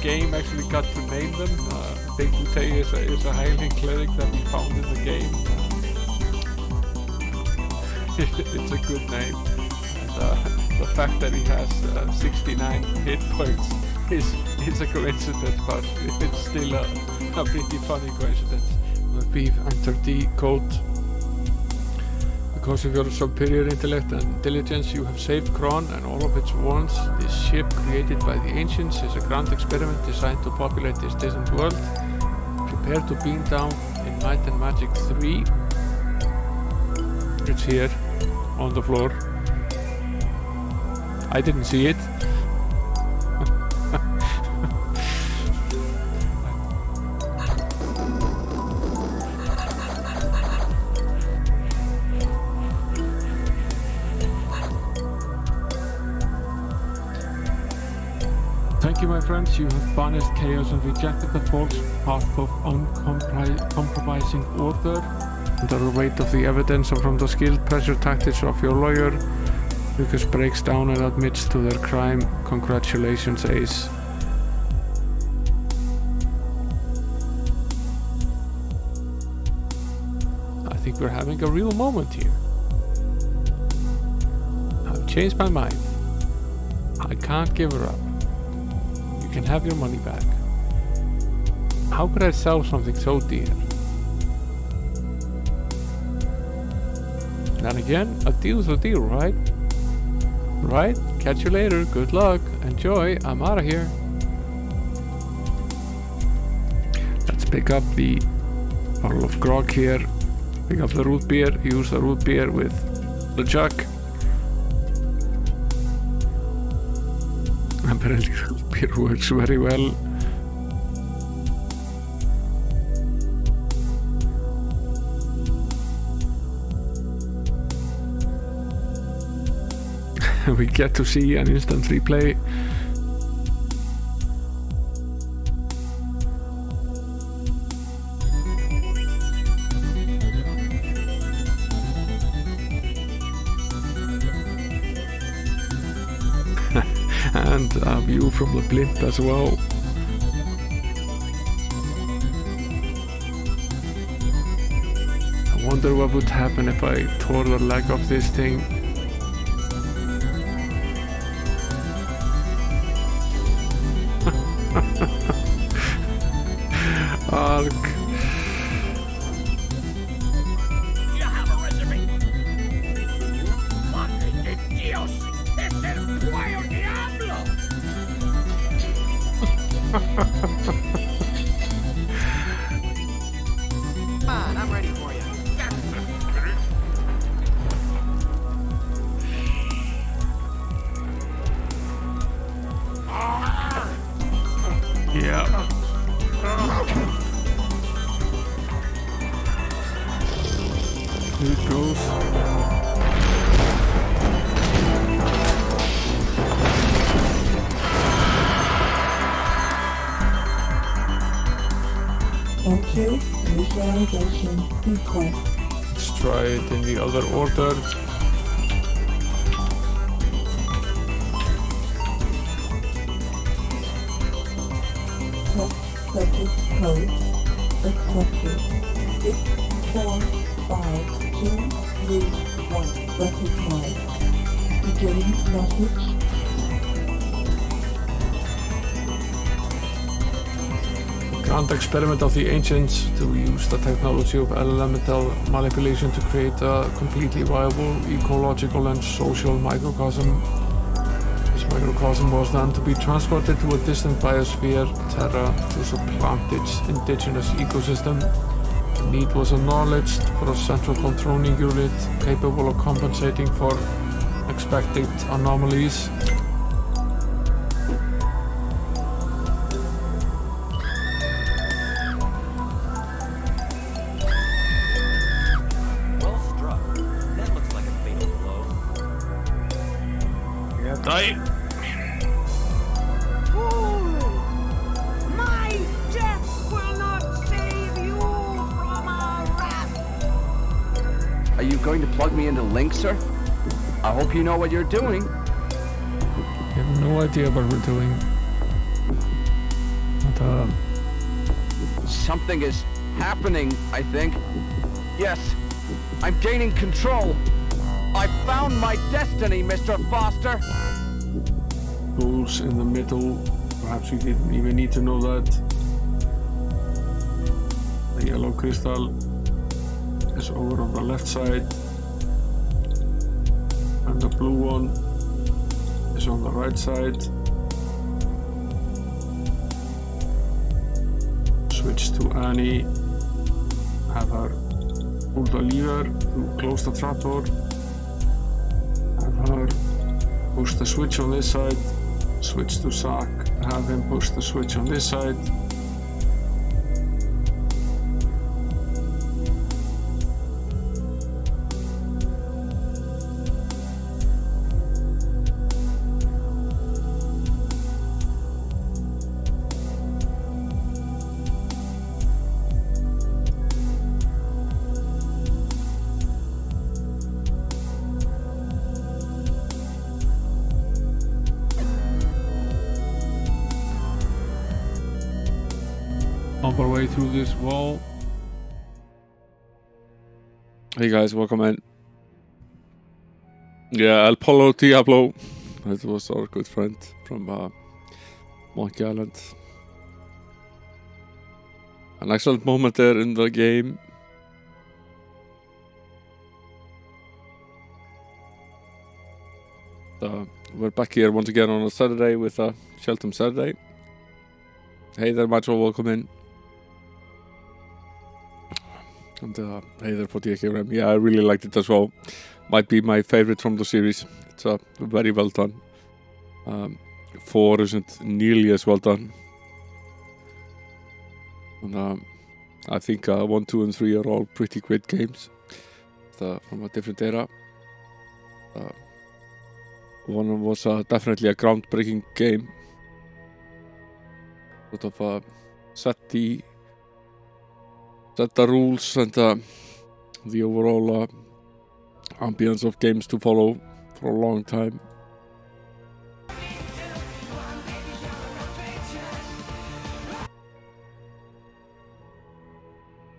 game actually got to name them. Degutei is a Hylian cleric that we found in the game. It's a good name. And, the fact that he has 69 hit points is a coincidence, but it's still a pretty funny coincidence. We've entered the code. Because of your superior intellect and diligence, you have saved Kron and all of its warrants. This ship, created by the Ancients, is a grand experiment designed to populate this distant world. Prepare to beam down in Might and Magic 3. It's here, on the floor. I didn't see it. Thank you, my friends. You have banished chaos and rejected the false path of uncompromising order. Under the weight of the evidence and from the skilled pressure tactics of your lawyer, Lucas breaks down and admits to their crime. Congratulations, Ace. I think we're having a real moment here. I've changed my mind. I can't give her up. You can have your money back. How could I sell something so dear? Then again, a deal's a deal, right? Right? Catch you later. Good luck. Enjoy. I'm out of here. Let's pick up the bottle of grog here. Pick up the root beer. Use the root beer with the jug. Apparently root beer works very well. We get to see an instant replay. And a view from the blimp as well. I wonder what would happen if I tore the leg off this thing. Ark. You have a resume? Madre de Dios! ¡Es el Puyo Diablo! Man, I'm ready for you. Yeah. Here it goes. Enter visualization request. Let's try it in the other order. Text subject code accepted. 6452331 recognized. Beginning message. Grand experiment of the ancients to use the technology of elemental manipulation to create a completely viable ecological and social microcosm. This microcosm was then to be transported to a distant biosphere, Terra, to supplant its indigenous ecosystem. The need was acknowledged for a central controlling unit capable of compensating for expected anomalies. Well struck. That looks like a fatal blow. Yeah, die. My death will not save you from our wrath! Are you going to plug me into Link, sir? I hope you know what you're doing. I have no idea what we're doing. Something is happening, I think. Yes, I'm gaining control. I found my destiny, Mr. Foster. Goals in the middle. Perhaps we didn't even need to know that. The yellow crystal is over on the left side. And the blue one is on the right side. Switch to Annie. Have her pull the lever to close the trapdoor. Have her push the switch on this side. Switch to Zack. Have him push the switch on this side. On our way through this wall. Hey guys, welcome in. Yeah, El Polo Diablo. That was our good friend from Monkey Island. An excellent moment there in the game. We're back here once again on a Saturday with Shelton Saturday. Hey there, Macho, welcome in. And hey there, 48KRM. Yeah, I really liked it as well. Might be my favorite from the series. It's very well done. 4 isn't nearly as well done. And I think 1, 2, and 3 are all pretty great games. From a different era. One was definitely a groundbreaking game. Sort of set the rules and the overall ambience of games to follow for a long time.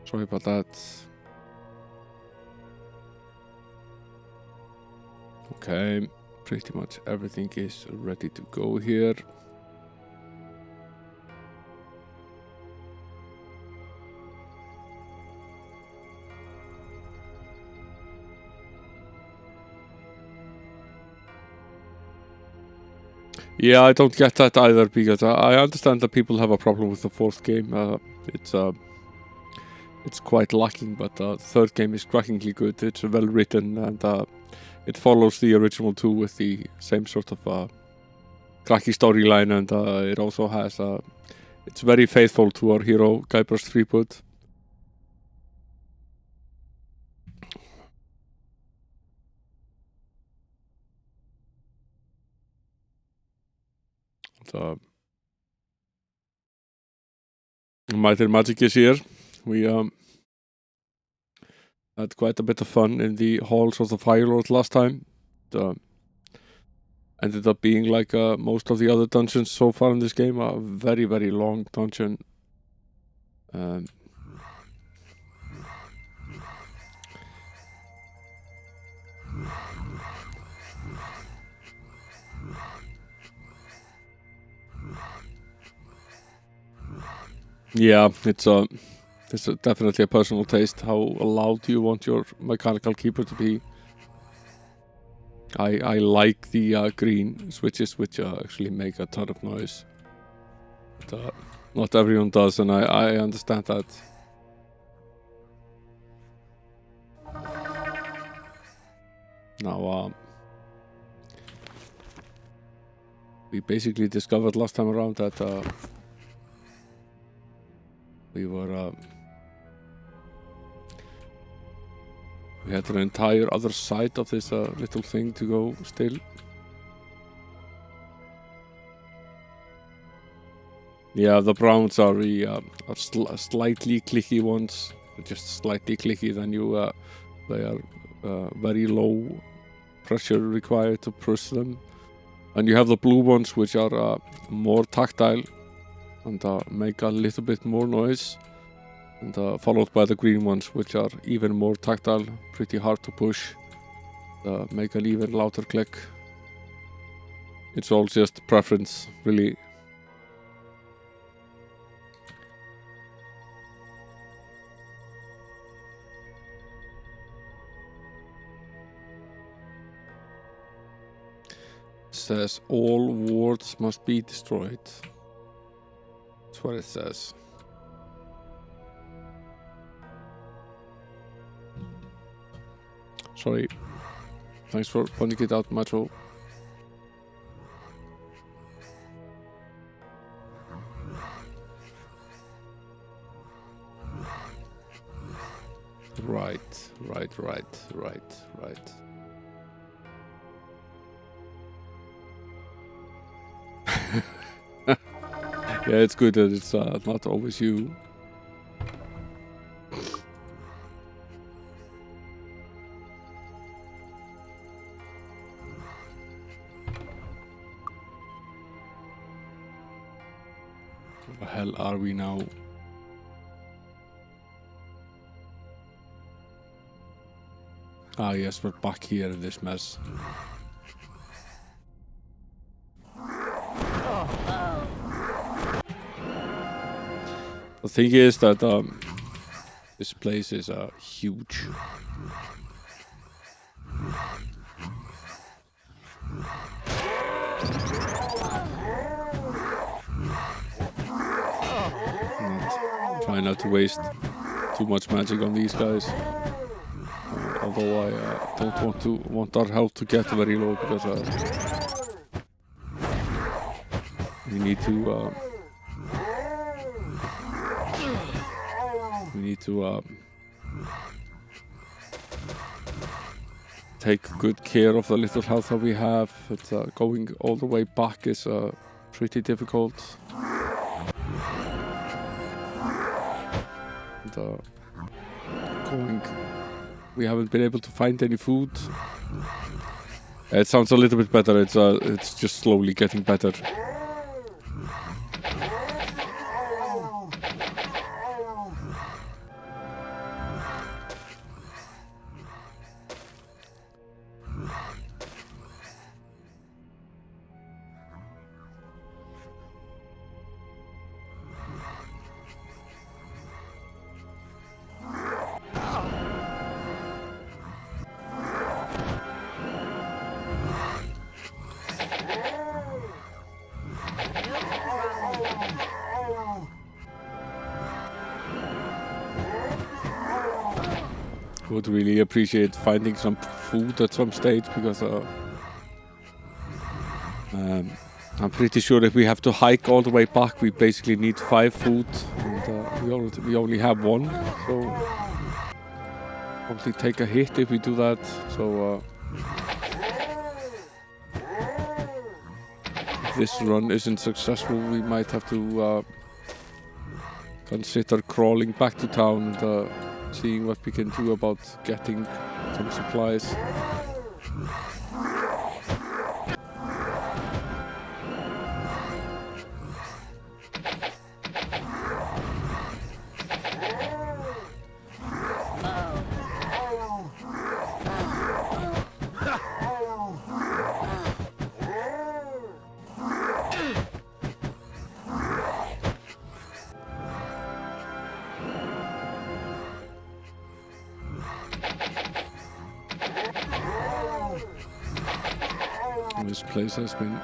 Sorry about that. Okay, pretty much everything is ready to go here. Yeah, I don't get that either, because I understand that people have a problem with the 4th game. It's quite lacking, but the 3rd game is crackingly good. It's well written, and it follows the original 2 with the same sort of cracky storyline, and it also has it's very faithful to our hero, Guybrush Threepwood. Might and Magic is here. We had quite a bit of fun in the halls of the Fire Lord last time. Ended up being like most of the other dungeons so far in this game, a very, very long dungeon. Yeah, it's definitely a personal taste how loud you want your mechanical keeper to be. I like the green switches, which actually make a ton of noise. But, not everyone does, and I understand that. Now, we basically discovered last time around that we had an entire other side of this little thing to go still. Yeah, the browns are slightly clicky ones, just slightly clicky. Then they are very low pressure required to push them. And you have the blue ones, which are more tactile. and make a little bit more noise, and followed by the green ones, which are even more tactile, pretty hard to push, make an even louder click. It's all just preference, really. It says all wards must be destroyed. That's what it says. Sorry. Thanks for pointing it out, Macho. Right. Yeah, it's good that it's not always you. Where the hell are we now? Ah yes, we're back here in this mess. The thing is that this place is huge. And try not to waste too much magic on these guys. Although I don't want our health to get very low, because we need to take good care of the little health that we have. But going all the way back is pretty difficult. And, we haven't been able to find any food. It sounds a little bit better. It's just slowly getting better. Would really appreciate finding some food at some stage, because I'm pretty sure if we have to hike all the way back, we basically need 5 food, and we only have 1, so probably take a hit if we do that. So if this run isn't successful, we might have to consider crawling back to town and seeing what we can do about getting some supplies. This place has been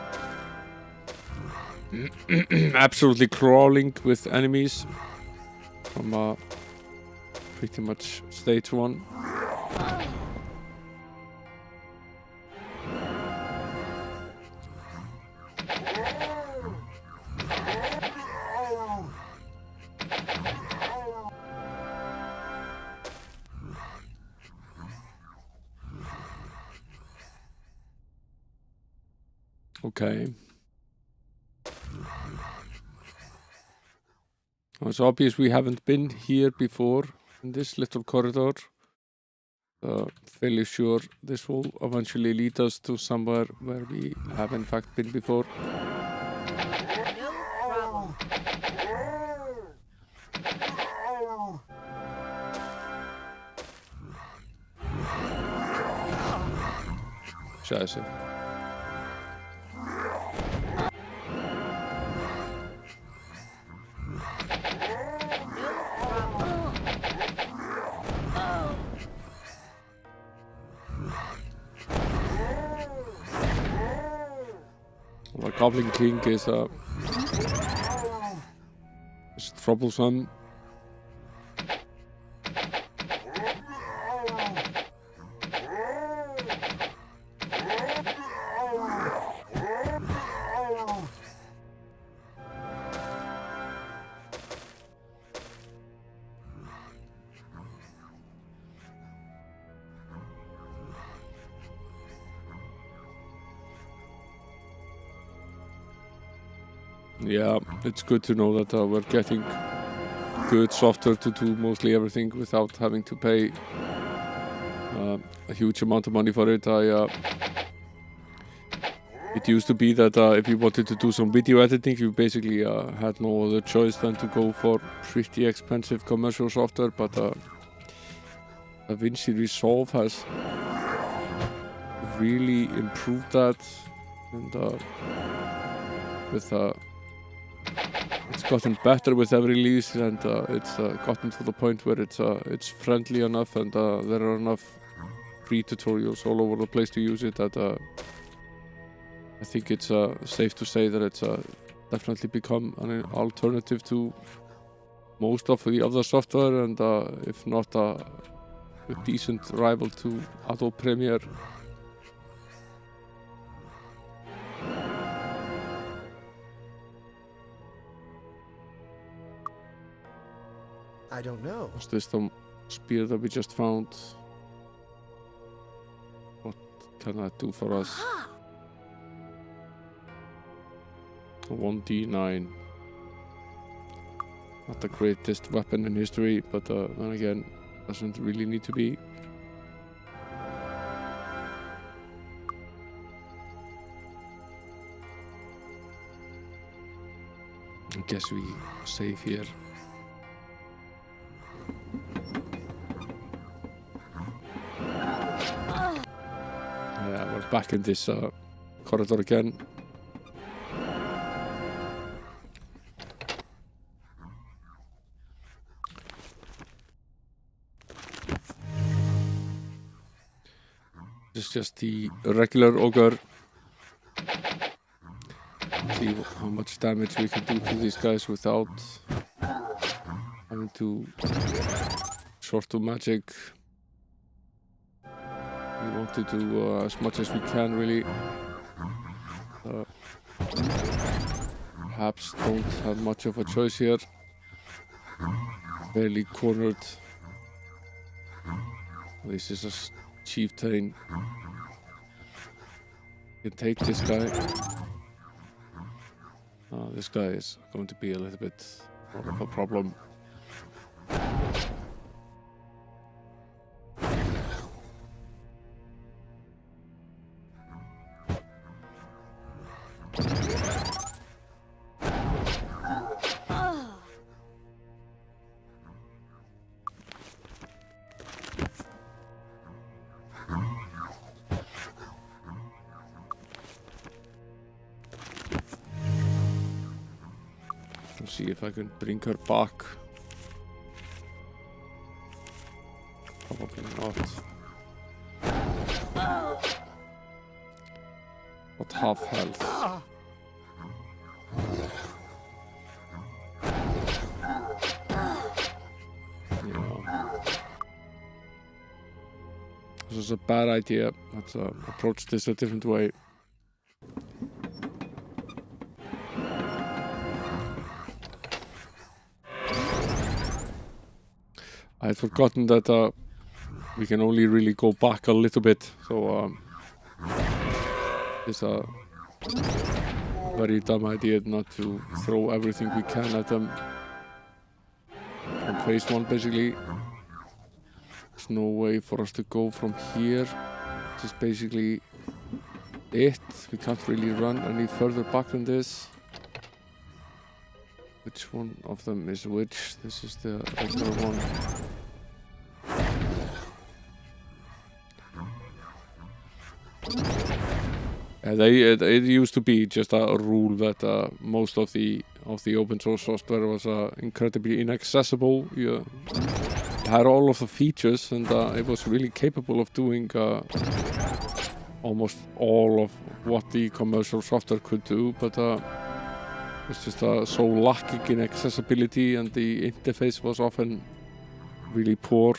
absolutely crawling with enemies from pretty much stage 1. Okay. It's obvious we haven't been here before in this little corridor. Fairly sure this will eventually lead us to somewhere where we have in fact been before. No problem. Jazzy. The Goblin King is troublesome. Yeah, it's good to know that we're getting good software to do mostly everything without having to pay a huge amount of money for it. It used to be that if you wanted to do some video editing, you basically had no other choice than to go for pretty expensive commercial software, but DaVinci Resolve has really improved that, and it's gotten better with every release, and it's gotten to the point where it's friendly enough, and there are enough free tutorials all over the place to use it that I think it's safe to say that it's definitely become an alternative to most of the other software, and if not a decent rival to Adobe Premiere. I don't know. Was this the spear that we just found? What can that do for us? A 1d9. Not the greatest weapon in history, but then again, doesn't really need to be. I guess we save here. Yeah, we're back in this corridor again. This is just the regular ogre. See how much damage we can do to these guys without having to resort to magic. We want to do as much as we can, really. Perhaps don't have much of a choice here. Barely cornered. This is a chieftain. You can take this guy. This guy is going to be a little bit more of a problem. See if I can bring her back. Probably not. Not half health. Yeah. This is a bad idea. Let's approach this a different way. I had forgotten that we can only really go back a little bit, so it's a very dumb idea not to throw everything we can at them from phase 1, basically. There's no way for us to go from here. This is basically it. We can't really run any further back than this. Which one of them is which? This is the regular one. It used to be just a rule that most of the open source software was incredibly inaccessible. You had all of the features, and it was really capable of doing almost all of what the commercial software could do, but it was just so lacking in accessibility, and the interface was often really poor.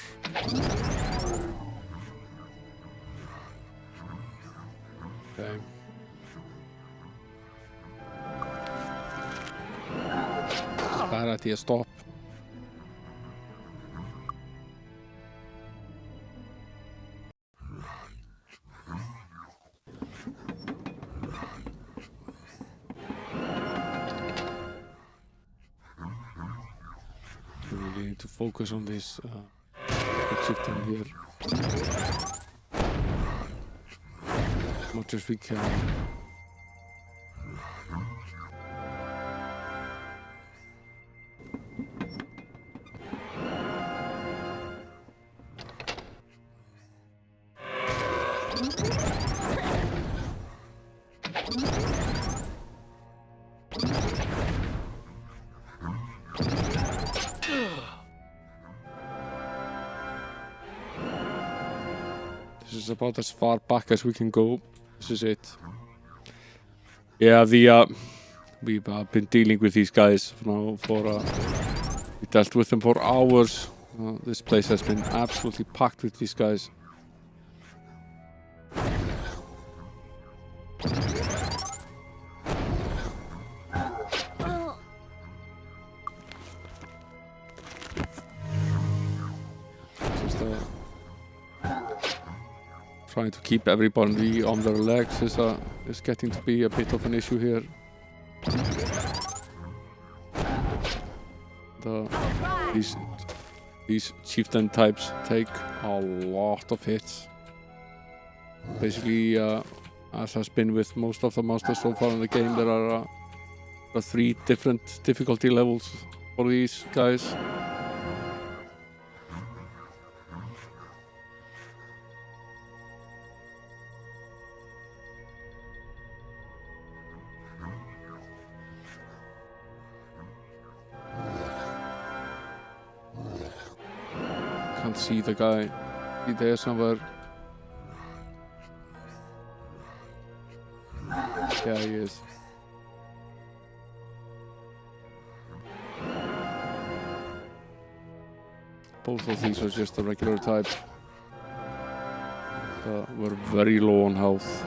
Okay. Bad idea, stop. We really need to focus on this shift in here as much as we can. This is about as far back as we can go. This is it. Yeah, we've been dealing with these guys now for we dealt with them for hours. This place has been absolutely packed with these guys. Just trying to keep everybody on their legs is getting to be a bit of an issue here. These chieftain types take a lot of hits. Basically, as has been with most of the monsters so far in the game, there are 3 different difficulty levels for these guys. Can't see the guy. He's there somewhere. Yeah, he is. Both of these are just the regular type. We're very low on health.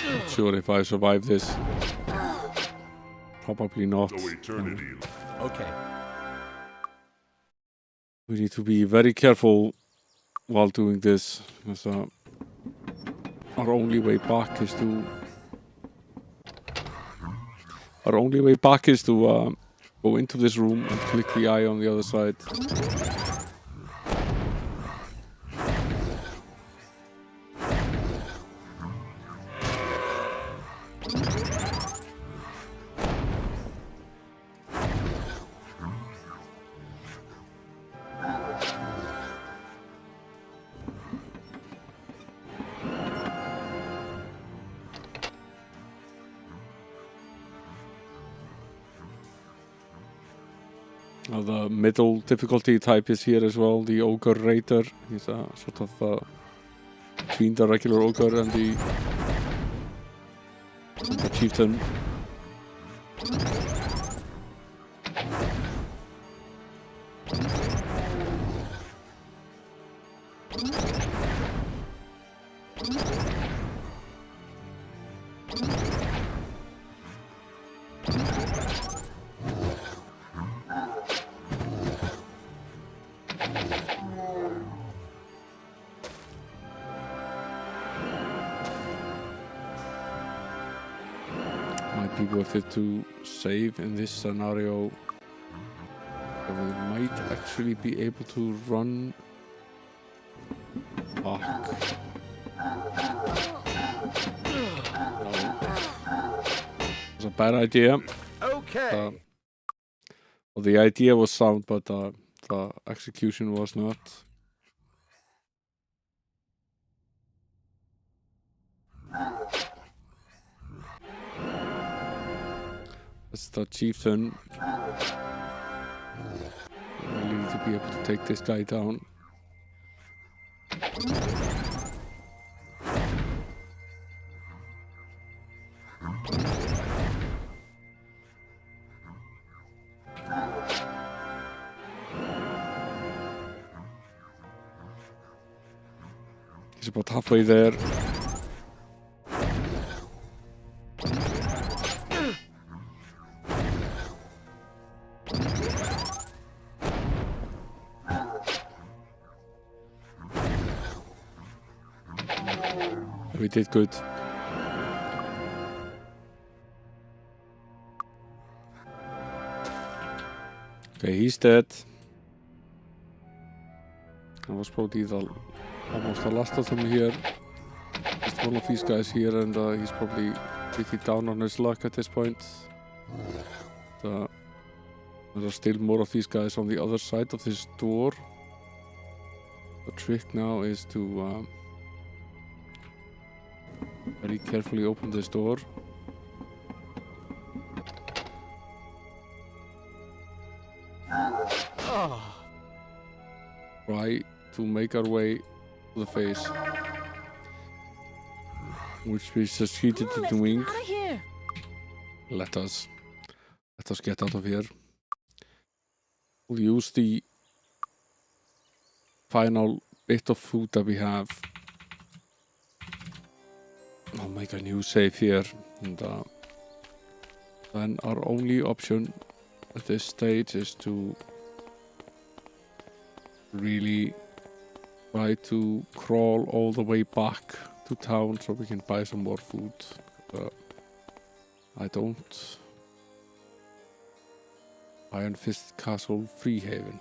Not sure if I survive this. Probably not. Okay. We need to be very careful while doing this, because our only way back is to go into this room and click the eye on the other side. Now the middle difficulty type is here as well, the Ogre Raider. He's a sort of between the regular Ogre and the Chieftain. Might be worth it to save in this scenario. We might actually be able to run Fuck. No. It was a bad idea. Okay. Well, the idea was sound, but the execution was not. That's the chieftain. We really need to be able to take this guy down. He's about halfway there. We did good. Okay, he's dead. That was probably almost the last of them here. Just one of these guys here, and he's probably pretty down on his luck at this point. There are still more of these guys on the other side of this door. The trick now is to very carefully open this door. Try to make our way to the face, which we succeeded in doing. Let us get out of here. We'll use the final bit of food that we have. I'll make a new save here, and then our only option at this stage is to really try to crawl all the way back to town so we can buy some more food. I don't. Iron Fist Castle Freehaven.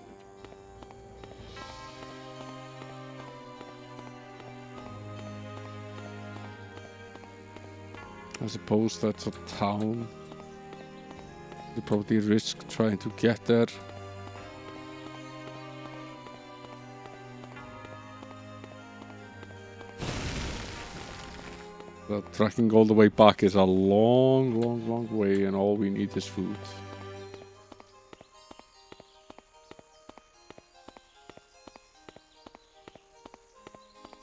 I suppose that's a town. You probably risk trying to get there. But trekking all the way back is a long way, and all we need is food.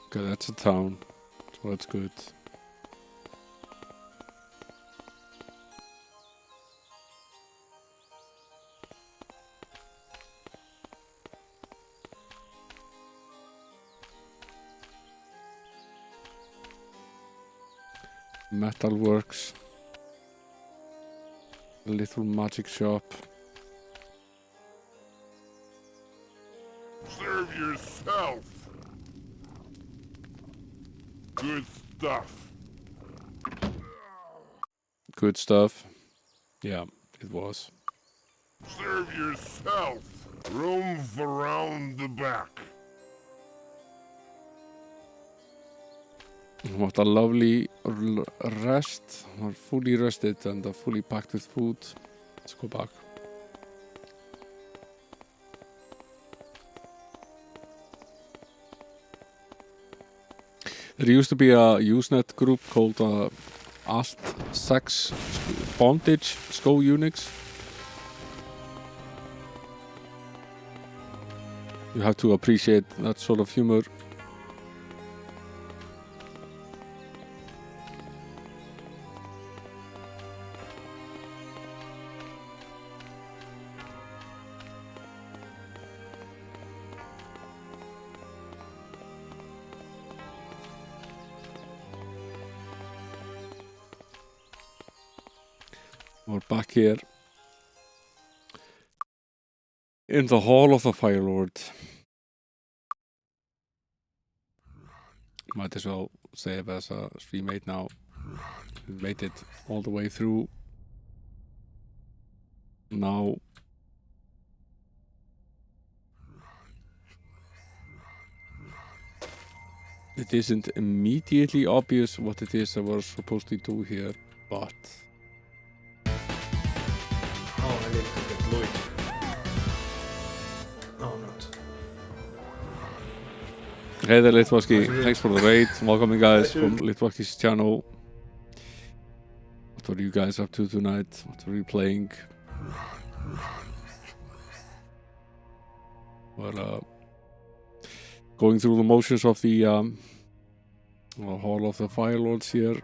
Okay, that's a town, so that's good. Metalworks. A little magic shop. Serve yourself. Good stuff. Good stuff. Yeah, it was. Serve yourself. Rooms around the back. What a lovely rest. We're fully rested and fully packed with food. Let's go back. There used to be a Usenet group called Alt Sex Bondage Sko Unix. You have to appreciate that sort of humor. We're back here in the Hall of the Fire Lord. Might as well save as a streammate now. We made it all the way through. Now It isn't immediately obvious what it is that we're supposed to do here, but Oh, I need to get Lloyd. Oh, not. hey there, Litwaski. Thanks for the raid. Welcome, guys, from Litwaski's channel. What are you guys up to tonight? What are you playing? Well, going through the motions of the Hall of the Fire Lords here.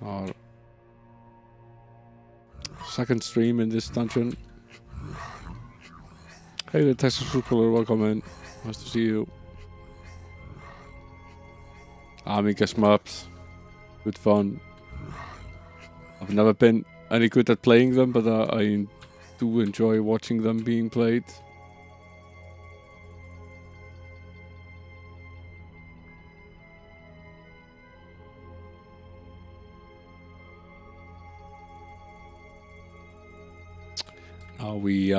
Our second stream in this dungeon. Hey there, Texas Footballer, welcome in. Nice to see you. Amiga Smaps. Good fun. I've never been any good at playing them, but I do enjoy watching them being played. Now we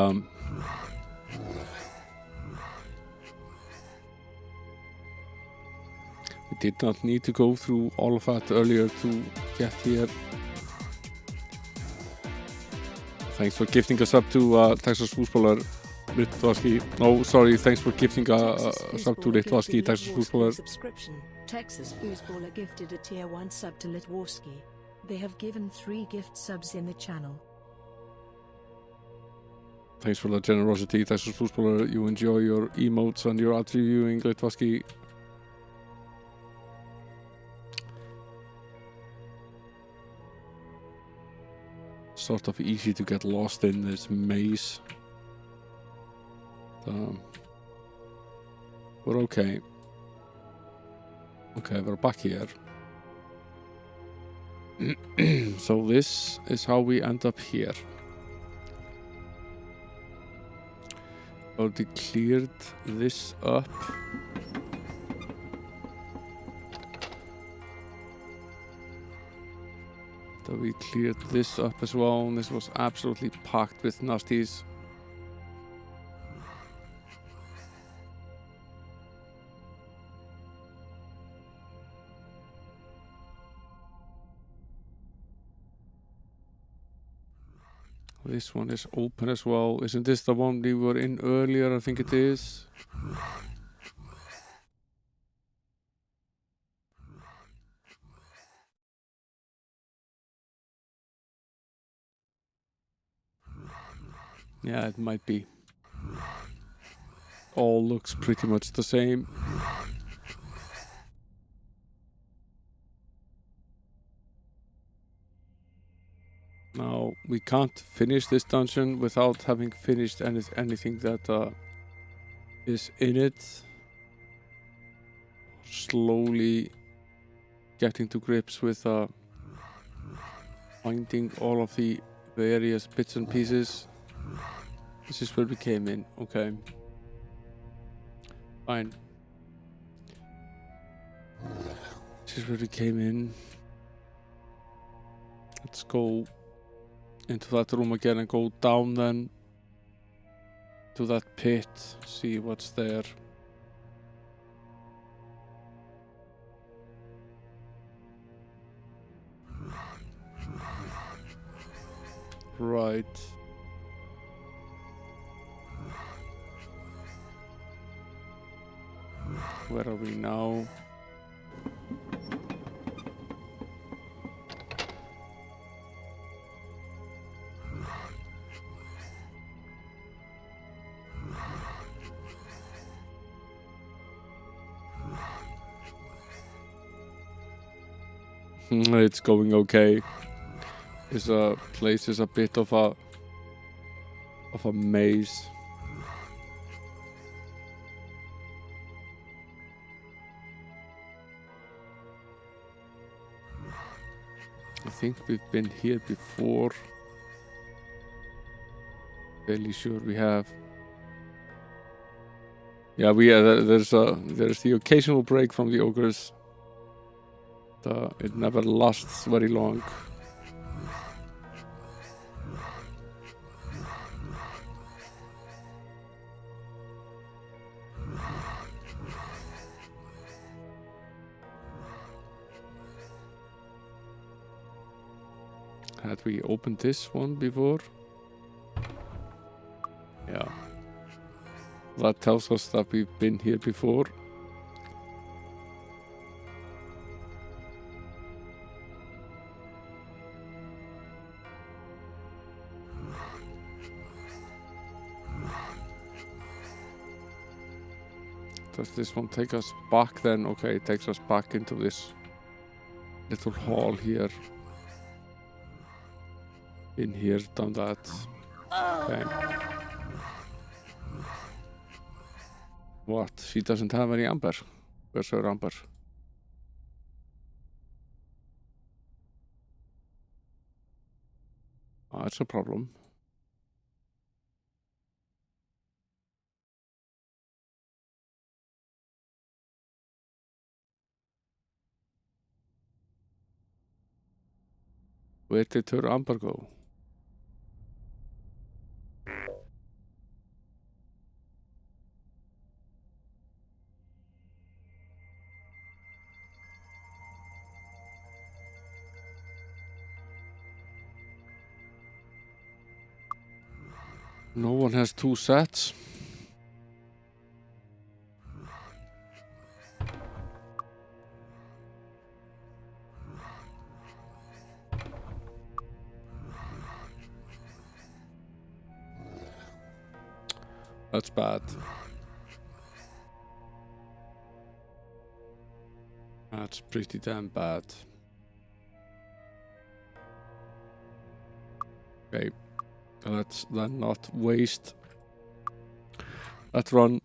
did not need to go through all of that earlier to get here. Thanks for gifting us up to Texas Footballer Litwaski. Oh, sorry, thanks for gifting us up to Litwaski, Texas Footballer. Subscription. Texas Foosballer gifted a tier 1 sub to Litwaski. They have given 3 gift subs in the channel. Thanks for the generosity, Texas Footballer. You enjoy your emotes and your art reviewing, Litwaski. Sort of easy to get lost in this maze. We're okay. Okay, we're back here. So this is how we end up here. Already cleared this up. So we cleared this up as well, and this was absolutely packed with nasties. This one is open as well. Isn't this the one we were in earlier? I think it is. Yeah, it might be. All looks pretty much the same. Now, we can't finish this dungeon without having finished anything that is in it. Slowly getting to grips with finding all of the various bits and pieces. This is where we came in, okay. Fine. This is where we came in. Let's go into that room again and go down then to that pit, see what's there. Right. Where are we now? It's going okay. This place is a bit of a maze. I think we've been here before. Fairly sure we have. Yeah, there's the occasional break from the ogres. It never lasts very long. Had we opened this one before? Yeah. That tells us that we've been here before. Does this one take us back then? Okay, it takes us back into this little hall here. In here, done that. Okay. What? She doesn't have any amber. Where's her amber? Oh, that's a problem. Where did her amber go? No one has 2 sets. That's bad. That's pretty damn bad. Okay. Let's then not waste that run.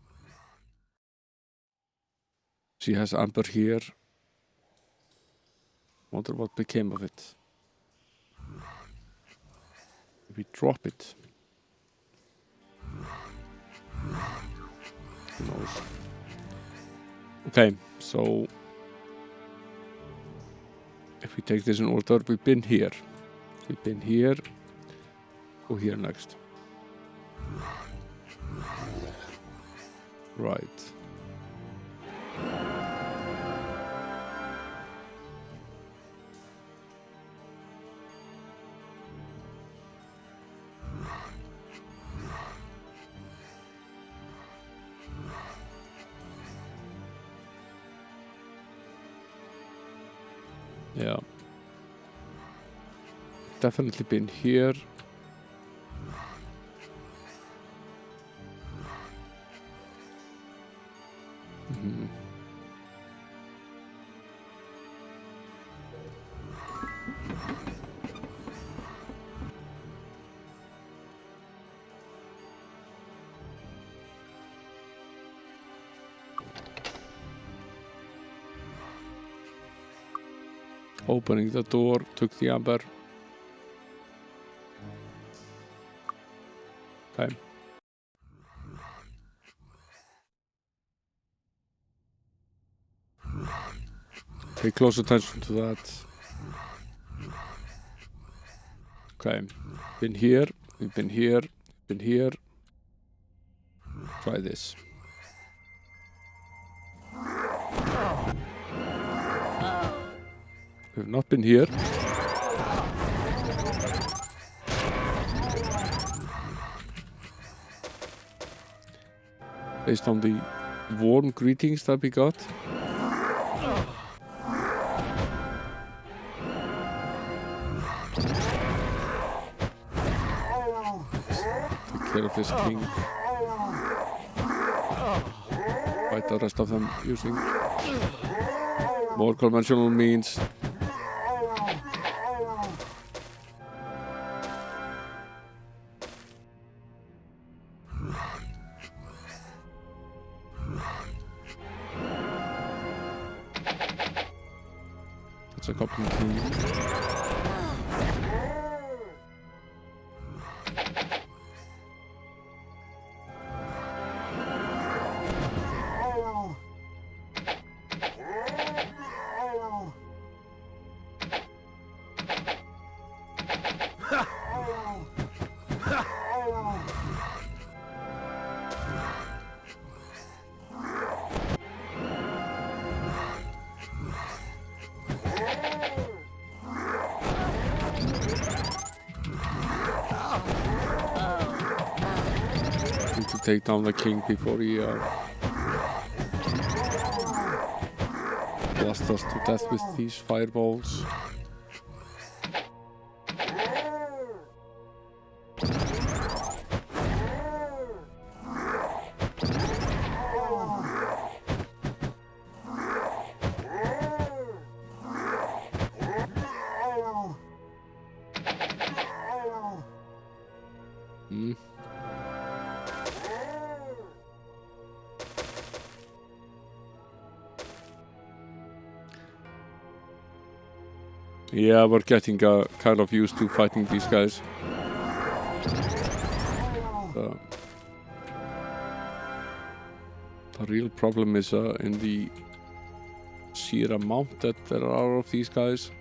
She has amber here. Wonder what became of it. We drop it. Who knows? Okay, so if we take this in order, we've been here. We've been here. Go here next. Right. Yeah. Definitely been here. Opening the door, took the amber. Okay. Pay close attention to that. Okay. Been here, we've been here, been here. Try this. We've not been here. Based on the warm greetings that we got. Take care of this king. Fight the rest of them using more conventional means. That's a couple of keys. take down the king before he blasts us to death with these fireballs. Yeah, we're getting kind of used to fighting these guys. The real problem is in the sheer amount that there are of these guys.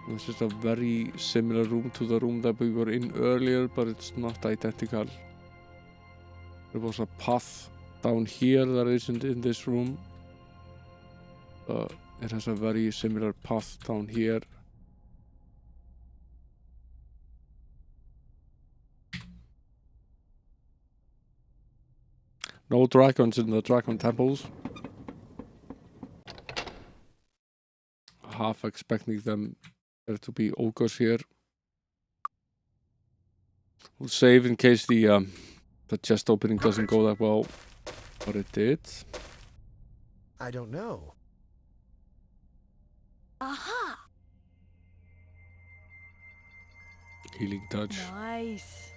This is a very similar room to the room that we were in earlier, but it's not identical. There was a path down here that isn't in this room. It has a very similar path down here. No dragons in the dragon temples. Half expecting them there to be ogres here. We'll save in case the chest opening doesn't go that well, but it did. I don't know. Aha! Healing touch. Nice.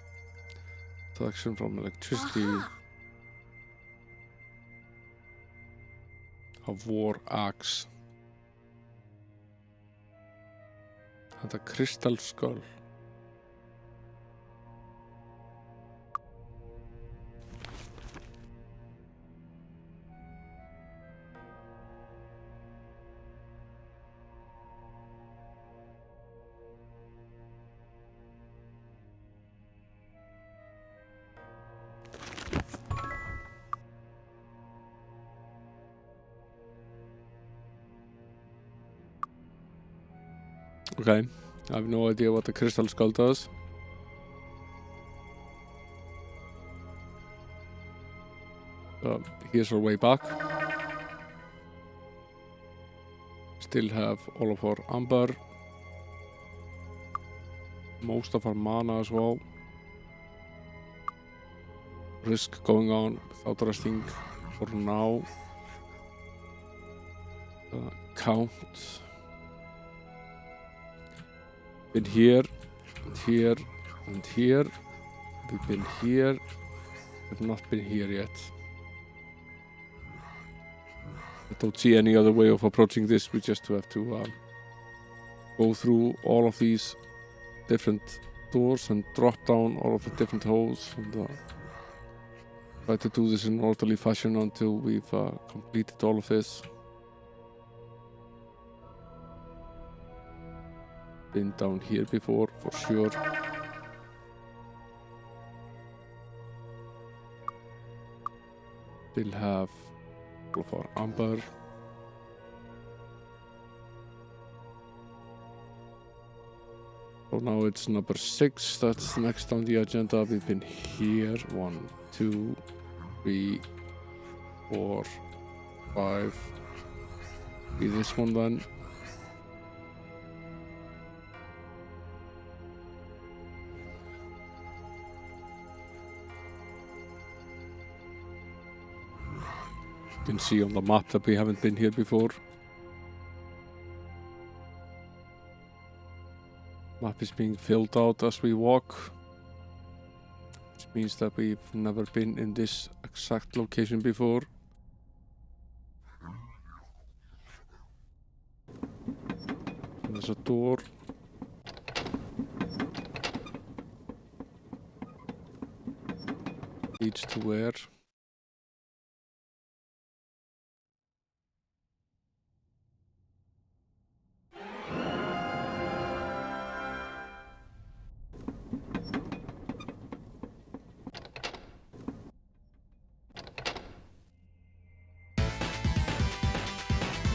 Protection from electricity. Aha! A war axe. And a crystal skull. Okay, I have no idea what the crystal skull does. Here's our way back. Still have all of our amber. Most of our mana as well. Risk going on without resting for now. Count. Been here, and here, and here. We've been here. We've not been here yet. I don't see any other way of approaching this. We just have to go through all of these different doors and drop down all of the different holes and try to do this in an orderly fashion until we've completed all of this. Been down here before, for sure. Still have all of our amber. So now it's number 6, that's next on the agenda. We've been here, 1, 2, 3, 4, 5. Be this one then. You can see on the map that we haven't been here before. Map is being filled out as we walk, which means that we've never been in this exact location before. And there's a door. Leads to where?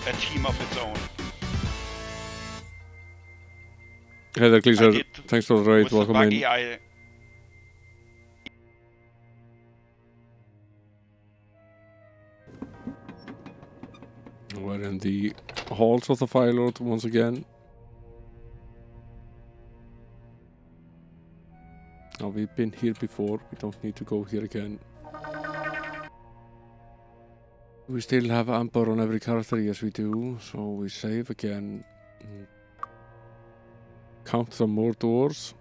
A team of its own. Hey there, Gleezer. Thanks for the raid. With the Welcome buggy, in. We're in the halls of the Fire Lord once again. Now we've been here before, we don't need to go here again. We still have Amber on every character, yes we do, so we save again. Count some more doors.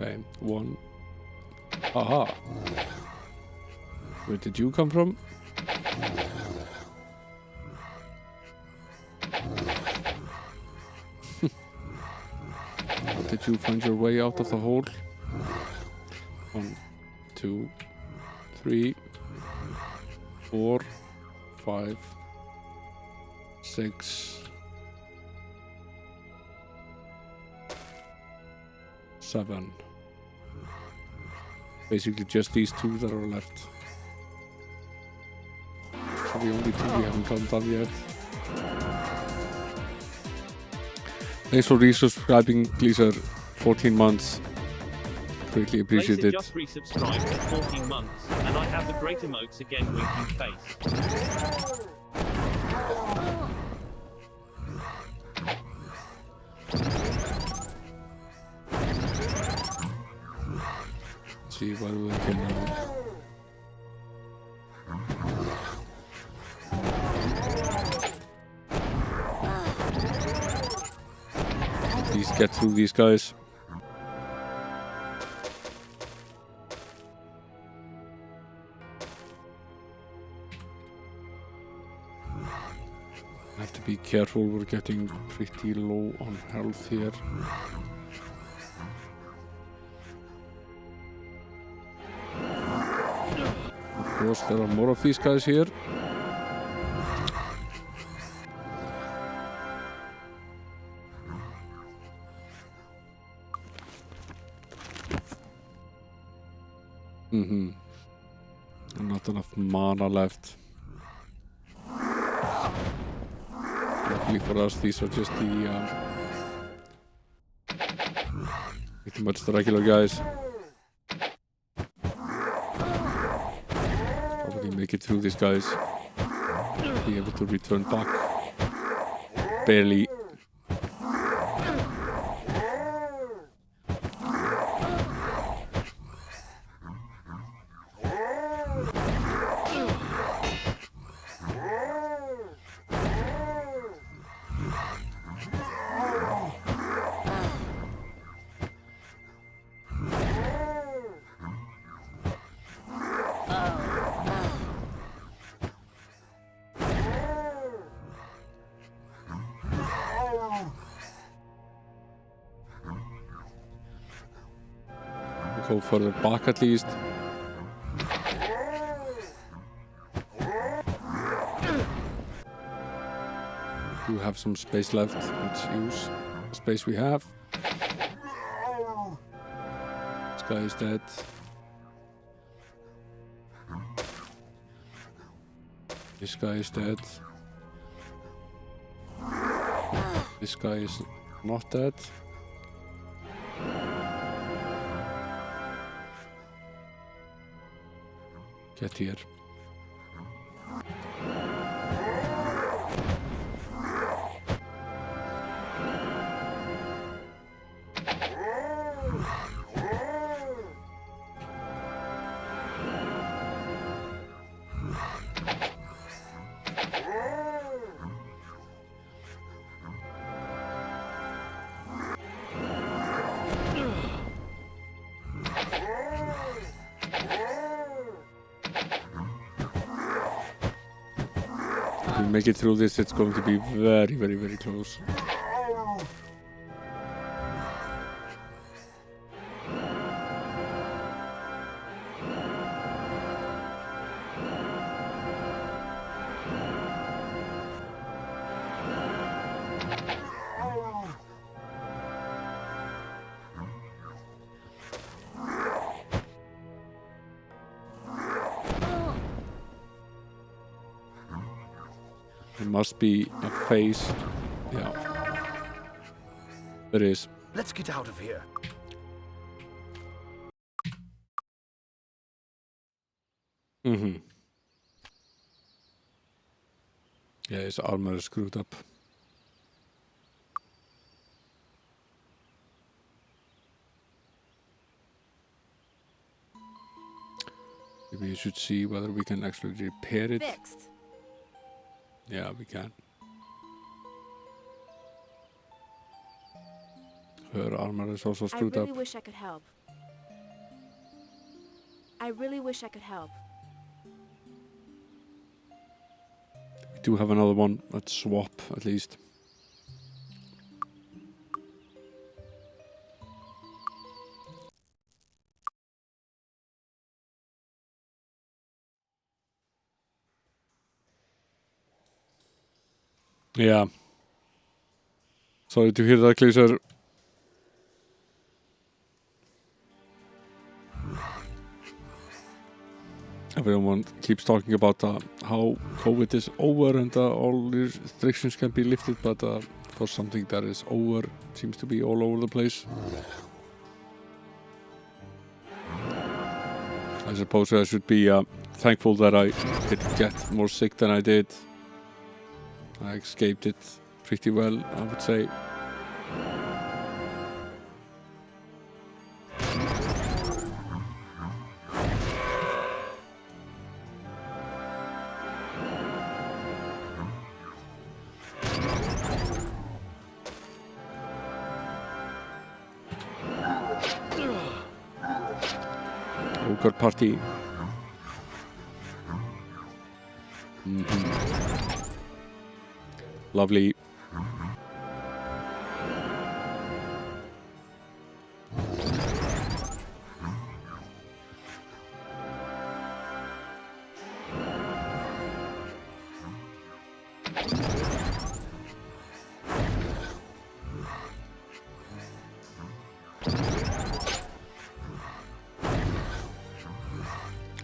Okay, one. Aha! Where did you come from? How did you find your way out of the hole? 1, 2, 3, 4, 5, 6, 7. Basically just these two that are left. So the only two we haven't gotten done yet. Thanks for resubscribing, Gleezer. 14 months. Greatly appreciate it. Just resubscribed for 14 months, and I have the great emotes again winking face. See what we can please get through these guys. I have to be careful, we're getting pretty low on health here. Of course, there are more of these guys here. Not enough mana left. Luckily for us, these are just the pretty much the regular guys. Probably make it through these guys. Be able to return back. Barely. Go further back at least. Do have some space left. Let's use the space we have. This guy is dead. This guy is dead. This guy is not dead. Get here. If we make it through this, it's going to be very, very, very close. There must be a phase. Yeah. There is. Let's get out of here. Mm-hmm. Yeah, his armor is screwed up. Maybe you should see whether we can actually repair it. Fixed. Yeah, we can. Her armor is also screwed up. wish I could help. I really wish I could help. We do have another one. Let's swap at least. Yeah. Sorry to hear that, Glazer. Everyone keeps talking about how COVID is over and all the restrictions can be lifted, but for something that is over, it seems to be all over the place. I suppose I should be thankful that I didn't get more sick than I did. I escaped it pretty well, I would say. Ogre party. Lovely.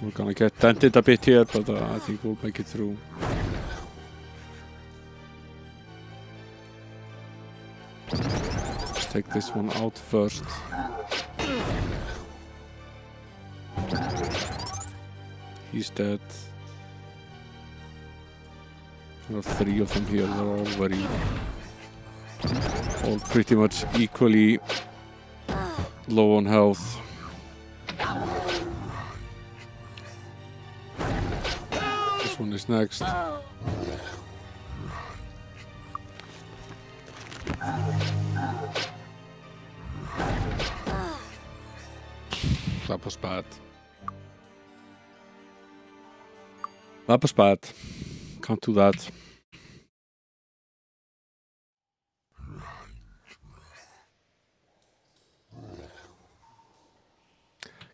We're gonna get dented a bit here, but I think we'll make it through. Let's take this one out first. He's dead. There are 3 of them here. They're all pretty much equally low on health. This one is next. That was bad. That was bad. Can't do that.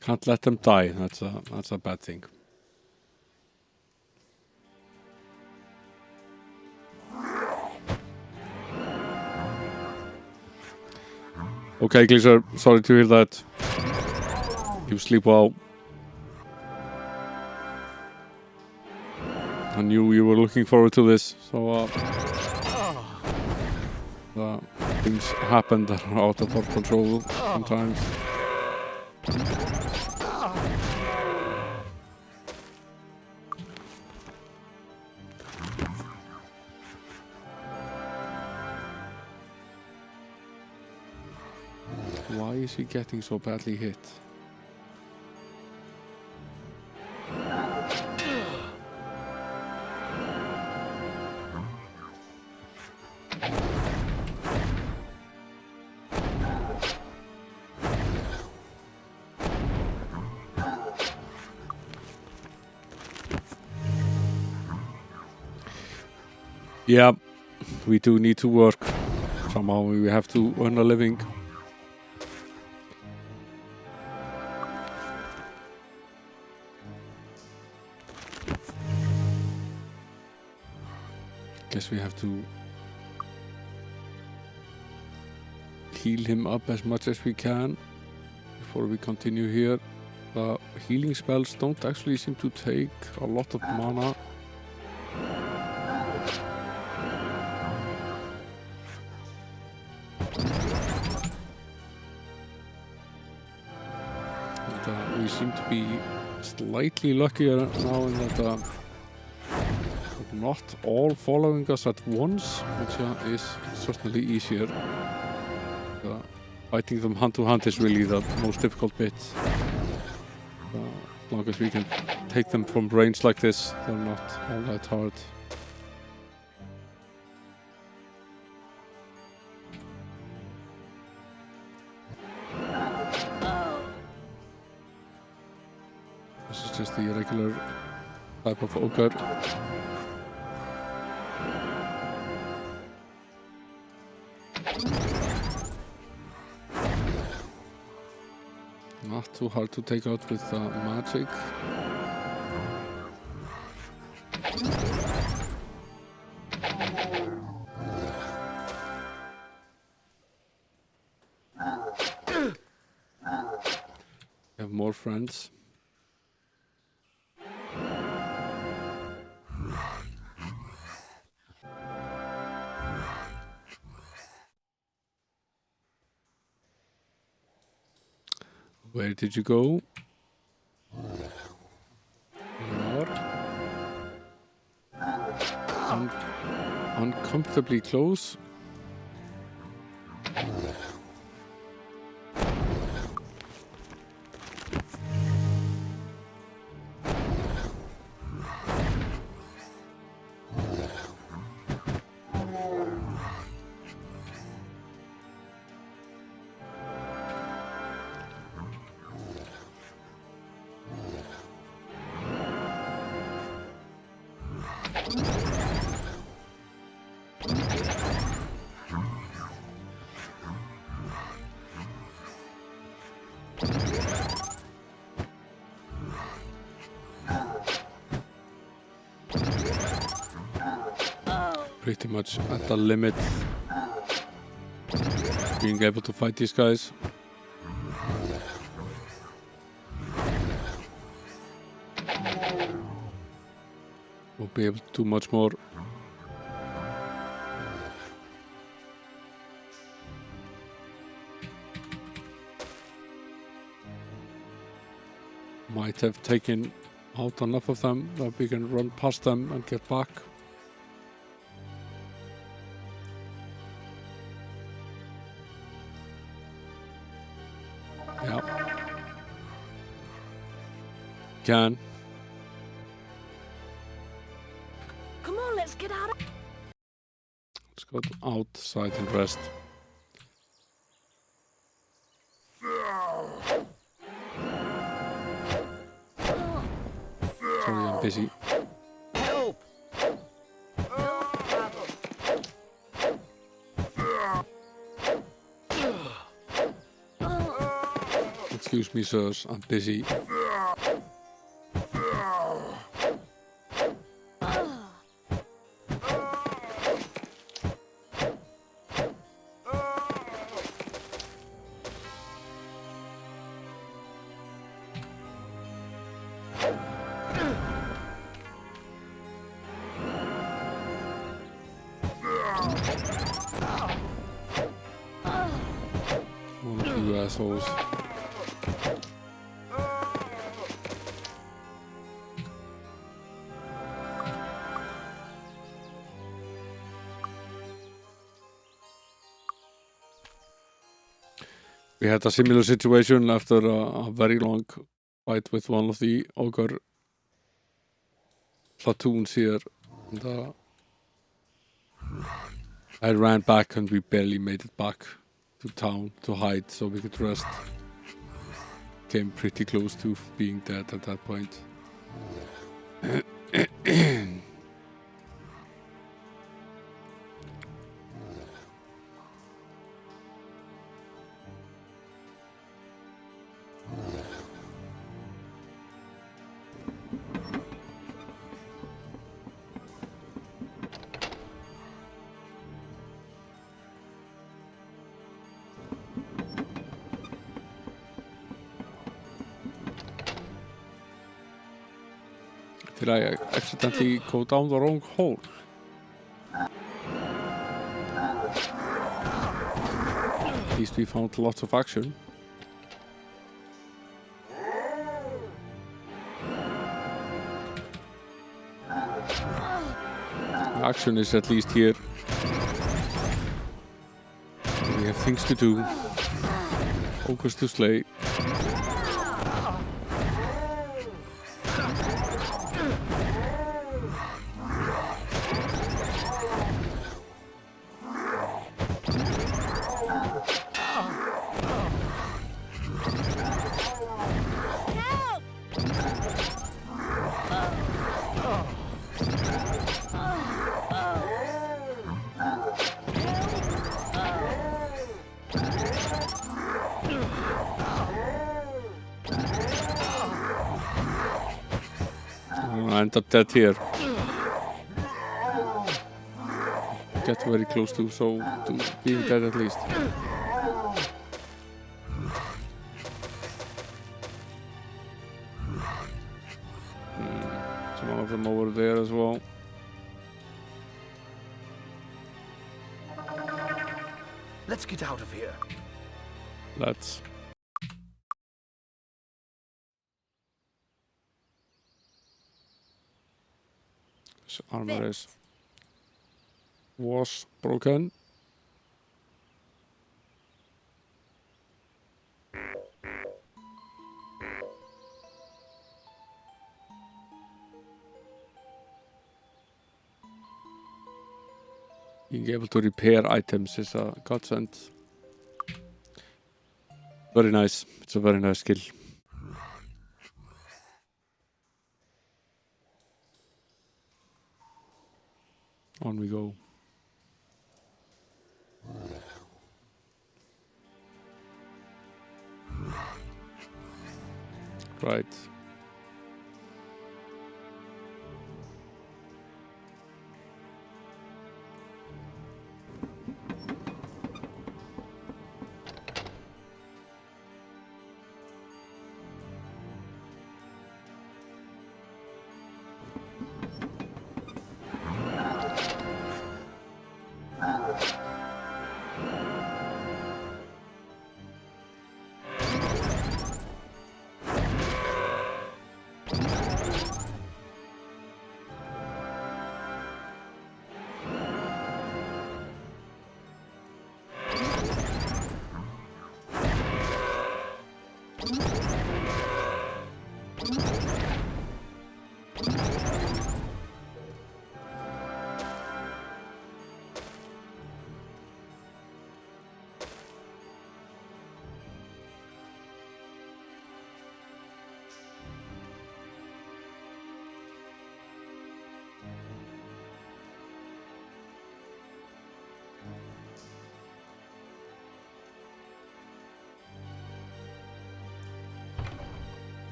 Can't let them die. That's a bad thing. Okay, Glazer, sorry to hear that. You sleep well. I knew you were looking forward to this, so things happen that are out of our control sometimes. Why is he getting so badly hit? Yeah, we do need to work. Somehow we have to earn a living. Guess we have to heal him up as much as we can before we continue here. The healing spells don't actually seem to take a lot of mana. And, we seem to be slightly luckier now in that not all following us at once, which is certainly easier. Fighting them hand to hand is really the most difficult bit. As long as we can take them from range like this, they're not all that hard. This is just the regular type of ogre. Not too hard to take out with magic. We have more friends. Where did you go? Uncomfortably close. Pretty much at the limit being able to fight these guys. Won't be able to do much more. Might have taken out enough of them that we can run past them and get back. Yeah. Can. Come on, let's get out of... Let's go outside and rest. Sorry, I'm busy. Help! Excuse me, sirs, I'm busy. One of you assholes. We had a similar situation after a very long fight with one of the ogre platoons here. And, I ran back and we barely made it back to town to hide so we could rest. Came pretty close to being dead at that point. Did I accidentally go down the wrong hole? At least we found lots of action. action is at least here. We have things to do. Focus to slay. I end up dead here. Get very close to being dead at least. Some of them over there as well. Let's get out of here. Let's. This armor was broken. Being able to repair items is a godsend. Very nice. It's a very nice skill. On we go. Right.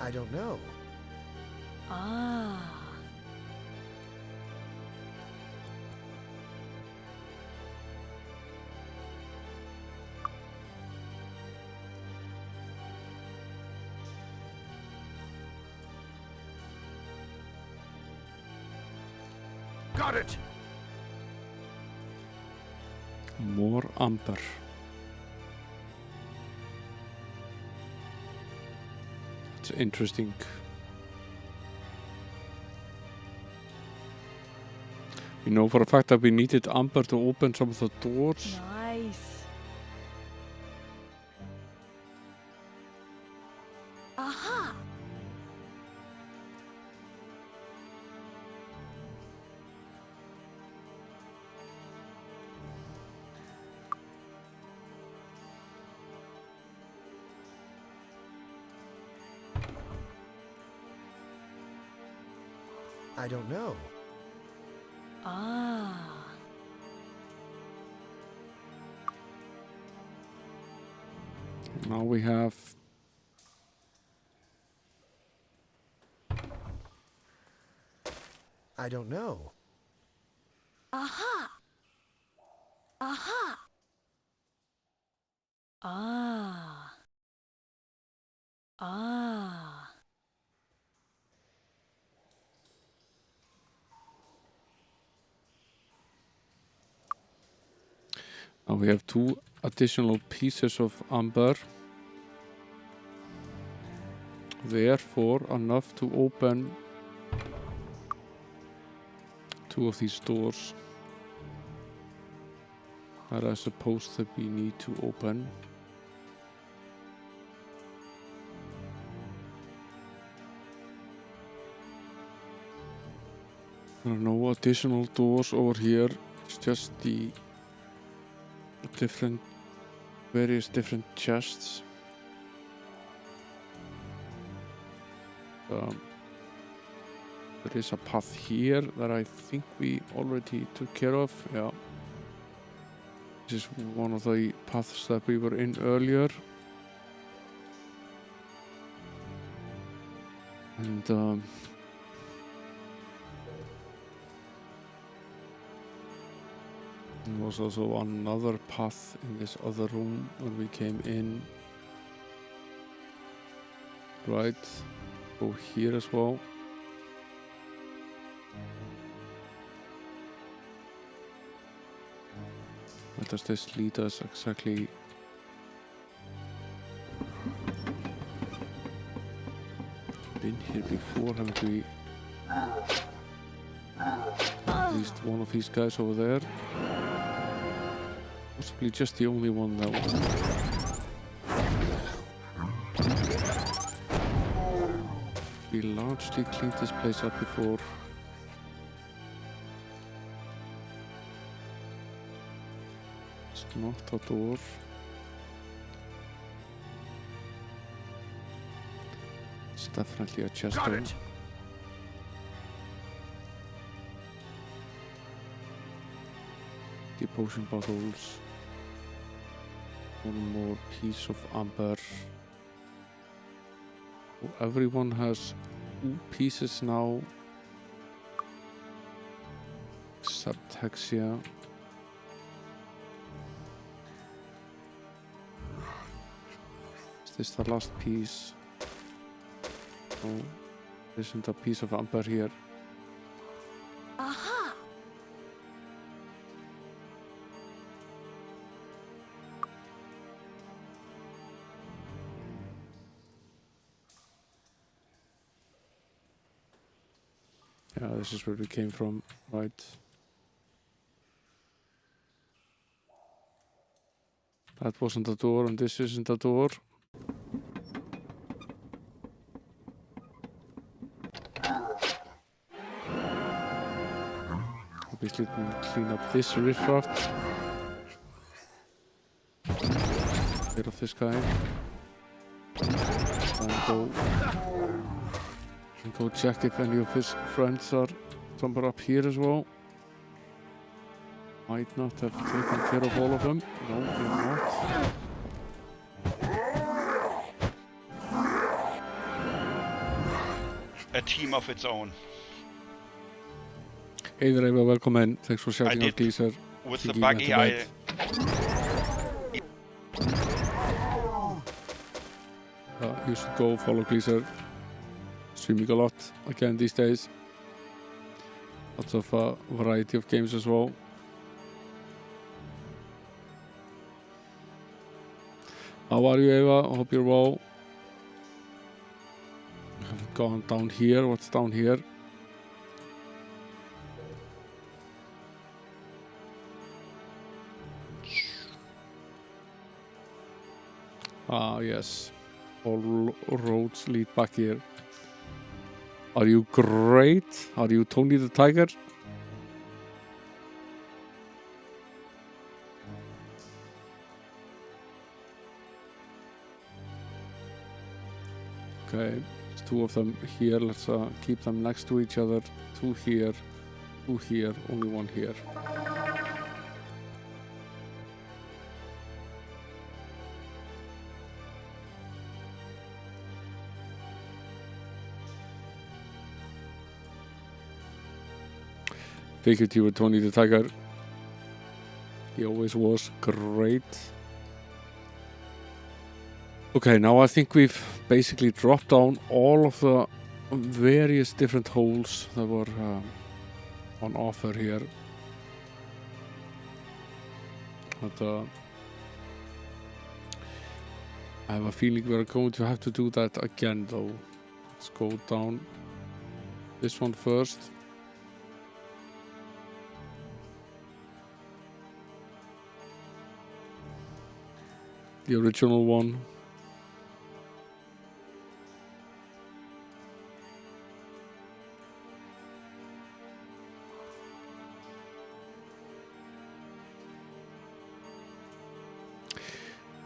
I don't know. Ah. Got it! More amber. It's interesting. We know for a fact that we needed amber to open some of the doors. Nice. Aha. I don't know. Ah. Now we have I don't know. Aha. Aha. Ah. Ah. now we have 2 additional pieces of amber. Therefore enough to open two of these doors that are supposed to be need to open. There are no additional doors over here. It's just the various different chests. There is a path here that I think we already took care of. Yeah. This is one of the paths that we were in earlier. And there was also another path in this other room when we came in. Right. Go here as well. Where does this lead us exactly? Been here before, haven't we? At least one of these guys over there. Possibly just the only one that was. We largely cleaned this place up before. It's not a door. It's definitely a chest door. The potion bottles. One more piece of amber. So everyone has 2 pieces now, except Hexia. Is this the last piece? No, there isn't a piece of amber here. Aha! Yeah, this is where we came from, right? That wasn't a door, and this isn't a door. Obviously, clean up this riffraff. Get rid of this guy. And go check if any of his friends are somewhere up here as well. Might not have taken care of all of them. No, they're not. A team of its own. Hey there, Eva, welcome in. Thanks for shouting out, Gleeser. With the buggy, I... You should go follow Gleeser. Streaming a lot again these days. Lots of variety of games as well. How are you, Eva? I hope you're well. I haven't gone down here. What's down here? Ah, yes. All roads lead back here. Are you great? Are you Tony the Tiger? Okay, there's 2 of them here. Let's keep them next to each other. 2 here, 2 here, only 1 here. Figured you were Tony the Tiger. He always was great. Okay, now I think we've basically dropped down all of the various different holes that were on offer here. But I have a feeling we're going to have to do that again though. Let's go down this one first. the original one.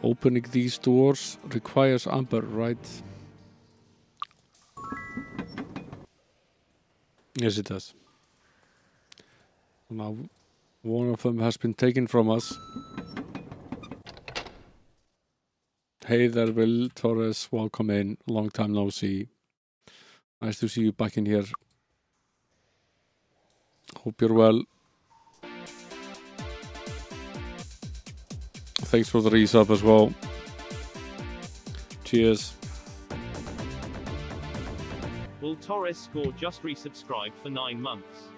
Opening these doors requires amber, right? Yes, it does. Now, one of them has been taken from us. Hey there, Will Torres. Welcome in. Long time no see. Nice to see you back in here. Hope you're well. Thanks for the resub as well. Cheers. Will Torres score just resubscribed for 9 months.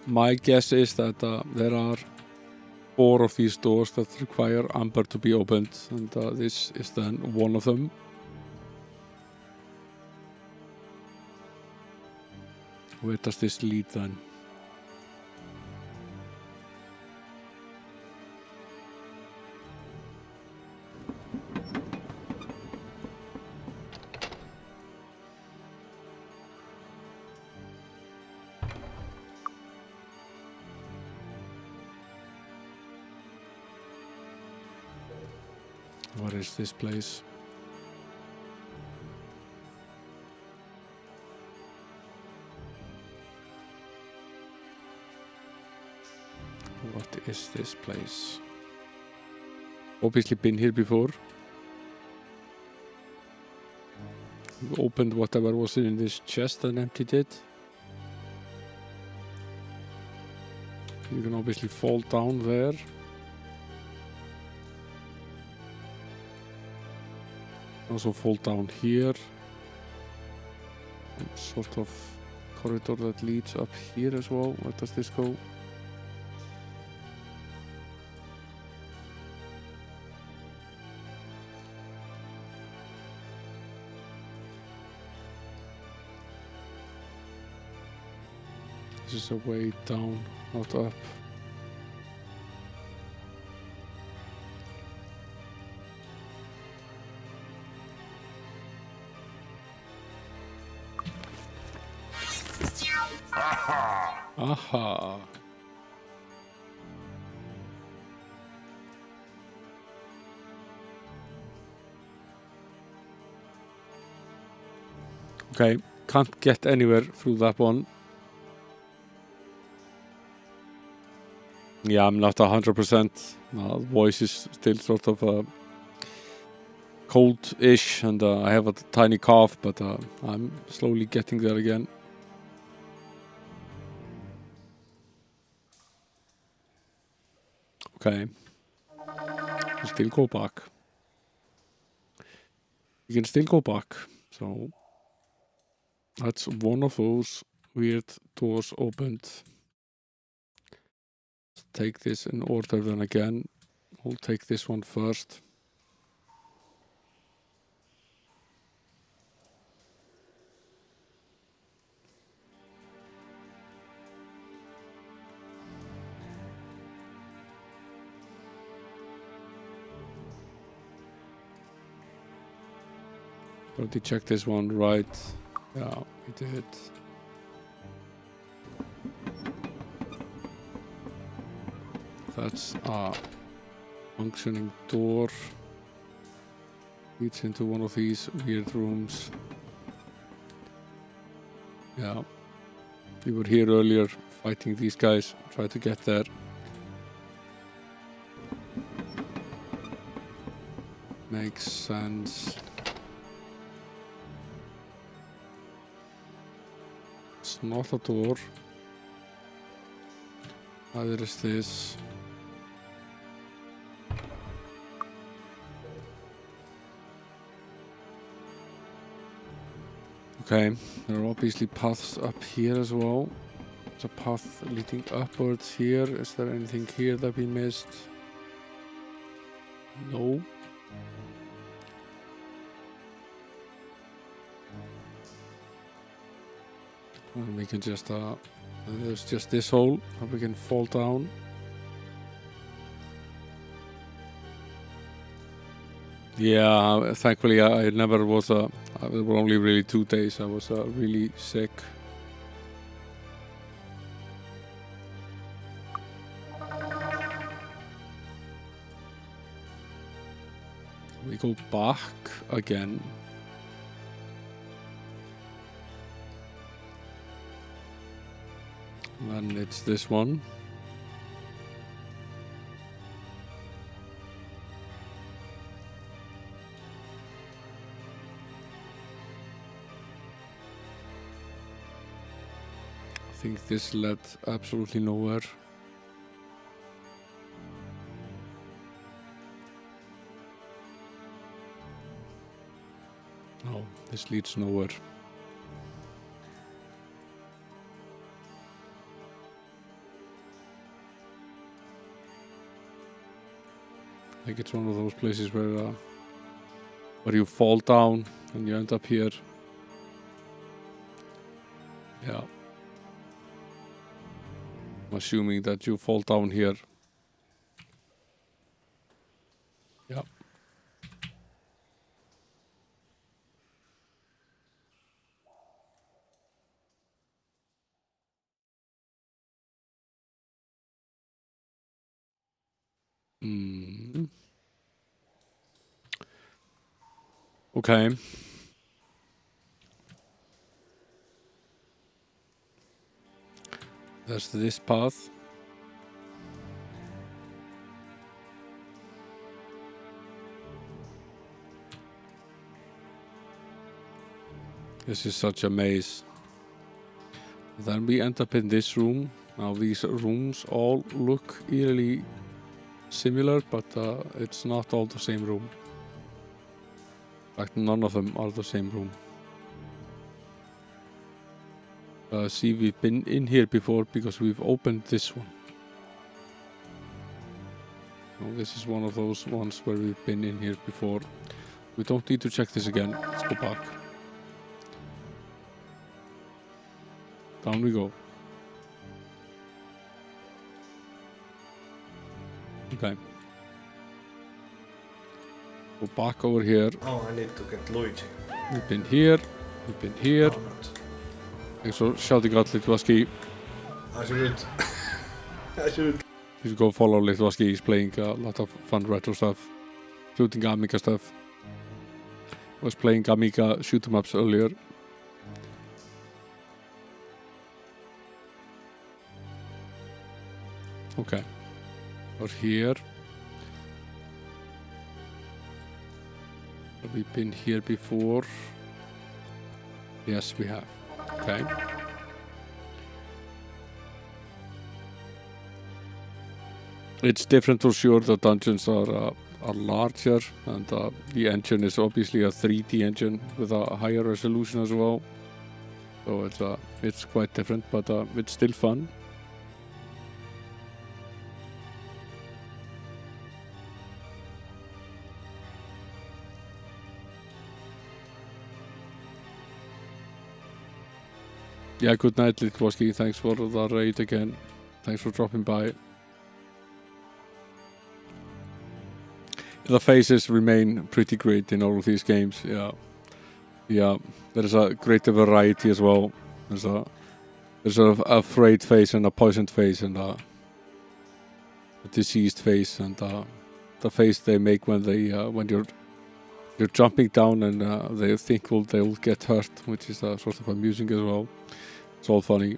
My guess is that there are 4 of these doors that require amber to be opened, and this is then one of them. Where does this lead then? What is this place? What is this place? Obviously been here before. We opened whatever was in this chest and emptied it. You can obviously fall down there. Also fall down here. Some sort of corridor that leads up here as well. Where does this go? This is a way down, not up. Aha! Okay, can't get anywhere through that one. Yeah, I'm not 100%. My voice is still sort of cold-ish, and I have a tiny cough, but I'm slowly getting there again. Okay. You can still go back. You can still go back. So that's one of those weird doors opened. Let's take this in order then again. We'll take this one first. Already check this one, right? Yeah, we did. That's a functioning door. Leads into one of these weird rooms. Yeah. We were here earlier fighting these guys. Try to get there. Makes sense. It's not a door. Either is this. Okay, there are obviously paths up here as well. There's a path leading upwards here. Is there anything here that we missed? No. And we can just there's just this hole and we can fall down. Yeah, thankfully I never was it were only really 2 days. I was really sick. We go back again. And it's this one. I think this led absolutely nowhere. No, this leads nowhere. I think it's one of those places where you fall down and you end up here. Yeah. I'm assuming that you fall down here. Yeah. Okay. There's this path. This is such a maze. Then we end up in this room. Now these rooms all look eerily similar, but it's not all the same room. In fact, none of them are the same room. See, we've been in here before because we've opened this one. No, this is one of those ones where we've been in here before. We don't need to check this again. Let's go back. Down we go. Okay. Go back over here. Oh, I need to get Luigi. We've been here. We've been here. Oh, not. Thanks for shouting out Litwaski. I shouldn't. I shouldn't. You should go follow Litwaski. He's playing a lot of fun retro stuff, including Amiga stuff. Was playing Amiga shoot 'em ups earlier. Okay. We're here. Have we been here before? Yes, we have. Okay. It's different for sure. The dungeons are larger, and the engine is obviously a 3D engine with a higher resolution as well. So it's quite different, but it's still fun. Yeah, good night, Litwaski. Thanks for the raid again. Thanks for dropping by. The faces remain pretty great in all of these games. Yeah. There's a greater variety as well. There's a afraid face and a poisoned face and a diseased face and the face they make when you're jumping down and they think they'll get hurt, which is sort of amusing as well. It's all funny.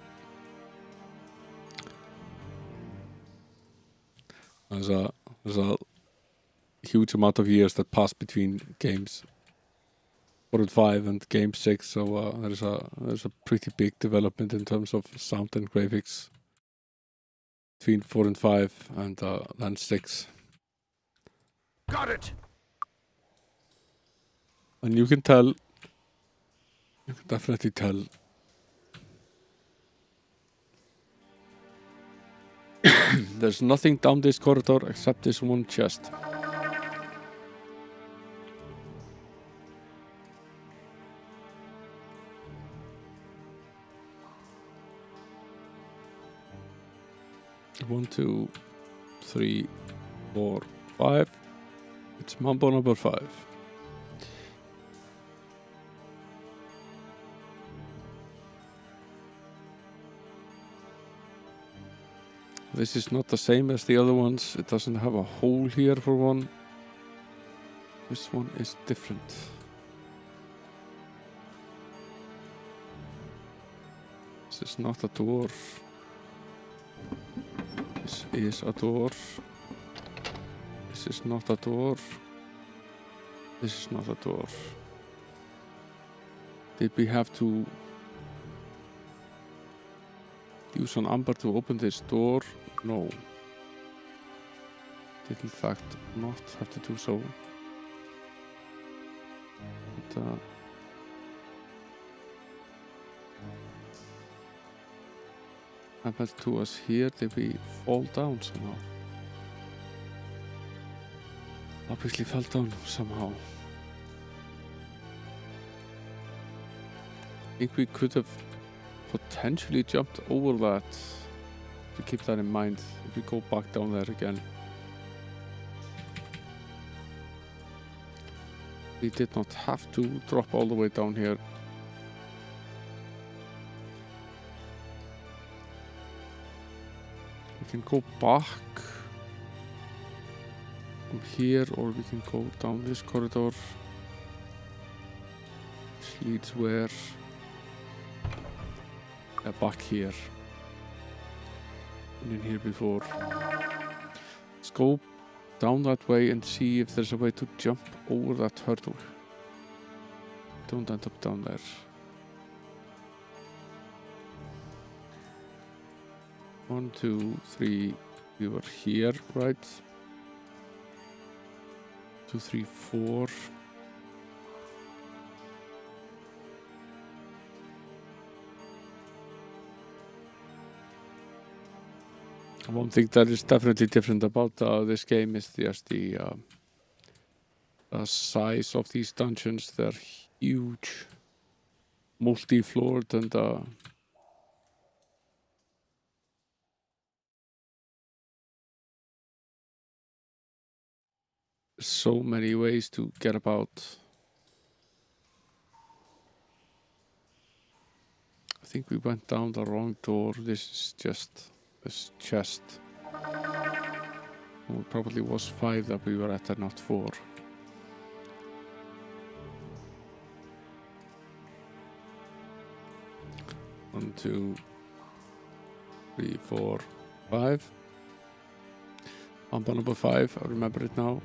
There's a huge amount of years that pass between games 4 and 5 and game 6, so there's a pretty big development in terms of sound and graphics between 4 and 5 and then 6. Got it. And you can definitely tell. There's nothing down this corridor except this one chest. 1, 2, 3, 4, 5. It's Mambo number 5. This is not the same as the other ones. It doesn't have a hole here for one. This one is different. This is not a door. This is a door. This is not a door. This is not a door. Did we have to use an amber to open this door? No. Did in fact not have to do so. But, happened to us here? Did we fall down somehow? Obviously fell down somehow. I think we could have potentially jumped over that. To keep that in mind if we go back down there again. We did not have to drop all the way down here. We can go back from here, or we can go down this corridor, which leads where? Back here. Been in here before. Let's go down that way and see if there's a way to jump over that hurdle. Don't end up down there. 1, 2, 3. We were here, right? 2, 3, 4. One thing that is definitely different about this game is just the size of these dungeons. They're huge, multi-floored, and so many ways to get about. I think we went down the wrong door. This is just this chest. Well, it probably was 5 that we were at and not 4. One, 2, 3, 4, 5. Amber number 5, I remember it now.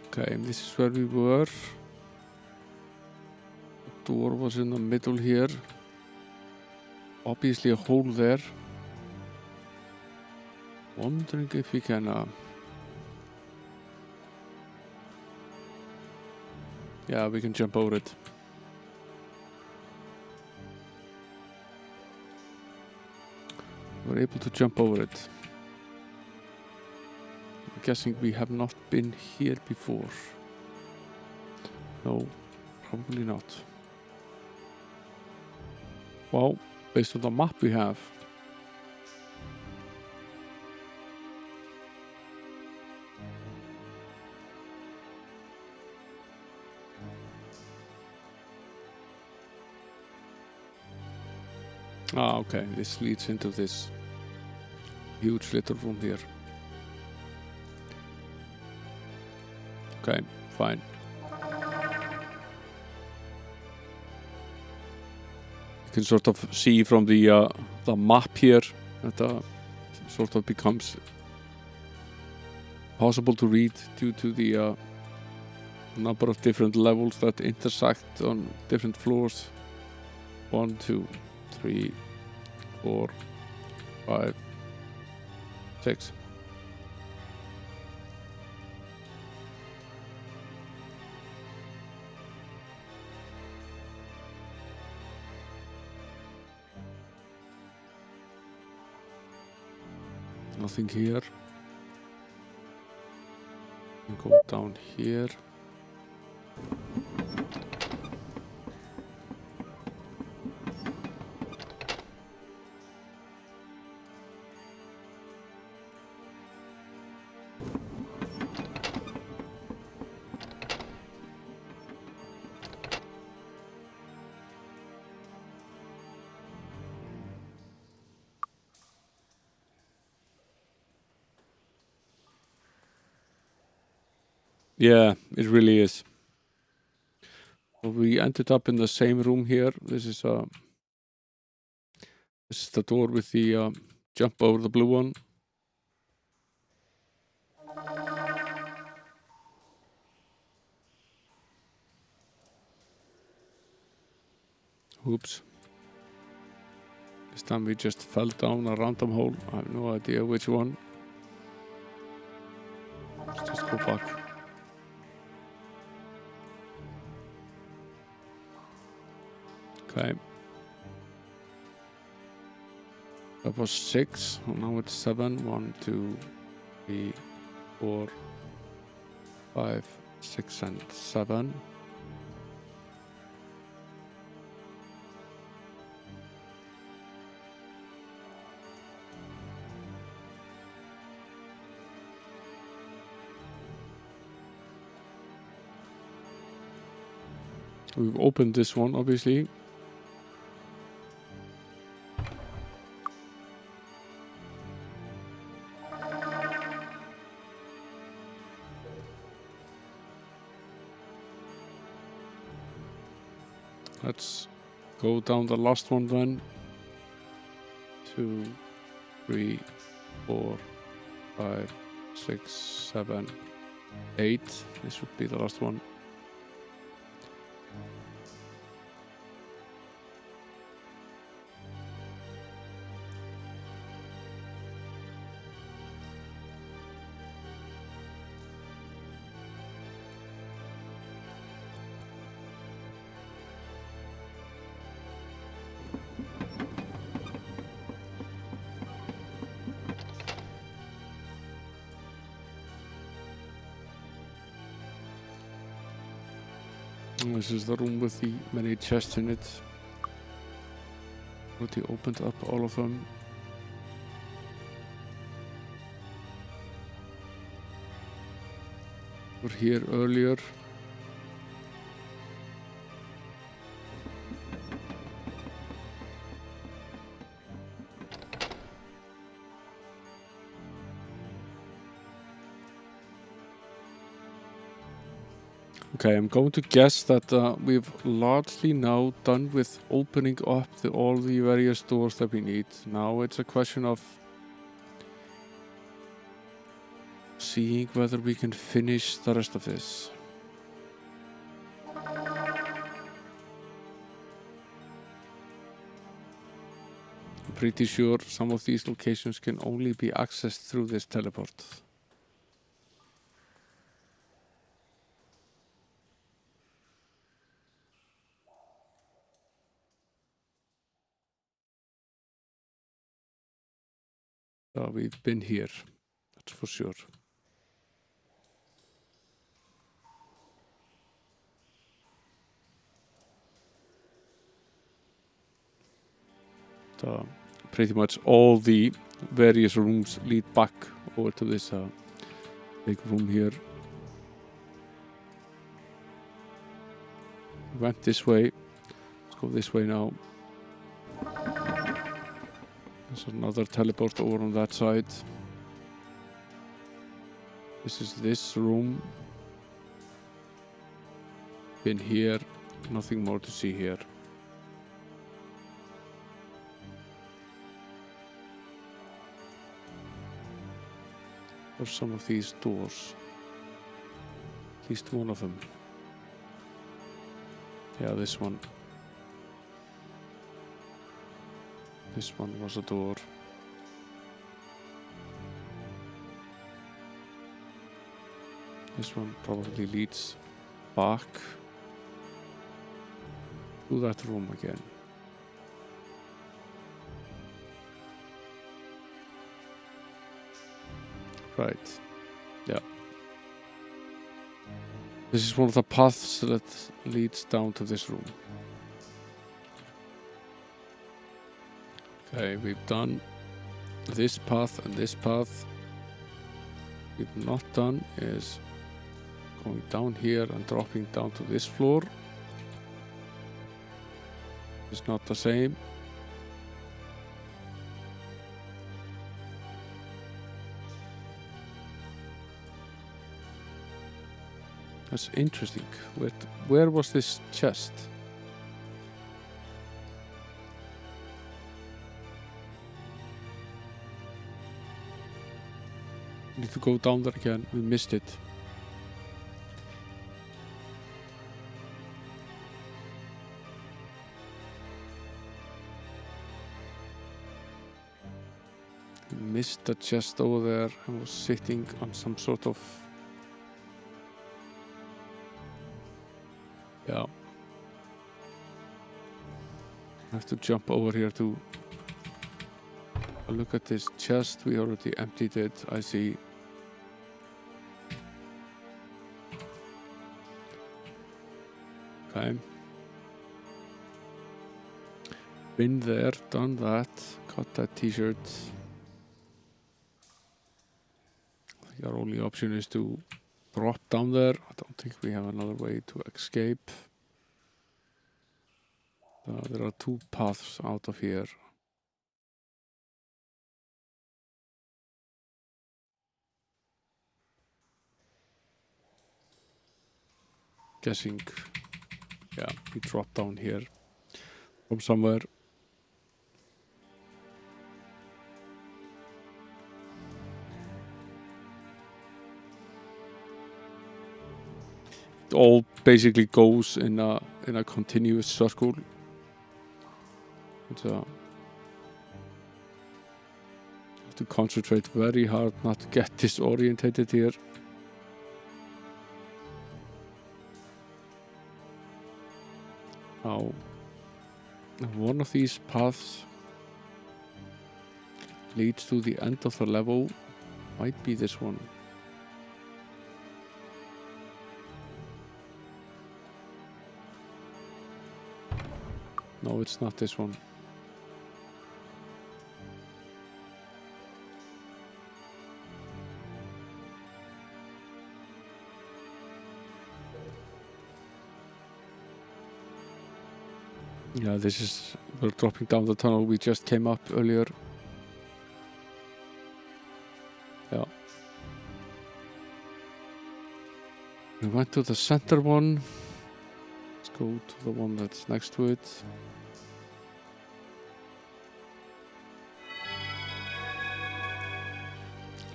Okay, and this is where we were. The door was in the middle here. Obviously a hole there. Wondering if we can yeah, we can jump over it. We're able to jump over it. I'm guessing we have not been here before. No, probably not. Well, based on the map we have. Ah, okay, this leads into this huge little room here. Okay, fine. You can sort of see from the map here that sort of becomes possible to read due to the number of different levels that intersect on different floors. 1, 2, 3, 4, 5, 6. Nothing here. We go down here. Yeah, it really is. So we ended up in the same room here. This is the door with the jump over the blue one. Oops. This time we just fell down a random hole. I have no idea which one. Let's just go back. Okay. That was 6. Now it's 7. 1, 2, 3, 4, 5, 6, and 7. We've opened this one, obviously. Let's go down the last one then. 2, 3, 4, 5, 6, 7, 8. This would be the last one. This is the room with the many chests in it. Already opened up all of them. We're here earlier. Okay, I'm going to guess that we've largely now done with opening up all the various doors that we need. Now it's a question of seeing whether we can finish the rest of this. I'm pretty sure some of these locations can only be accessed through this teleport. So we've been here, that's for sure. So pretty much all the various rooms lead back over to this big room here. We went this way. Let's go this way now. There's another teleport over on that side. This is this room. Been here. Nothing more to see here. Or some of these doors. At least one of them. Yeah, this one. This one was a door. This one probably leads back to that room again. Right. Yeah. This is one of the paths that leads down to this room. Okay, we've done this path and this path. What we've not done is going down here and dropping down to this floor. It's not the same. That's interesting. Where was this chest? Need to go down there again. We missed it. We missed the chest over there and was sitting on some sort of... Yeah. I have to jump over here to look at this chest. We already emptied it, I see. Okay. Been there, done that, got that t-shirt. I think our only option is to drop down there. I don't think we have another way to escape. There are two paths out of here. Guessing, yeah, we drop down here from somewhere. It all basically goes in a continuous circle. It's have to concentrate very hard not to get disorientated here. Now, one of these paths leads to the end of the level. Might be this one. No, it's not this one. Yeah, this is... We're dropping down the tunnel we just came up earlier. Yeah. We went to the center one. Let's go to the one that's next to it.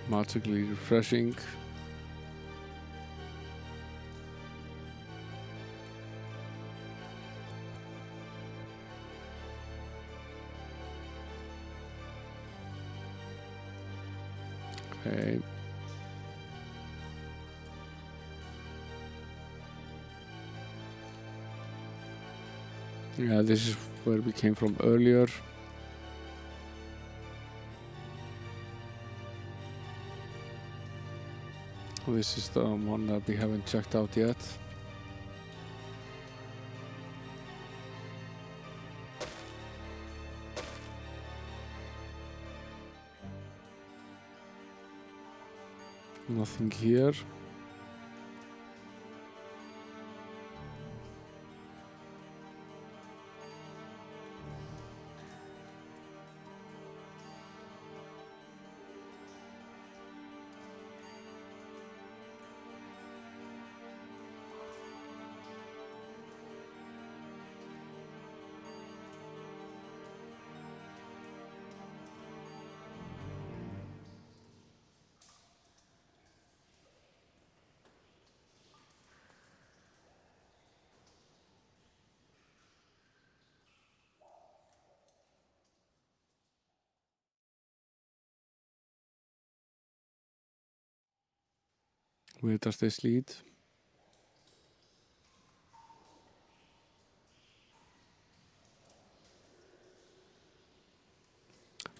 Magically refreshing. Okay. Yeah, this is where we came from earlier. This is the one that we haven't checked out yet. Nothing here. Where does this lead?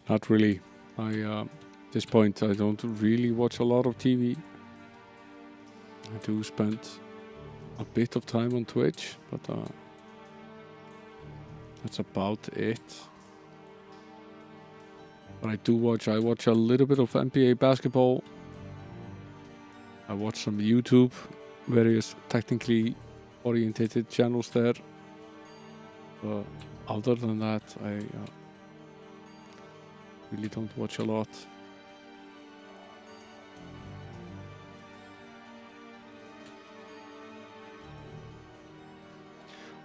Not really. At this point I don't really watch a lot of TV. I do spend a bit of time on Twitch, but that's about it. But I watch a little bit of NBA basketball. I watch some YouTube, various technically orientated channels there. Other than that, I really don't watch a lot.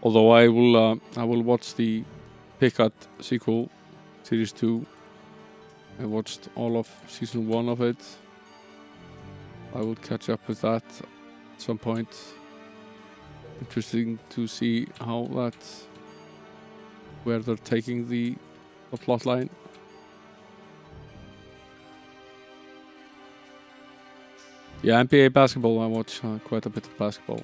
Although I will watch the Picard sequel, Series 2. I watched all of Season 1 of it. I will catch up with that at some point. Interesting to see how where they're taking the plot line. Yeah, NBA basketball, I watch quite a bit of basketball.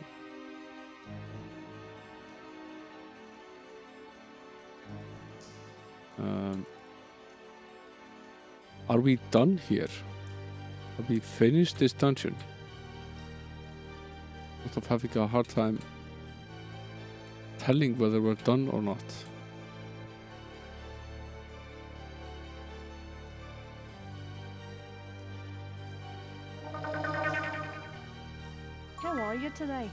Are we done here? Have we finished this dungeon? Sort of having a hard time telling whether we're done or not. How are you today?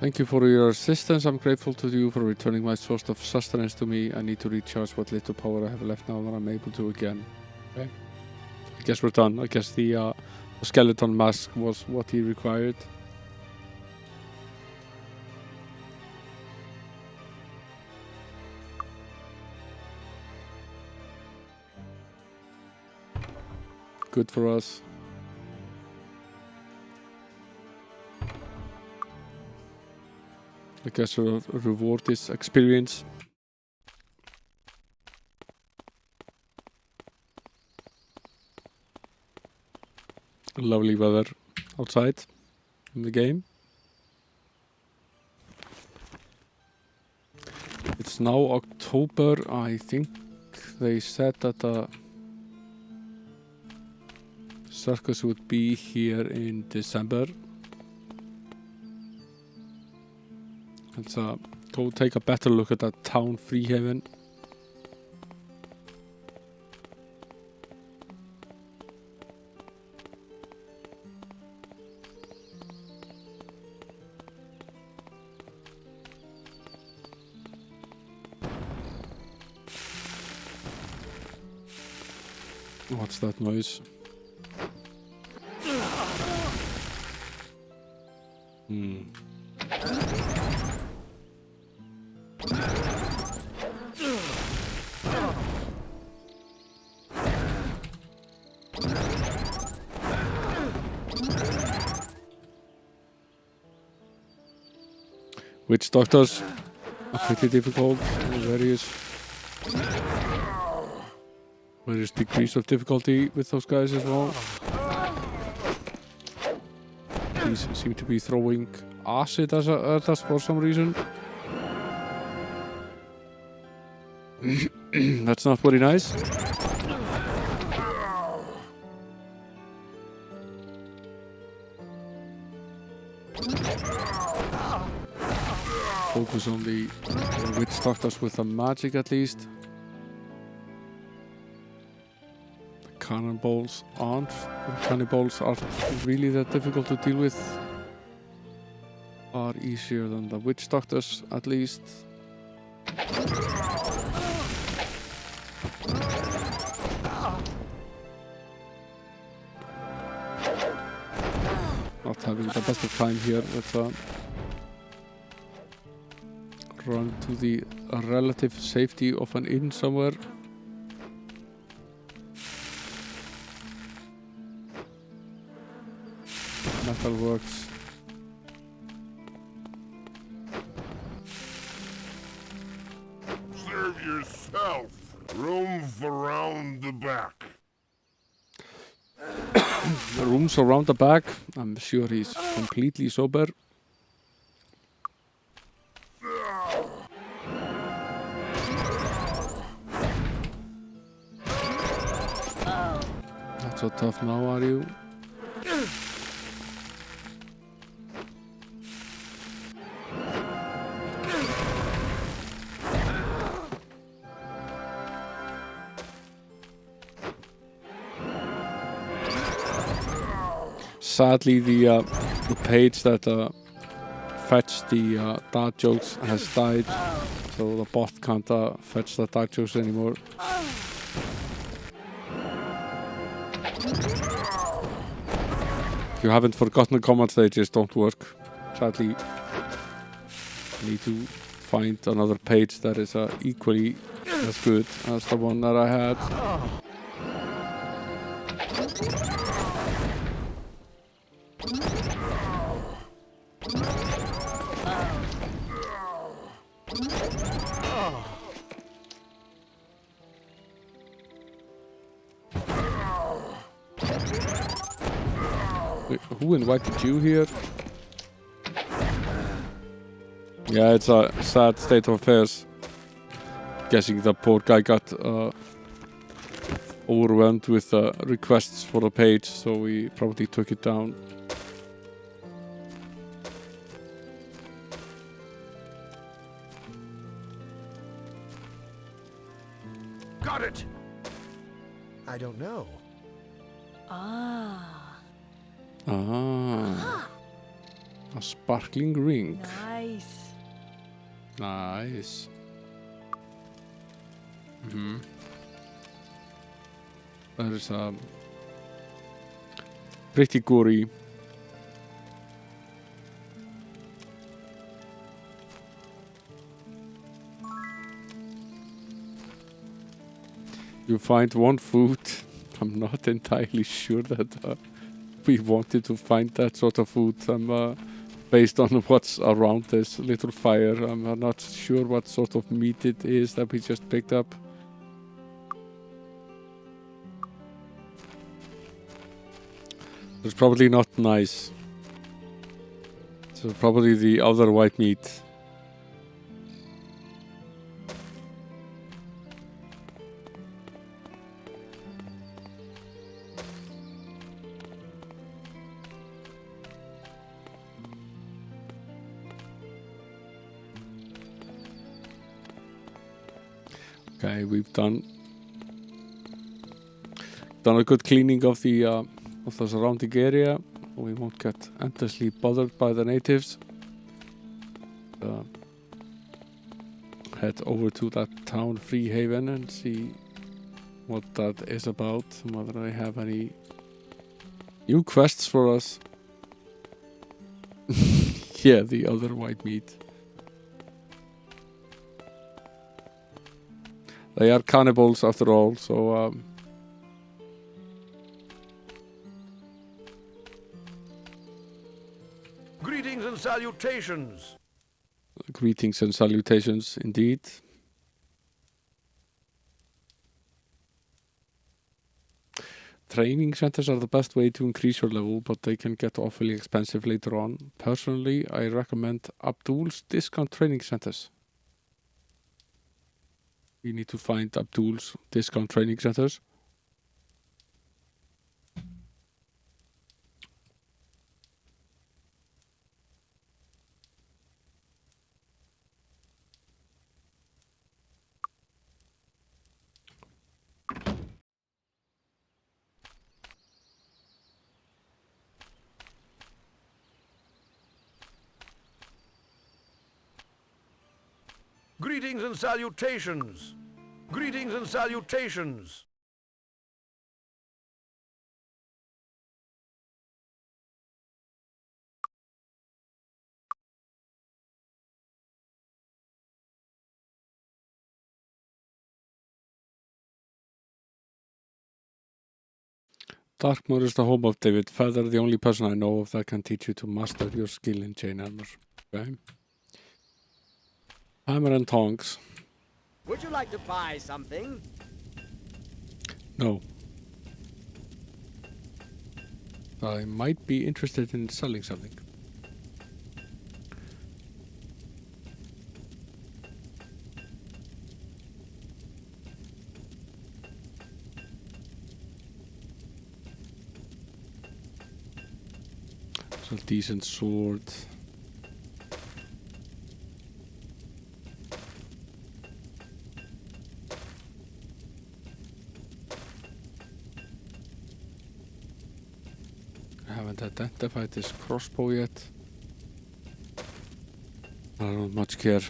Thank you for your assistance. I'm grateful to you for returning my source of sustenance to me. I need to recharge what little power I have left now that I'm able to again. Okay. I guess we're done. I guess the skeleton mask was what he required. Good for us. I guess a reward is experience. Lovely weather outside in the game. It's now October. I think they said that the circus would be here in December. Let's go take a better look at that town, Freehaven. What's that noise? Witch doctors are pretty difficult. Various degrees of difficulty with those guys as well. These seem to be throwing acid at us for some reason. That's not very nice. Focus on the witch doctors with the magic at least. The cannonballs aren't really that difficult to deal with. Far easier than the witch doctors at least. Not having the best of time here. Let's run to the relative safety of an inn somewhere. Metal works. Serve yourself. Rooms around the back. The rooms around the back. I'm sure he's completely sober. Not so tough now, are you? Sadly, the page that fetched the dad jokes has died, so the bot can't fetch the dad jokes anymore. If you haven't forgotten, the command stages don't work, sadly. need to find another page that is equally as good as the one that I had. Wait, who invited you here? Yeah, it's a sad state of affairs. Guessing the poor guy got overwhelmed with requests for the page, so we probably took it down. Got it! I don't know. Ah. Ah. A sparkling ring. Nice. Nice. Mm-hmm. That is pretty gory. You find one food. I'm not entirely sure that we wanted to find that sort of food. Based on what's around this little fire, I'm not sure what sort of meat it is that we just picked up. It's probably not nice. So probably the other white meat. Okay, we've done a good cleaning of the surrounding area. We won't get endlessly bothered by the natives. Head over to that town, Freehaven, and see what that is about. Whether they have any new quests for us. Yeah, the other white meat. They are cannibals after all, so Greetings and salutations. Greetings and salutations indeed. Training centers are the best way to increase your level, but they can get awfully expensive later on. Personally, I recommend Abdul's discount training centers. We need to find Abdul's discount training centers. Greetings and salutations. Greetings and salutations. Darkmoor is the home of David Feather, the only person I know of that can teach you to master your skill in chain armor. Okay. Hammer and tongs. Would you like to buy something? No. I might be interested in selling something. It's a decent sword. I haven't identified this crossbow yet. I don't much care.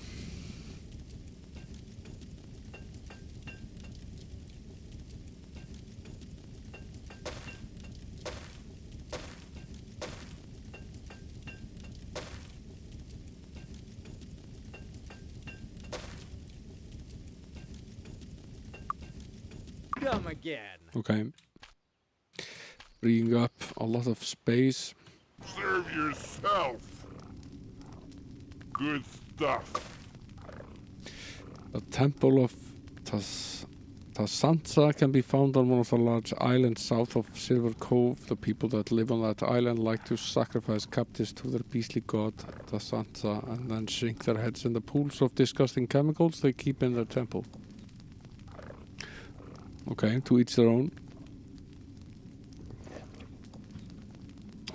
Come again. Okay. Freeing up a lot of space. Serve yourself. Good stuff. The Temple of Tasansa can be found on one of the large islands south of Silver Cove. The people that live on that island like to sacrifice captives to their beastly god Tasansa and then sink their heads in the pools of disgusting chemicals they keep in their temple. Okay, to each their own.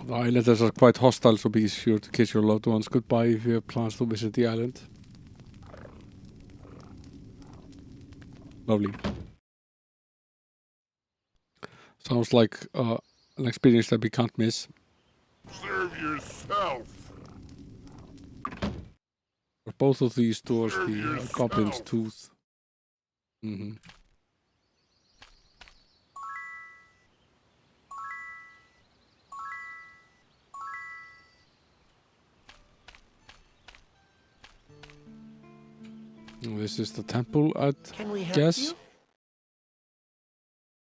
The islanders are quite hostile, so be sure to kiss your loved ones goodbye if you have plans to visit the island. Lovely. Sounds like an experience that we can't miss. Serve yourself. For both of these doors, Serve the yourself. Goblin's Tooth. This is the temple, I'd Can we help guess. you?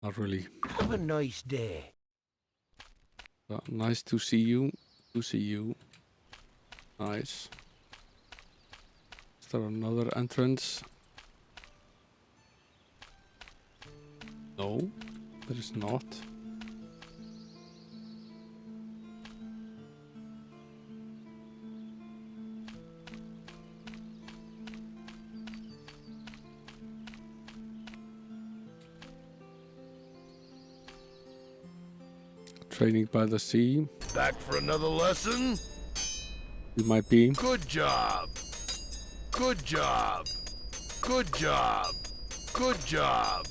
Not really. Have a nice day. Nice to see you. Nice. Is there another entrance? No, there is not. Training by the sea. Back for another lesson? You might be. Good job. Good job. Good job. Good job.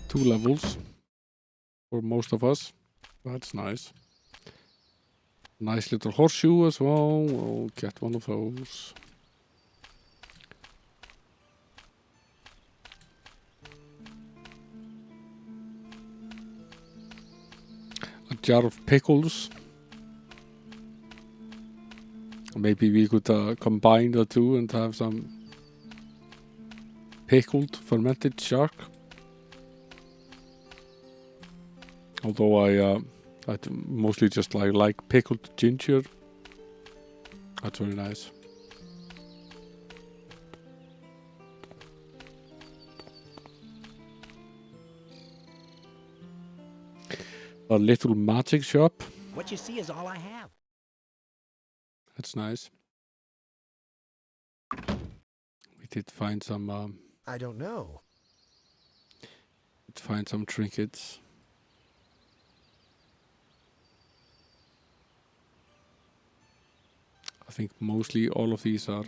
2 levels for most of us. That's nice. Nice little horseshoe as well. We'll get one of those. A jar of pickles. Maybe we could combine the two and have some pickled fermented shark. Although I mostly just like pickled ginger. That's very nice. A little magic shop. What you see is all I have. That's nice. We did find some. I don't know. Did find some trinkets. I think mostly all of these are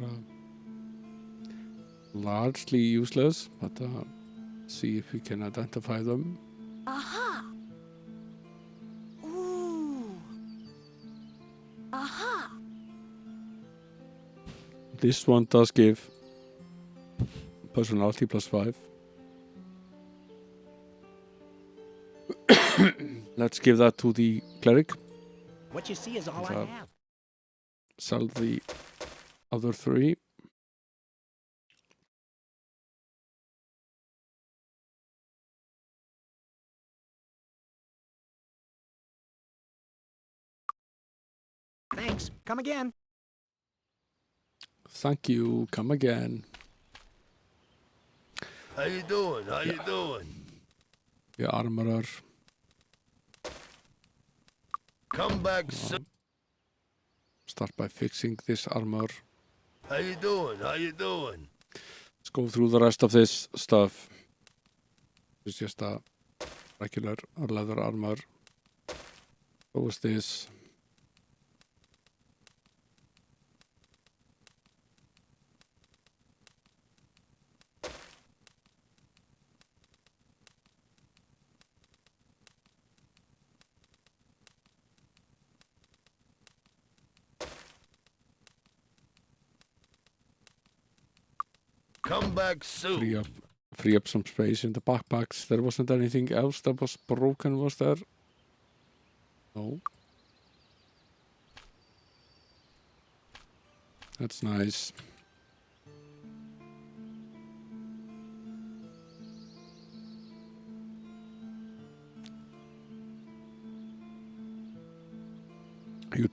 largely useless, but see if we can identify them. Aha! Ooh! Aha! This one does give personality +5. Let's give that to the cleric. What you see is all I have. Sell the other 3. Thanks. Come again. Thank you. Come again. How you doing? How you doing? The armorer. Come back soon. Start by fixing this armor. How you doing? How you doing? Let's go through the rest of this stuff. It's just a regular leather armor. What was this? Come back soon. Free up some space in the backpacks. There wasn't anything else that was broken, was there? No. That's nice.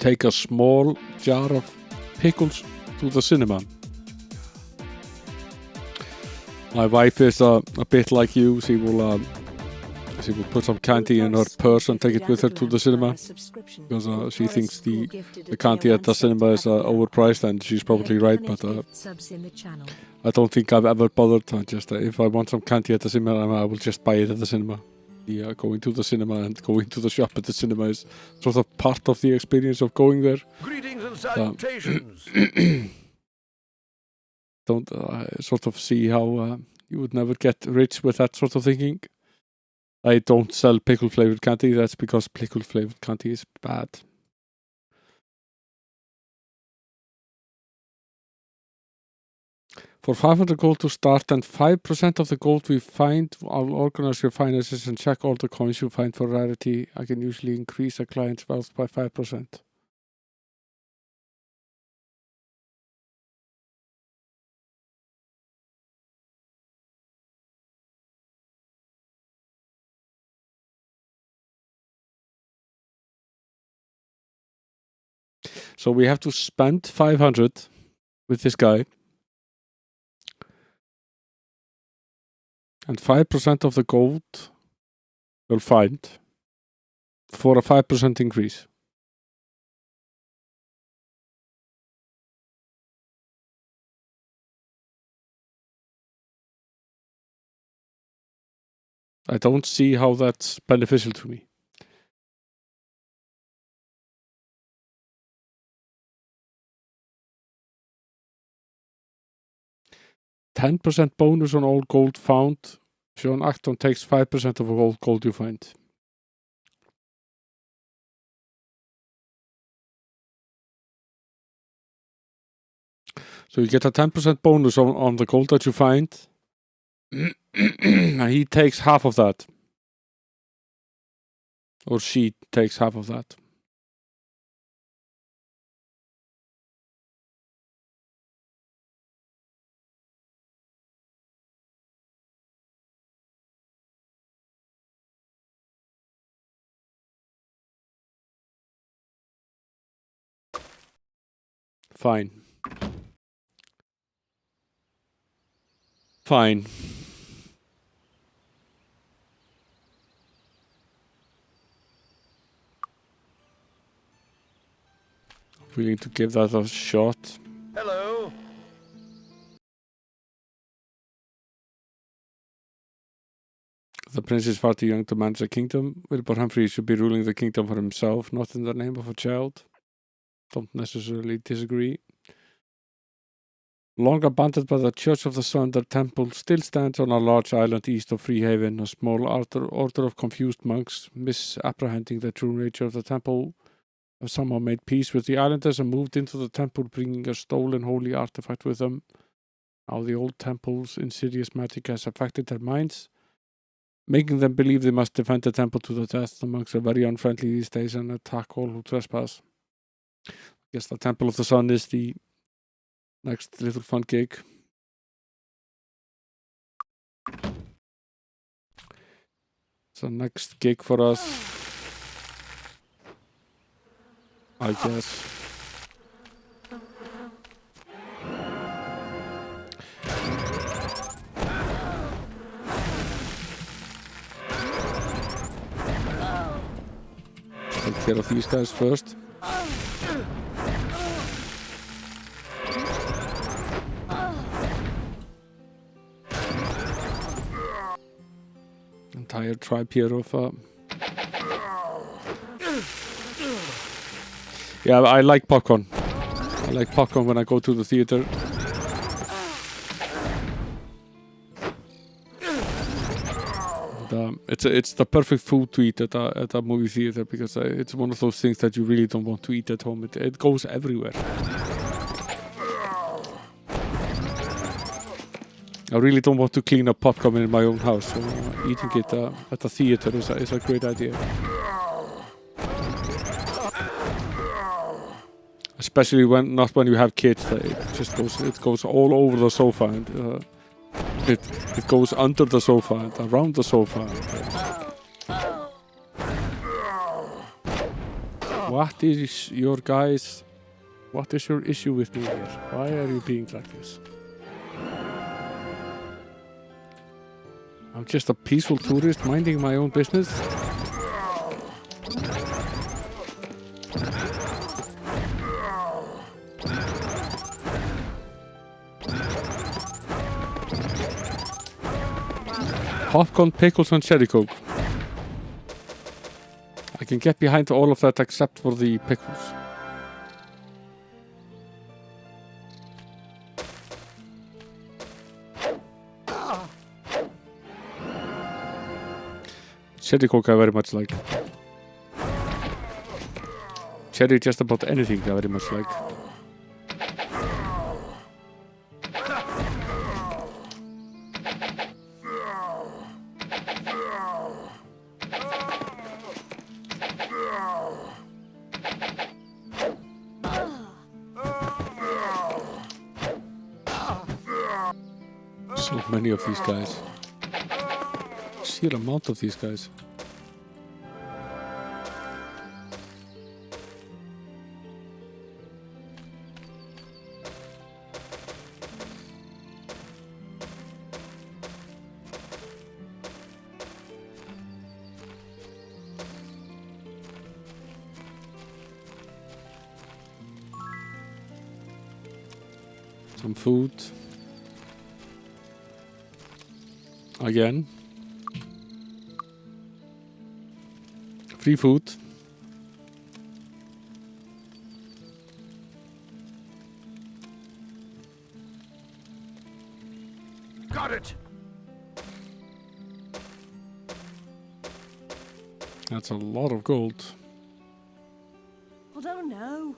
take a small jar of pickles to the cinema. My wife is a bit like you. She will put some candy in her purse and take it with her to the cinema because she thinks the candy at the cinema is overpriced, and she's probably right, but I don't think I've ever bothered. If I want some candy at the cinema, I will just buy it at the cinema. Going to the cinema and going to the shop at the cinema is sort of part of the experience of going there. Greetings and salutations. Don't sort of see how you would never get rich with that sort of thinking. I don't sell pickle flavored candy. That's because pickle flavored candy is bad. For 500 gold to start and 5% of the gold we find, I'll organize your finances and check all the coins you find for rarity. I can usually increase a client's wealth by 5%. So we have to spend 500 with this guy. And 5% of the gold you'll find for a 5% increase. I don't see how that's beneficial to me. %10 bonus on all gold found. Sean Acton takes 5% of all gold you find. So you get a 10% bonus on the gold that you find. And he takes half of that. Or she takes half of that. Fine. Fine. Willing to give that a shot. Hello. The prince is far too young to manage a kingdom. Wilbur Humphrey should be ruling the kingdom for himself, not in the name of a child. Don't necessarily disagree. Long abandoned by the Church of the Sun, their temple still stands on a large island east of Freehaven. A small order of confused monks, misapprehending the true nature of the temple, have somehow made peace with the islanders and moved into the temple, bringing a stolen holy artifact with them. Now the old temple's insidious magic has affected their minds, making them believe they must defend the temple to the death. The monks are very unfriendly these days and attack all who trespass. I guess the Temple of the Sun is the next little fun gig. It's the next gig for us, I guess. Take care of these guys first. Entire tribe here of yeah, I like popcorn. I like popcorn when I go to the theater. And, it's the perfect food to eat at a movie theater, because it's one of those things that you really don't want to eat at home. It goes everywhere. I really don't want to clean up popcorn in my own house, so eating it at the theater is a great idea. Especially when you have kids, it goes all over the sofa, and it goes under the sofa and around the sofa. And, What is your guys? What is your issue with me here? Why are you being like this? I'm just a peaceful tourist minding my own business. Popcorn, pickles and cherry coke. I can get behind all of that except for the pickles. Cherry coke I very much like. Cherry just about anything I very much like. So many of these guys. Sheer amount of these guys. Some food. Again. Free food. Got it. That's a lot of gold. I don't know.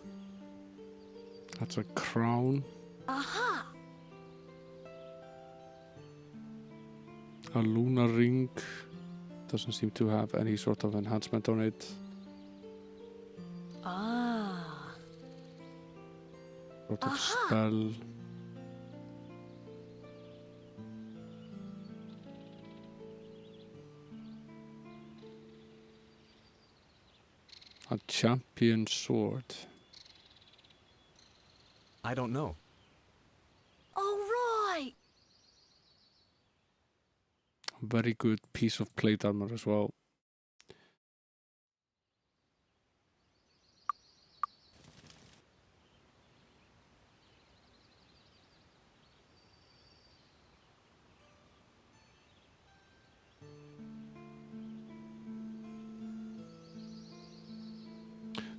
That's a crown. Aha! A lunar ring. Doesn't seem to have any sort of enhancement on it. Ah. Sort of spell. A champion sword. I don't know. All right. Very good piece of plate armor as well.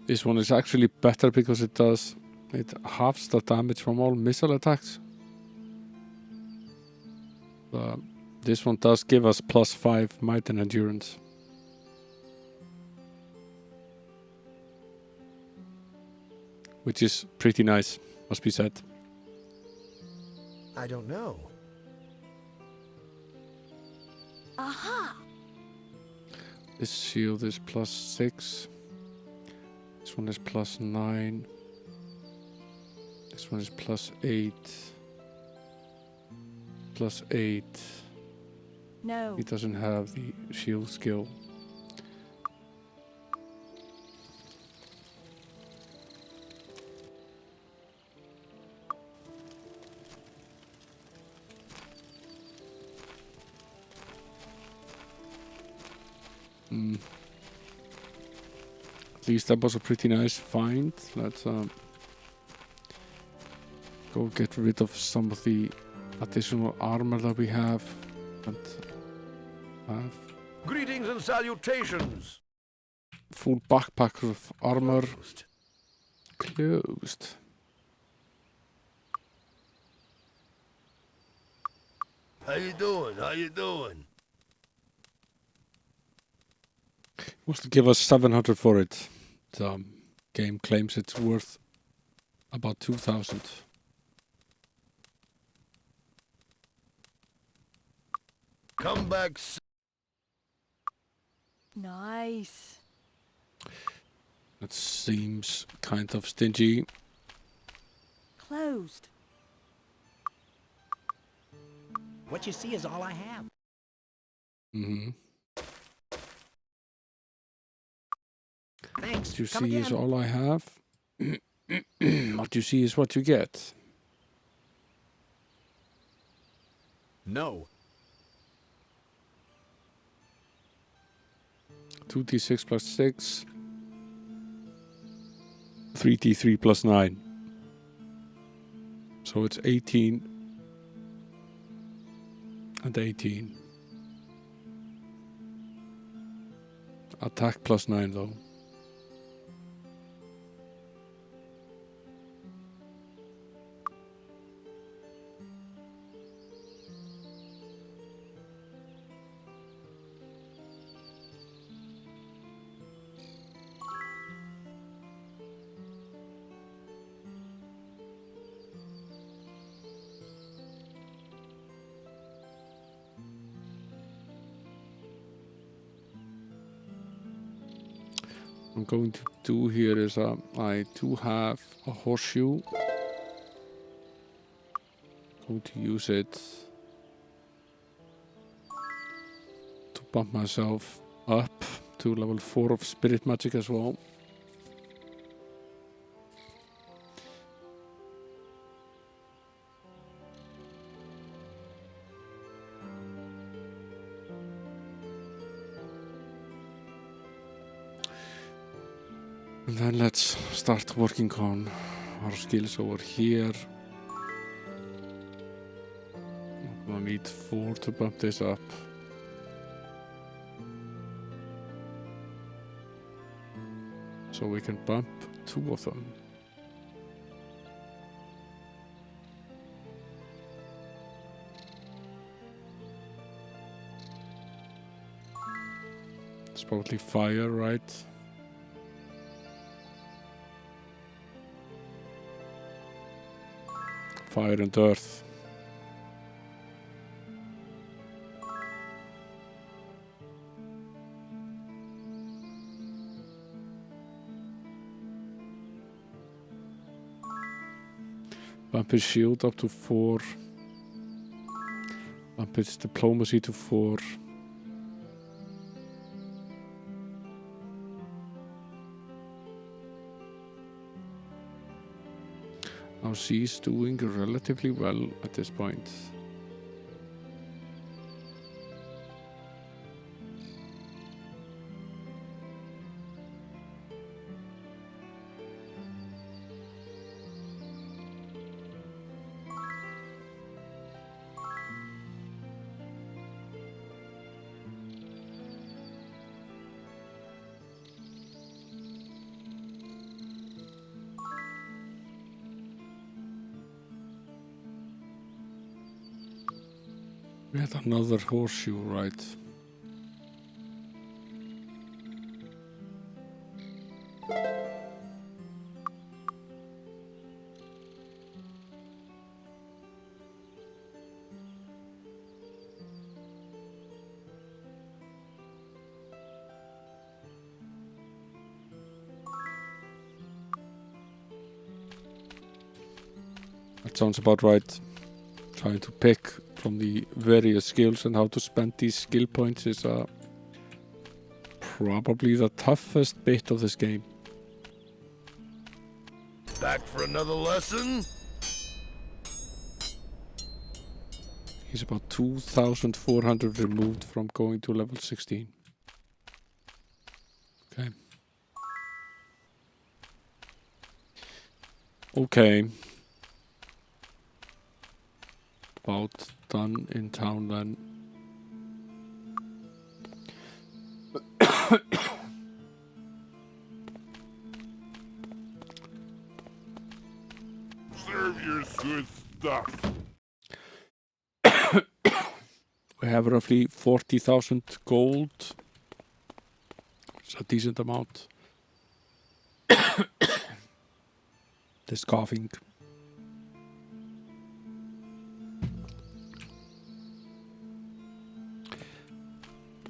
This one is actually better because it halves the damage from all missile attacks. This one does give us +5 might and endurance. Which is pretty nice, must be said. I don't know. Aha! This shield is +6. This one is +9. This one is +8. +8. No. He doesn't have the shield skill. At least that was a pretty nice find. Let's go get rid of some of the additional armor that we have. Greetings and salutations. Full backpack of armor. Closed. How you doing? How you doing? Wants to give us 700 for it. The game claims it's worth about 2,000. Come back. Nice. That seems kind of stingy. Closed. What you see is all I have. Thanks. What you Come see is again. all I have. What you see is what you get. No. 2d6 plus 6. 3d3 plus 9. So it's 18 and 18. Attack plus 9 though. I'm going to do here is I do have a horseshoe. Going to use it to bump myself up to level 4 of spirit magic as well. And then let's start working on our skills over here. I'm gonna need 4 to bump this up. So we can bump 2 of them. It's probably fire, right? Fire and earth. Bump his shield up to 4. Bump his diplomacy to 4. Now she's doing relatively well at this point. We had another horseshoe, right? That sounds about right. Trying to pick from the various skills and how to spend these skill points is probably the toughest bit of this game. Back for another lesson? He's about 2,400 removed from going to level 16. Okay. Okay. About done in town then. Serve your good stuff. We have roughly 40,000 gold. It's a decent amount. This coughing.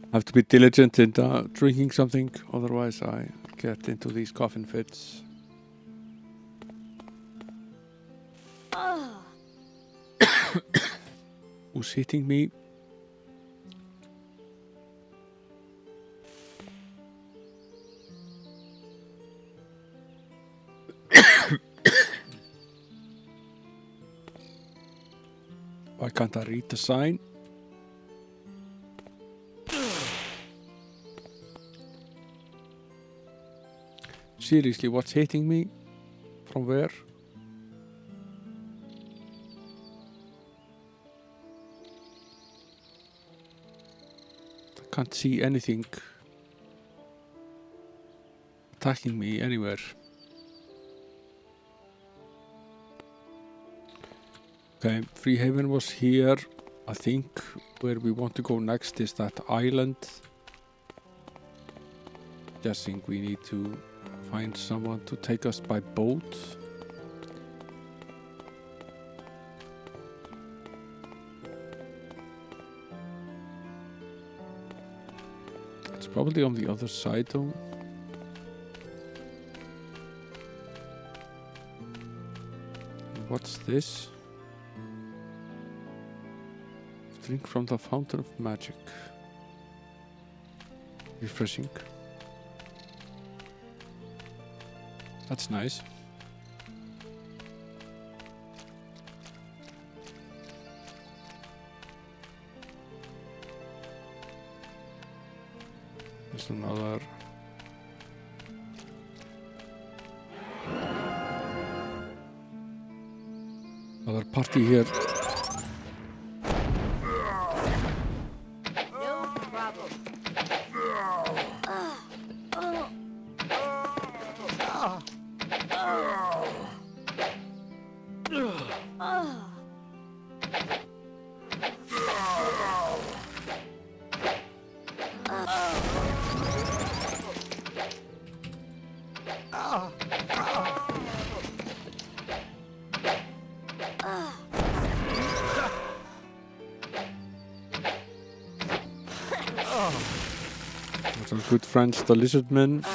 I have to be diligent in drinking something, otherwise I get into these coughing fits. Who's hitting me? Why can't I read the sign? Seriously, what's hitting me? From where? I can't see anything attacking me anywhere. Okay, Freehaven was here. I think where we want to go next is that island. Guessing we need to find someone to take us by boat. It's probably on the other side though. What's this? Drink from the Fountain of Magic. Refreshing. That's nice. There's another party here. No problem. Our good friends, the lizardmen.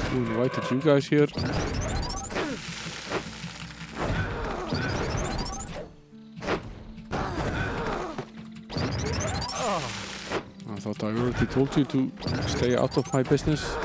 Who invited you guys here? I thought I already told you to stay out of my business.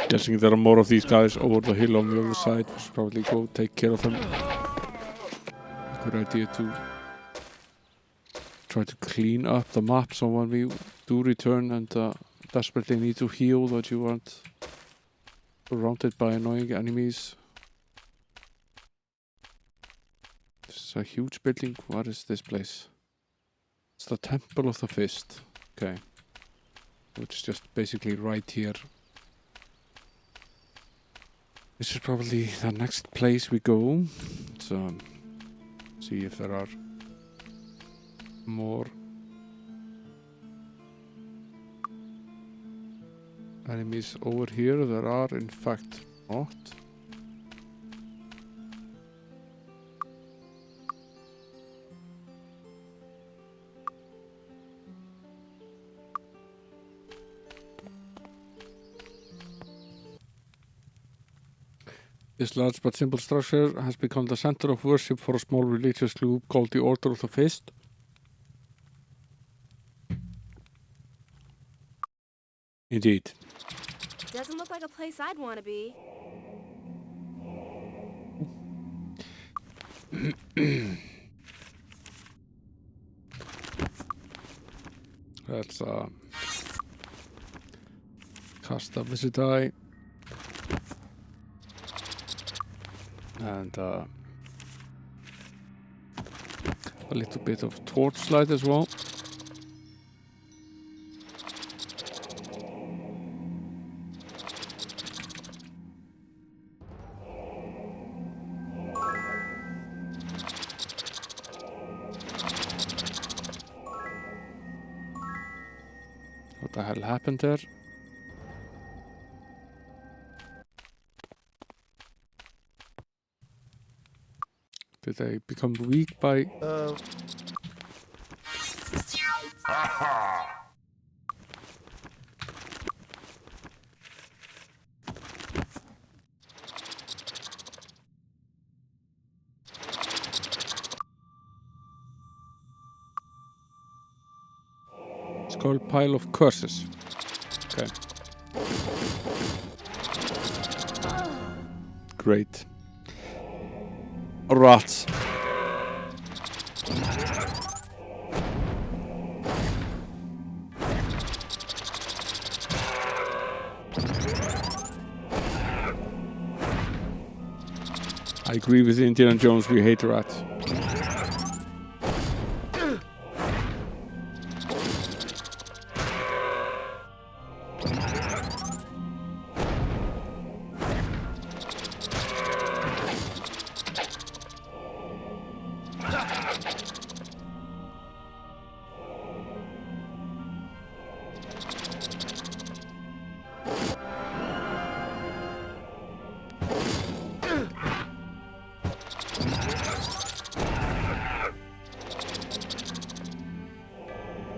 Guessing there are more of these guys over the hill on the other side. We should probably go take care of them. Good idea to try to clean up the map so when we do return and desperately need to heal that you aren't surrounded by annoying enemies. This is a huge building. What is this place? It's the Temple of the Fist. Okay. Which is just basically right here. This is probably the next place we go. So, see if there are more enemies over here. There are, in fact, not. This large but simple structure has become the center of worship for a small religious group called the Order of the Fist. Indeed. Doesn't look like a place I'd want to be. Let's cast a visit eye. And a little bit of torchlight as well. What the hell happened there? Did they become weak by... Aha! It's called Pile of Curses. Okay. Great. Rats. I agree with Indiana Jones, we hate rats.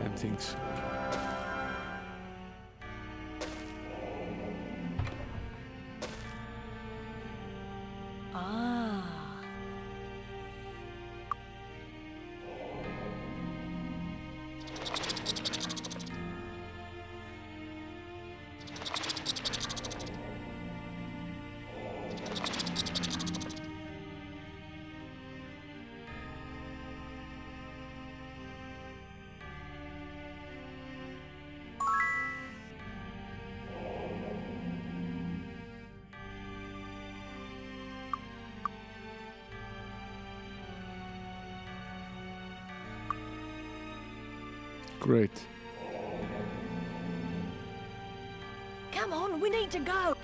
And things. Ah. Great. Come on, we need to go.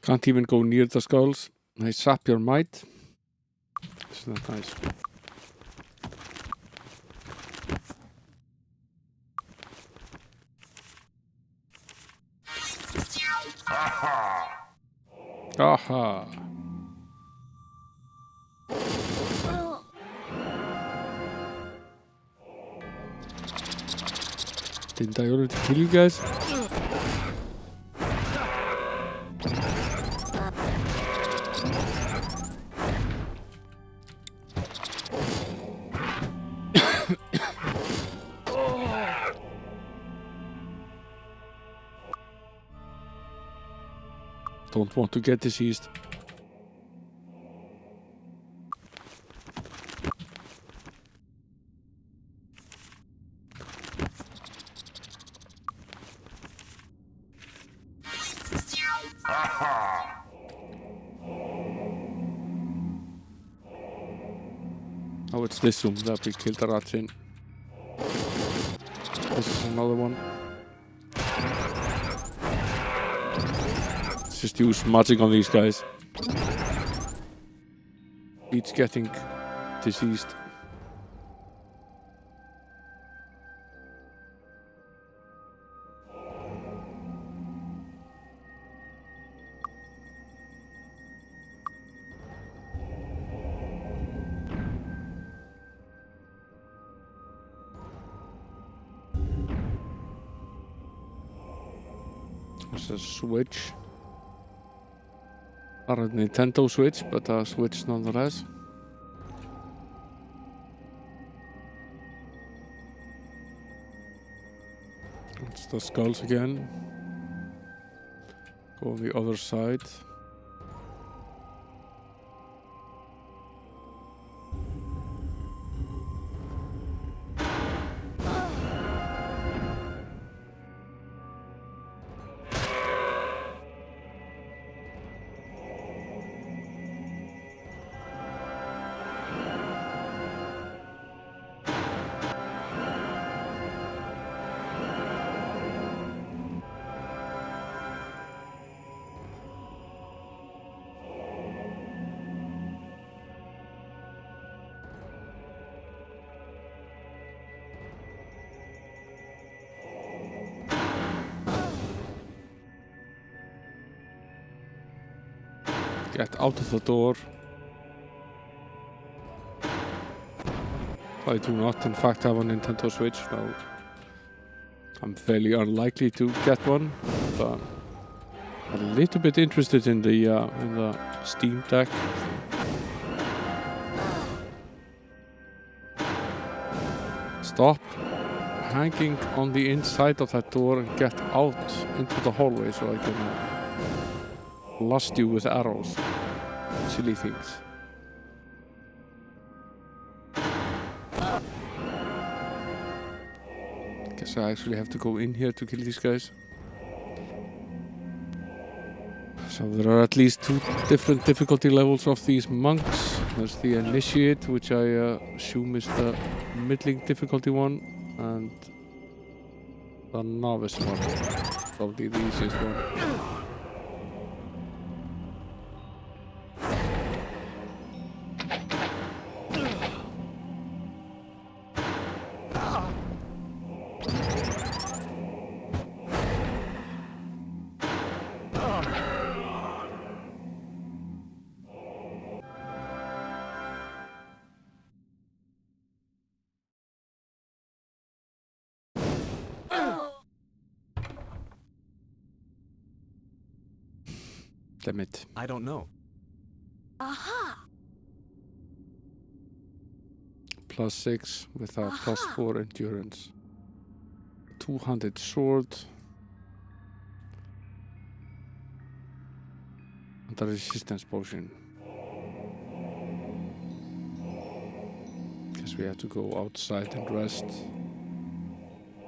Can't even go near the skulls. They sap your might. Isn't that nice? Aha! Aha! Didn't I already kill you guys? Don't want to get diseased. Aha! Oh, it's this room that we killed the rats in. This is another one. Let's just use magic on these guys. Each getting diseased. There's a switch. Not a Nintendo Switch, but a Switch nonetheless. It's the skulls again. Go on the other side. get out of the door. I do not, in fact, have a Nintendo Switch now. I'm fairly unlikely to get one, but I'm a little bit interested in the Steam Deck. Stop hanging on the inside of that door and get out into the hallway so I can blast you with arrows. Silly things. Guess I actually have to go in here to kill these guys. So there are at least 2 different difficulty levels of these monks. There's the Initiate, which I assume is the middling difficulty one, and the Novice one, probably the easiest one. Damn it. I don't know. Aha! +6 with a +4 endurance. 200 sword. And a resistance potion. Guess we have to go outside and rest.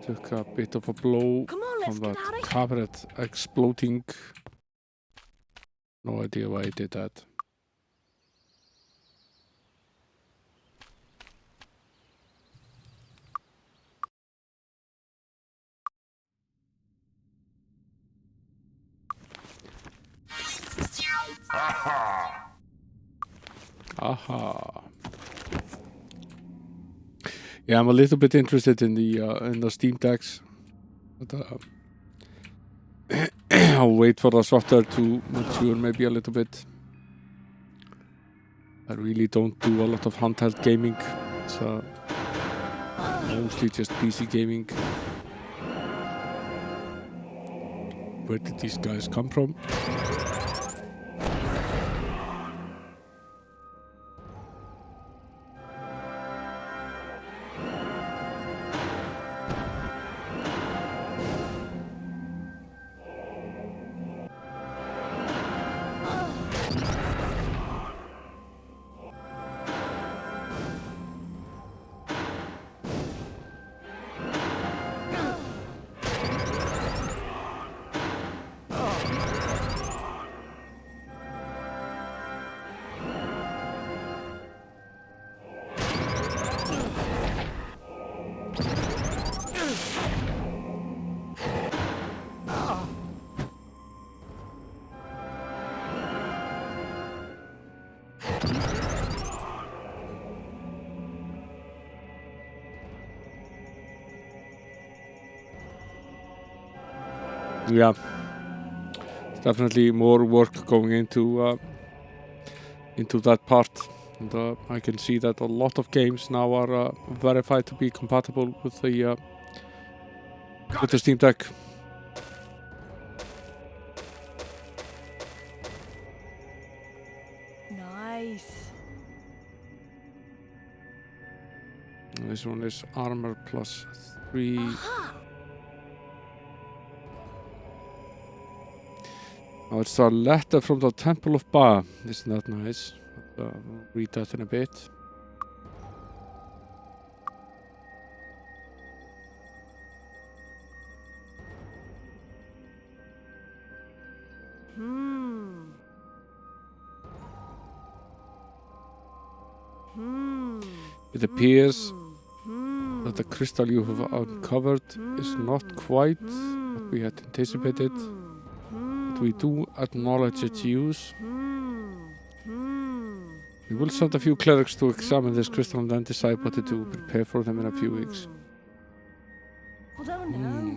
Took a bit of a blow from that cabinet exploding. No idea why I did that. Aha! Aha. Yeah, I'm a little bit interested in the Steam Decks, but I'll wait for the software to mature maybe a little bit. I really don't do a lot of handheld gaming, so mostly just PC gaming. Where did these guys come from? Yeah, definitely more work going into that part, and I can see that a lot of games now are verified to be compatible with the Steam Deck. Nice. This one is armor +3. Aha! Oh, it's a letter from the Temple of Ba. Isn't that nice? We'll read that in a bit. It appears that the crystal you have uncovered is not quite what we had anticipated. But we do acknowledge its use. We will send a few clerics to examine this crystal and then decide what to do. Prepare for them in a few weeks.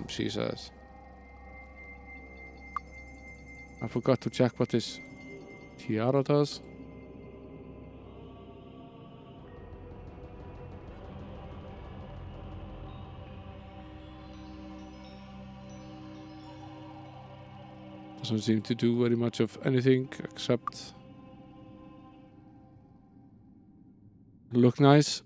She says. I forgot to check what this Tiara does. Doesn't seem to do very much of anything except look nice.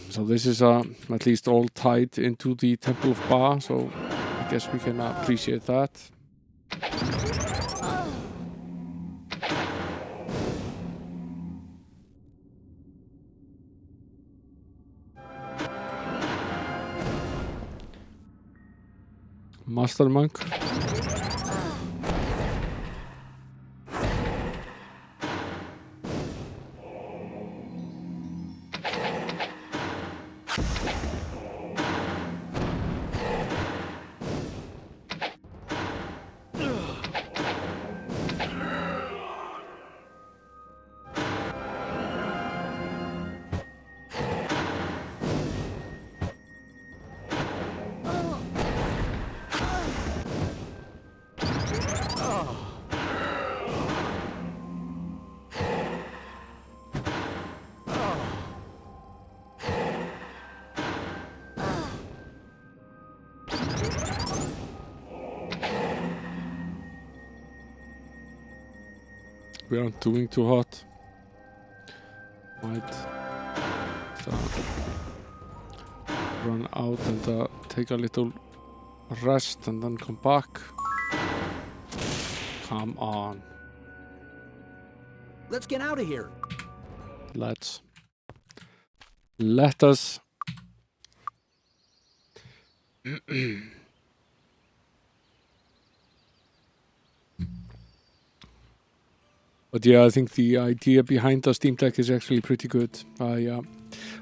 So this is at least all tied into the Temple of Ba, so I guess we can appreciate that. Master Monk. We aren't doing too hot. Might run out and take a little rest and then come back. Come on. Let's get out of here. Let us. But yeah, I think the idea behind the Steam Deck is actually pretty good.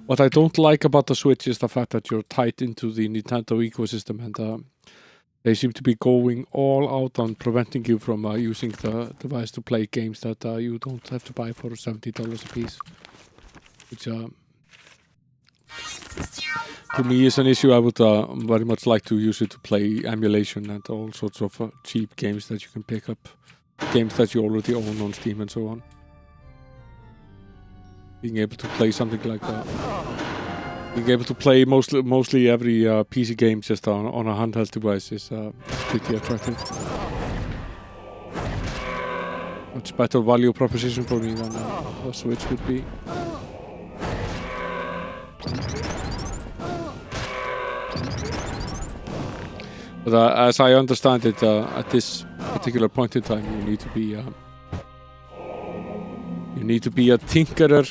What I don't like about the Switch is the fact that you're tied into the Nintendo ecosystem, and they seem to be going all out on preventing you from using the device to play games that you don't have to buy for $70 a piece. Which to me is an issue. I would very much like to use it to play emulation and all sorts of cheap games that you can pick up. Games that you already own on Steam and so on. Being able to play something like that. Being able to play mostly every PC game just on a handheld device is pretty attractive. Much better value proposition for me than a Switch would be. But as I understand it, at this particular point in time, you need to be a tinkerer,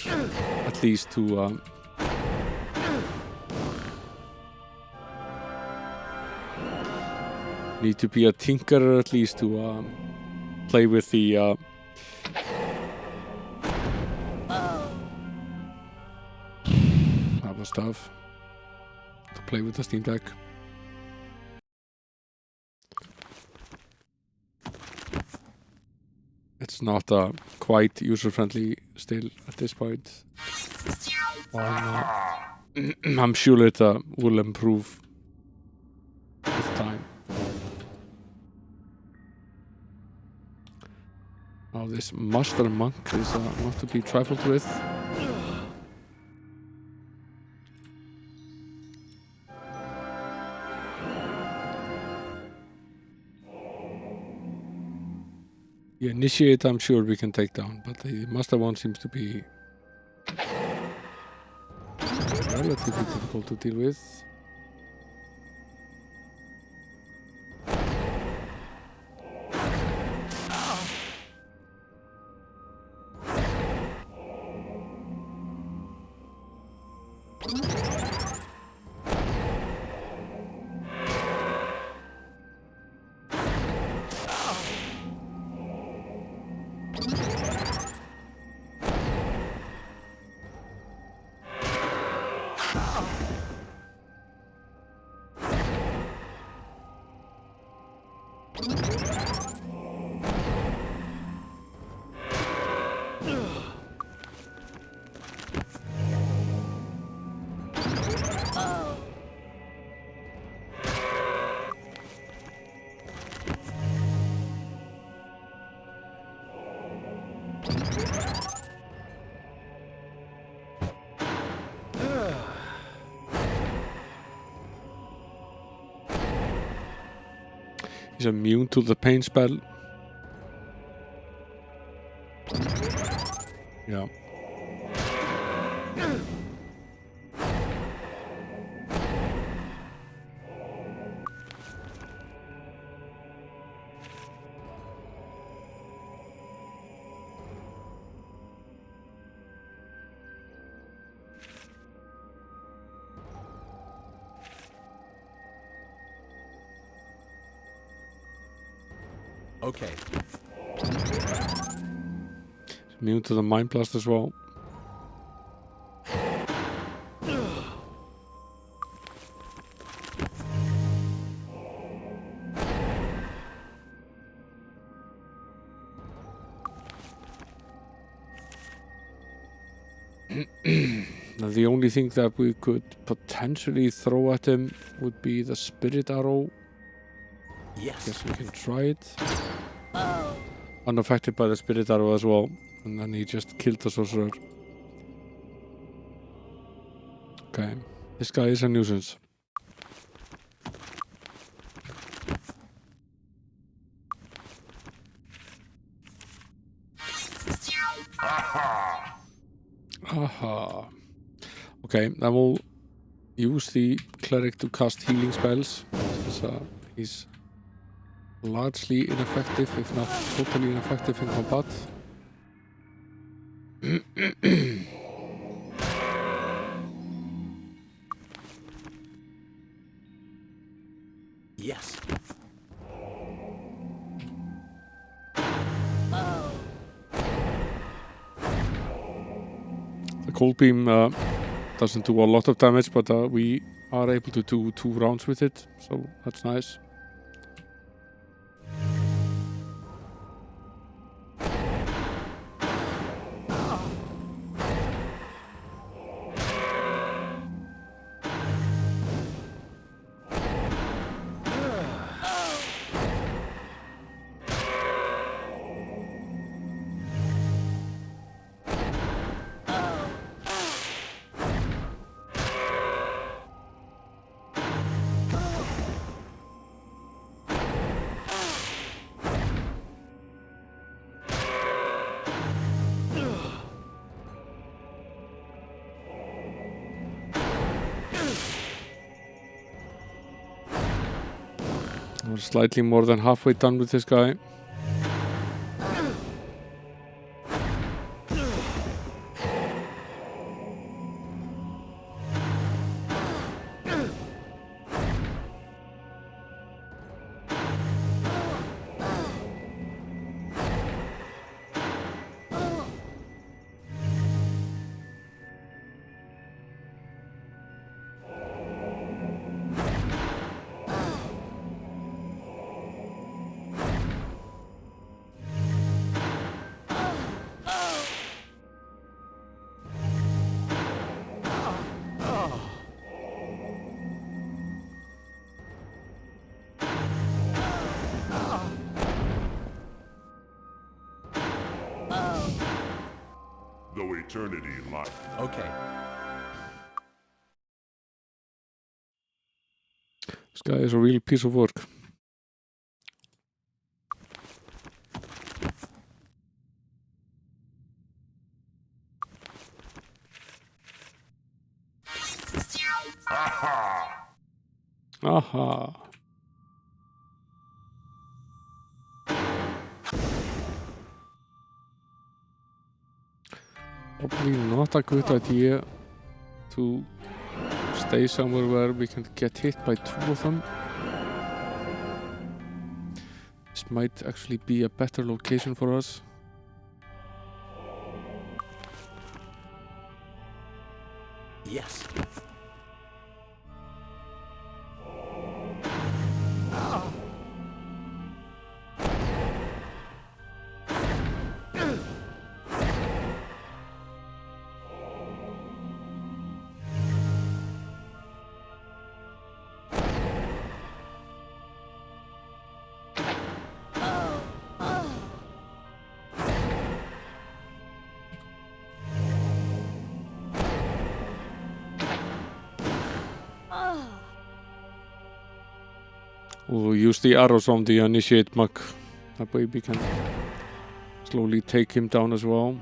at least to play with the other stuff, to play with the Steam Deck. It's not quite user-friendly still at this point. I'm sure it will improve with time. Now this Master Monk is not to be trifled with. The Initiate, I'm sure we can take down, but the Master one seems to be relatively difficult to deal with. He's immune to the pain spell. Yeah. Okay. Immune to the Mind Blast as well. Now the only thing that we could potentially throw at him would be the Spirit Arrow. Yes. Guess we can try it. Unaffected by the Spirit Arrow as well. And then he just killed the Sorcerer. Okay. This guy is a nuisance. Aha. Okay, then we'll use the Cleric to cast healing spells. So he's largely ineffective, if not totally ineffective in combat. Yes. The Cold Beam doesn't do a lot of damage, but we are able to do 2 rounds with it, so that's nice. We're slightly more than halfway done with this guy. Though eternity lies. Okay. This guy is a real piece of work. Aha! Aha. Probably not a good idea to stay somewhere where we can get hit by 2 of them. This might actually be a better location for us. Yes. We'll use the arrows on the initiate mug. That way we can slowly take him down as well.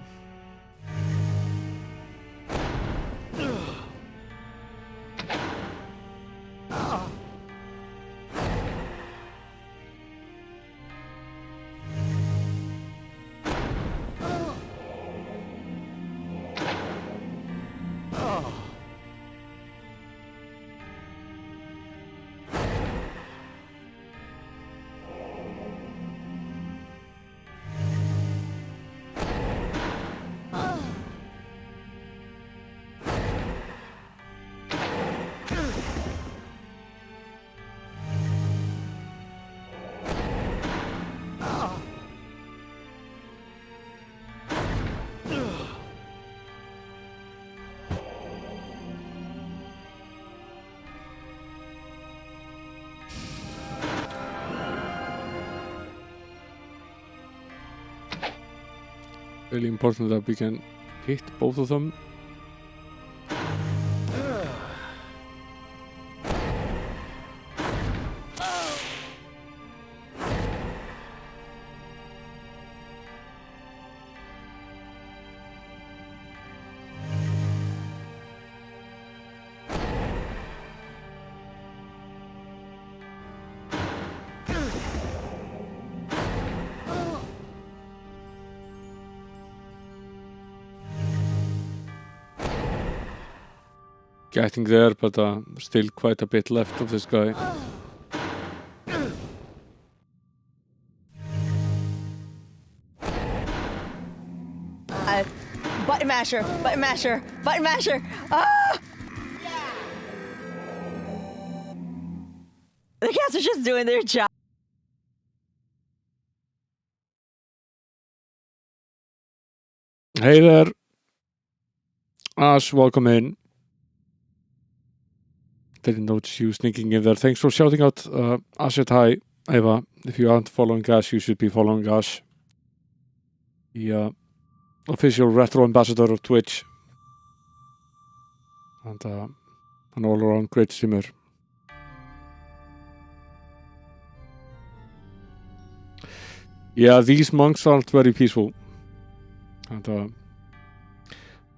Really important that we can hit both of them. Getting there, but still quite a bit left of this guy. Button masher, button masher, button masher. Ah! The cats are just doing their job. Hey there, Ash, welcome in. Didn't notice you sneaking in there. Thanks for shouting out Ash at hi, Eva. If you aren't following Ash, you should be following Ash. The official retro ambassador of Twitch. And an all-around great streamer. Yeah, these monks aren't very peaceful. And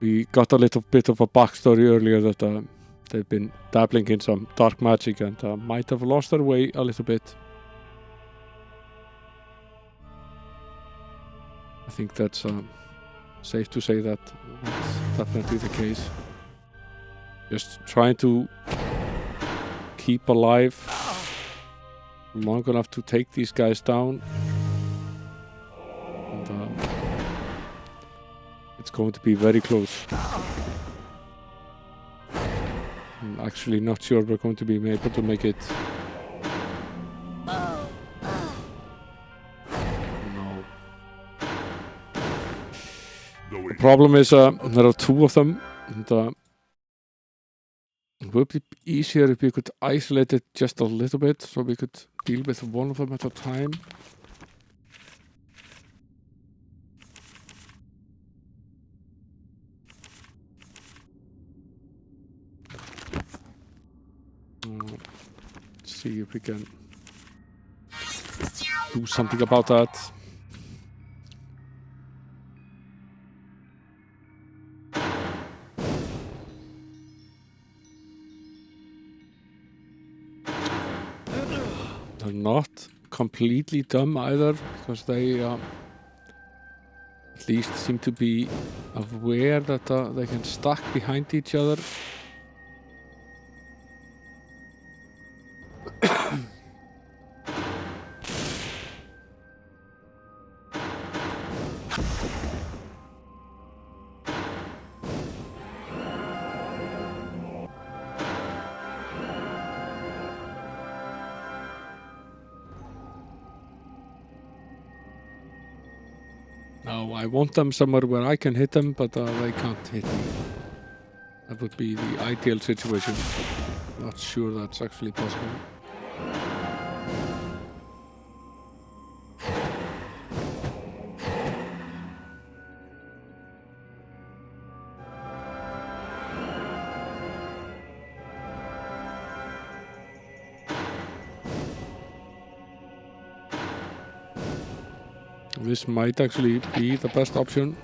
we got a little bit of a backstory earlier that they've been dabbling in some dark magic and might have lost their way a little bit. I think that's safe to say that that's definitely the case. Just trying to keep alive long enough to take these guys down. And it's going to be very close. I'm actually not sure we're going to be able to make it. No. The problem is there are two of them, and it would be easier if we could isolate it just a little bit, so we could deal with one of them at a time. See if we can do something about that. They're not completely dumb either, because they at least seem to be aware that they can stack behind each other. No, I want them somewhere where I can hit them, but they can't hit me. That would be the ideal situation. Not sure that's actually possible. This might actually be the best option.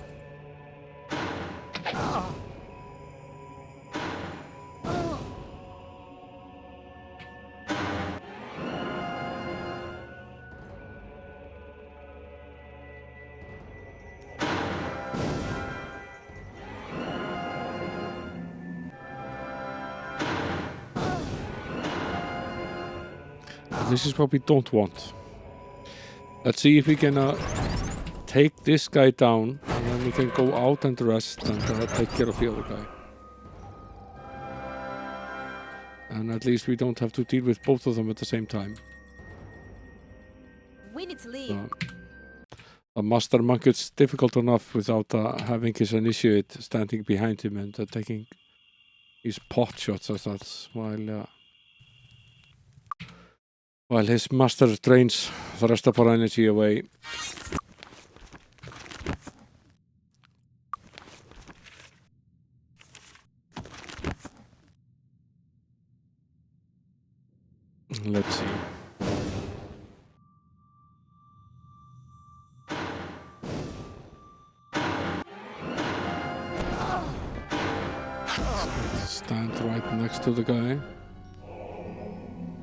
This is what we don't want. Let's see if we can take this guy down, and then we can go out and rest and take care of the other guy. And at least we don't have to deal with both of them at the same time. We need to leave. A master monk, it's difficult enough without having his initiate standing behind him and taking his pot shots as that, while his master drains the rest of our energy away. Let's see. Stand right next to the guy.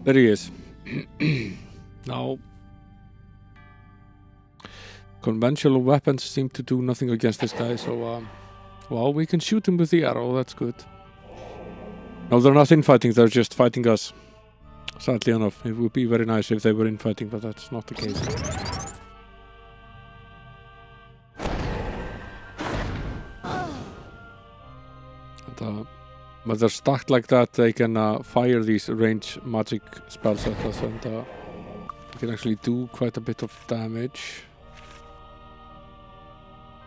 There he is. Now, conventional weapons seem to do nothing against this guy, so well, we can shoot him with the arrow. That's good. No, they're not infighting, they're just fighting us. Sadly enough, it would be very nice if they were infighting, but that's not the case. And, when they're stacked like that, they can fire these range magic spells at us, and we can actually do quite a bit of damage.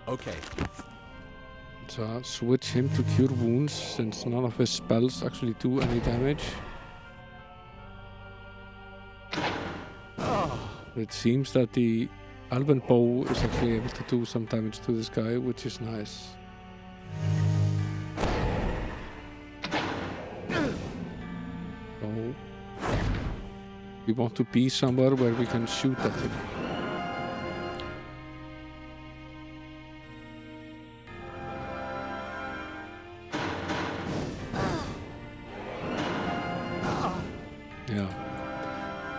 Okay. Let's switch him to cure wounds, since none of his spells actually do any damage. It seems that the Elven Bow is actually able to do some damage to this guy, which is nice. So we want to be somewhere where we can shoot at him. Yeah.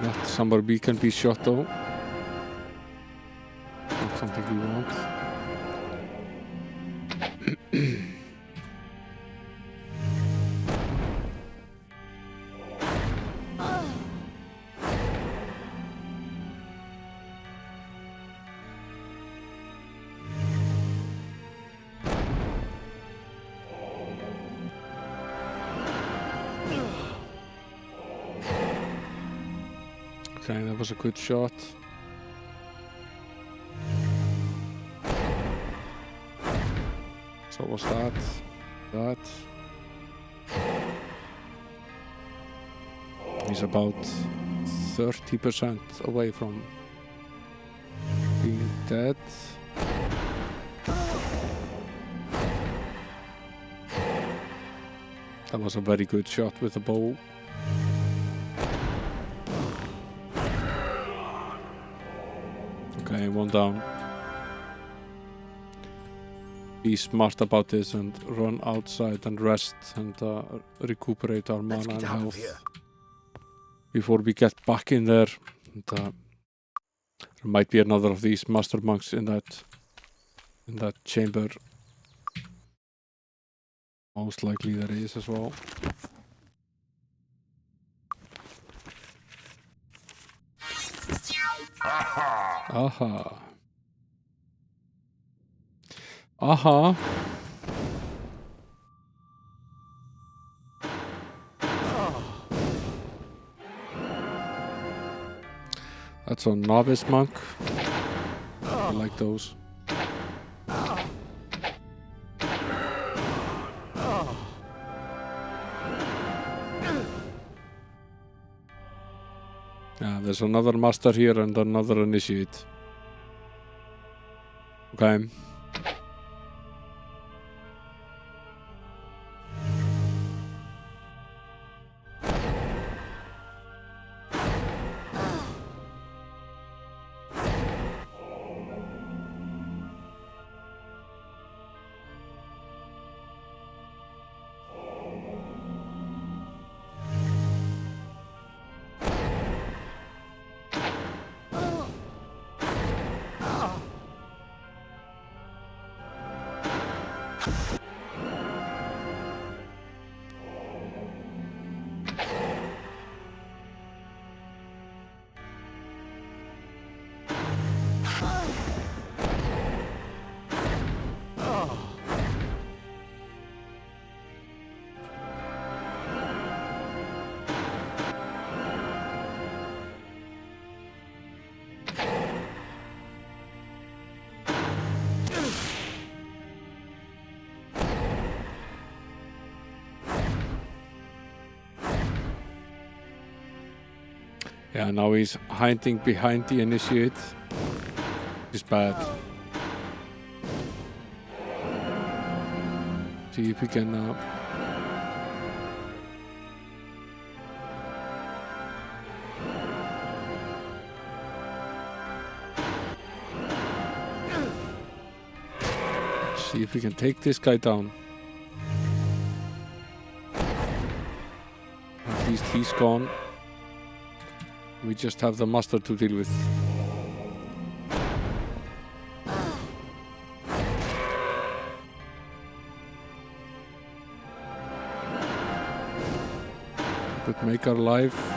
Not somewhere we can be shot though. Not something we want. Okay, that was a good shot. So was that. He's about 30% away from being dead. That was a very good shot with the bow. Okay, one down. Be smart about this and run outside and rest and recuperate our mana and health before we get back in there. And, there might be another of these master monks in that chamber. Most likely there is as well. Aha. Aha. That's a novice monk. I like those. Yeah, there's another master here and another initiate. Okay. Yeah, now he's hiding behind the initiate. It's bad. See if we can see if we can take this guy down. At least he's gone. We just have the master to deal with. But make our life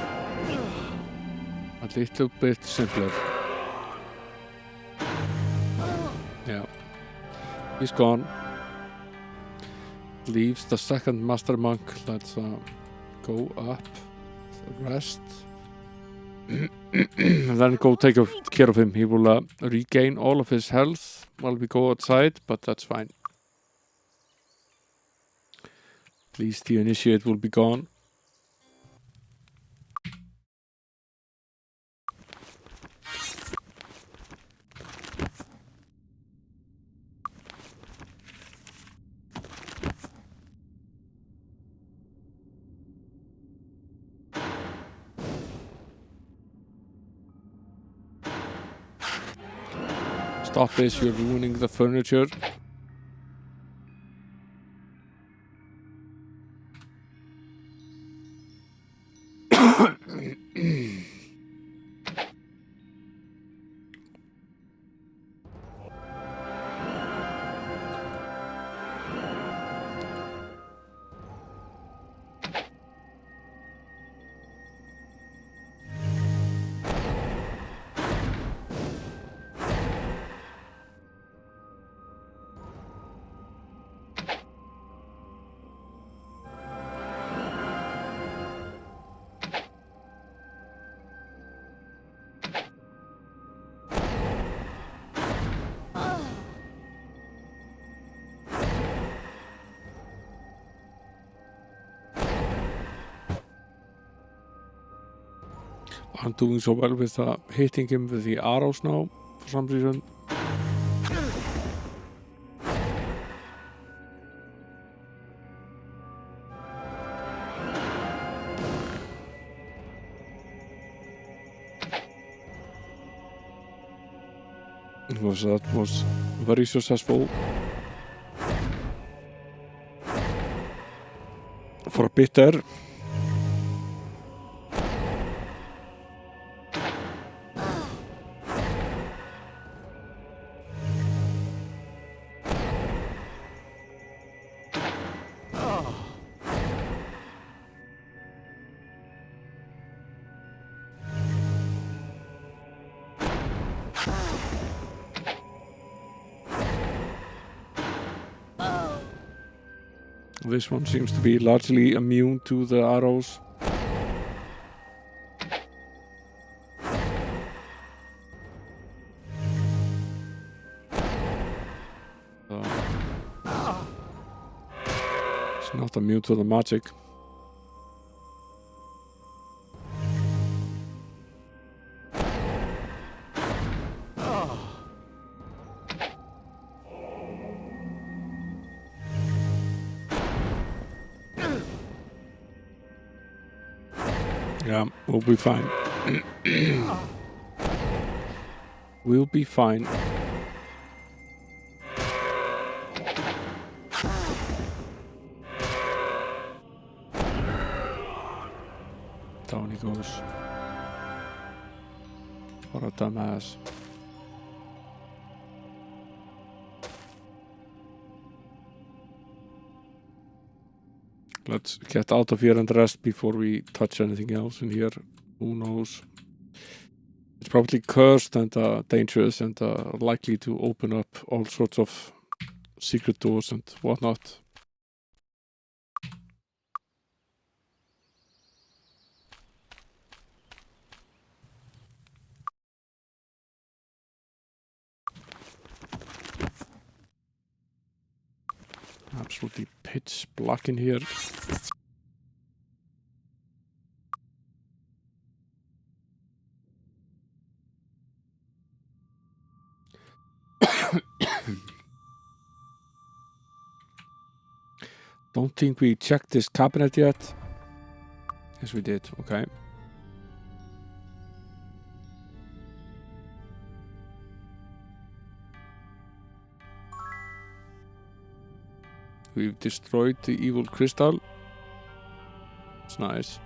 a little bit simpler. Yeah. He's gone. Leaves the second master monk. Let's go up. Rest. And then go take care of him. He will regain all of his health while we go outside, but that's fine. At least the initiate will be gone. Stop this, you're ruining the furniture. I'm doing so well with hitting him with the arrows now, for some reason. That was very successful. For a bit there. This one seems to be largely immune to the arrows. It's not immune to the magic. Yeah, we'll be fine. We'll be fine. Down he goes. What a dumbass. Let's get out of here and rest before we touch anything else in here. Who knows? It's probably cursed and dangerous and likely to open up all sorts of secret doors and whatnot. Absolutely pitch black in here. Don't think we checked this cabinet yet. Yes, we did. Okay. We've destroyed the evil crystal. It's nice.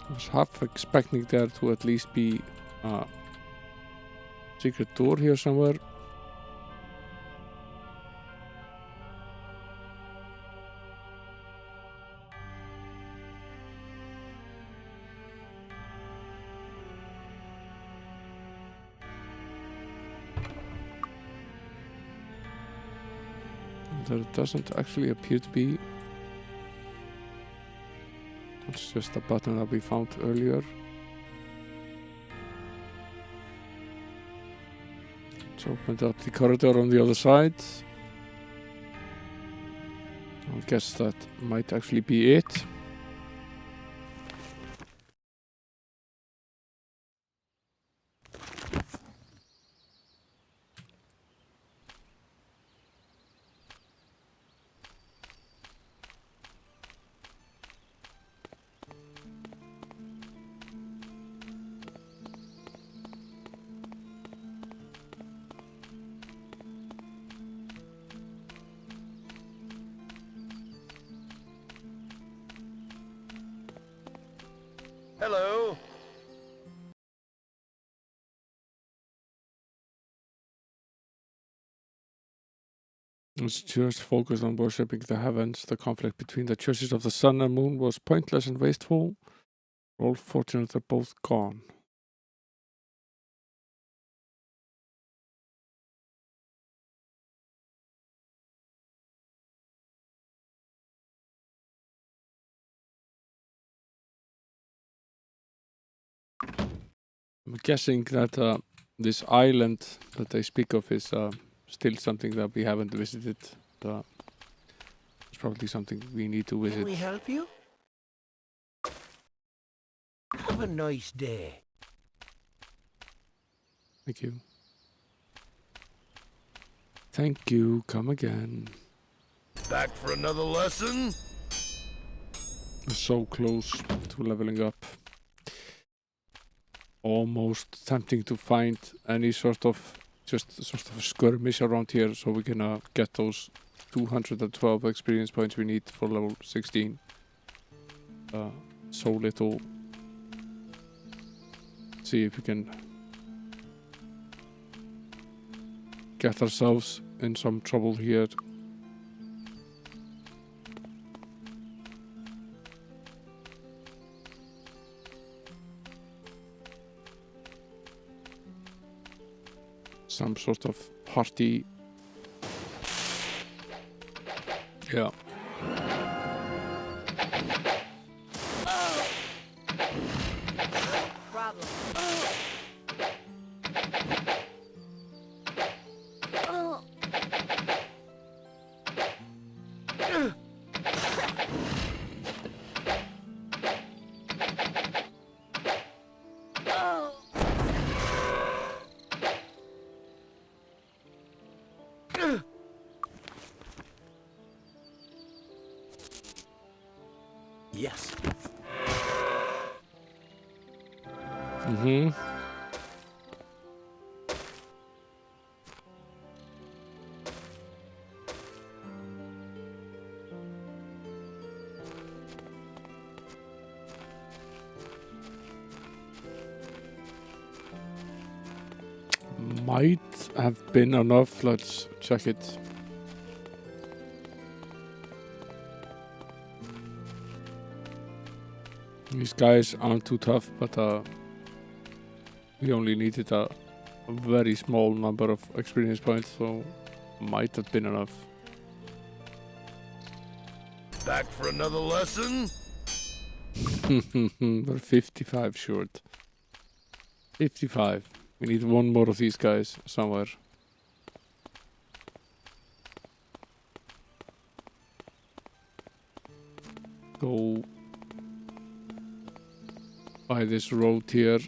I was half expecting there to at least be a secret door here somewhere. There doesn't actually appear to be. It's just a button that we found earlier. Let's open up the corridor on the other side. I guess that might actually be it. Hello. It's just focused on worshipping the heavens. The conflict between the churches of the sun and moon was pointless and wasteful. We're all fortunate they're both gone. I'm guessing that this island that they speak of is still something that we haven't visited. It's probably something we need to visit. Can we help you? Have a nice day. Thank you. Thank you. Come again. Back for another lesson? We're so close to leveling up. Almost tempting to find any sort of skirmish around here so we can get those 212 experience points we need for level 16. So little. See if we can get ourselves in some trouble here. Some sort of party. Yeah. Problem. Yes. might have been enough. Let's check it. These guys aren't too tough, but we only needed a very small number of experience points, so might have been enough. Back for another lesson? We're 55 short. 55. We need one more of these guys somewhere. Go by this road here.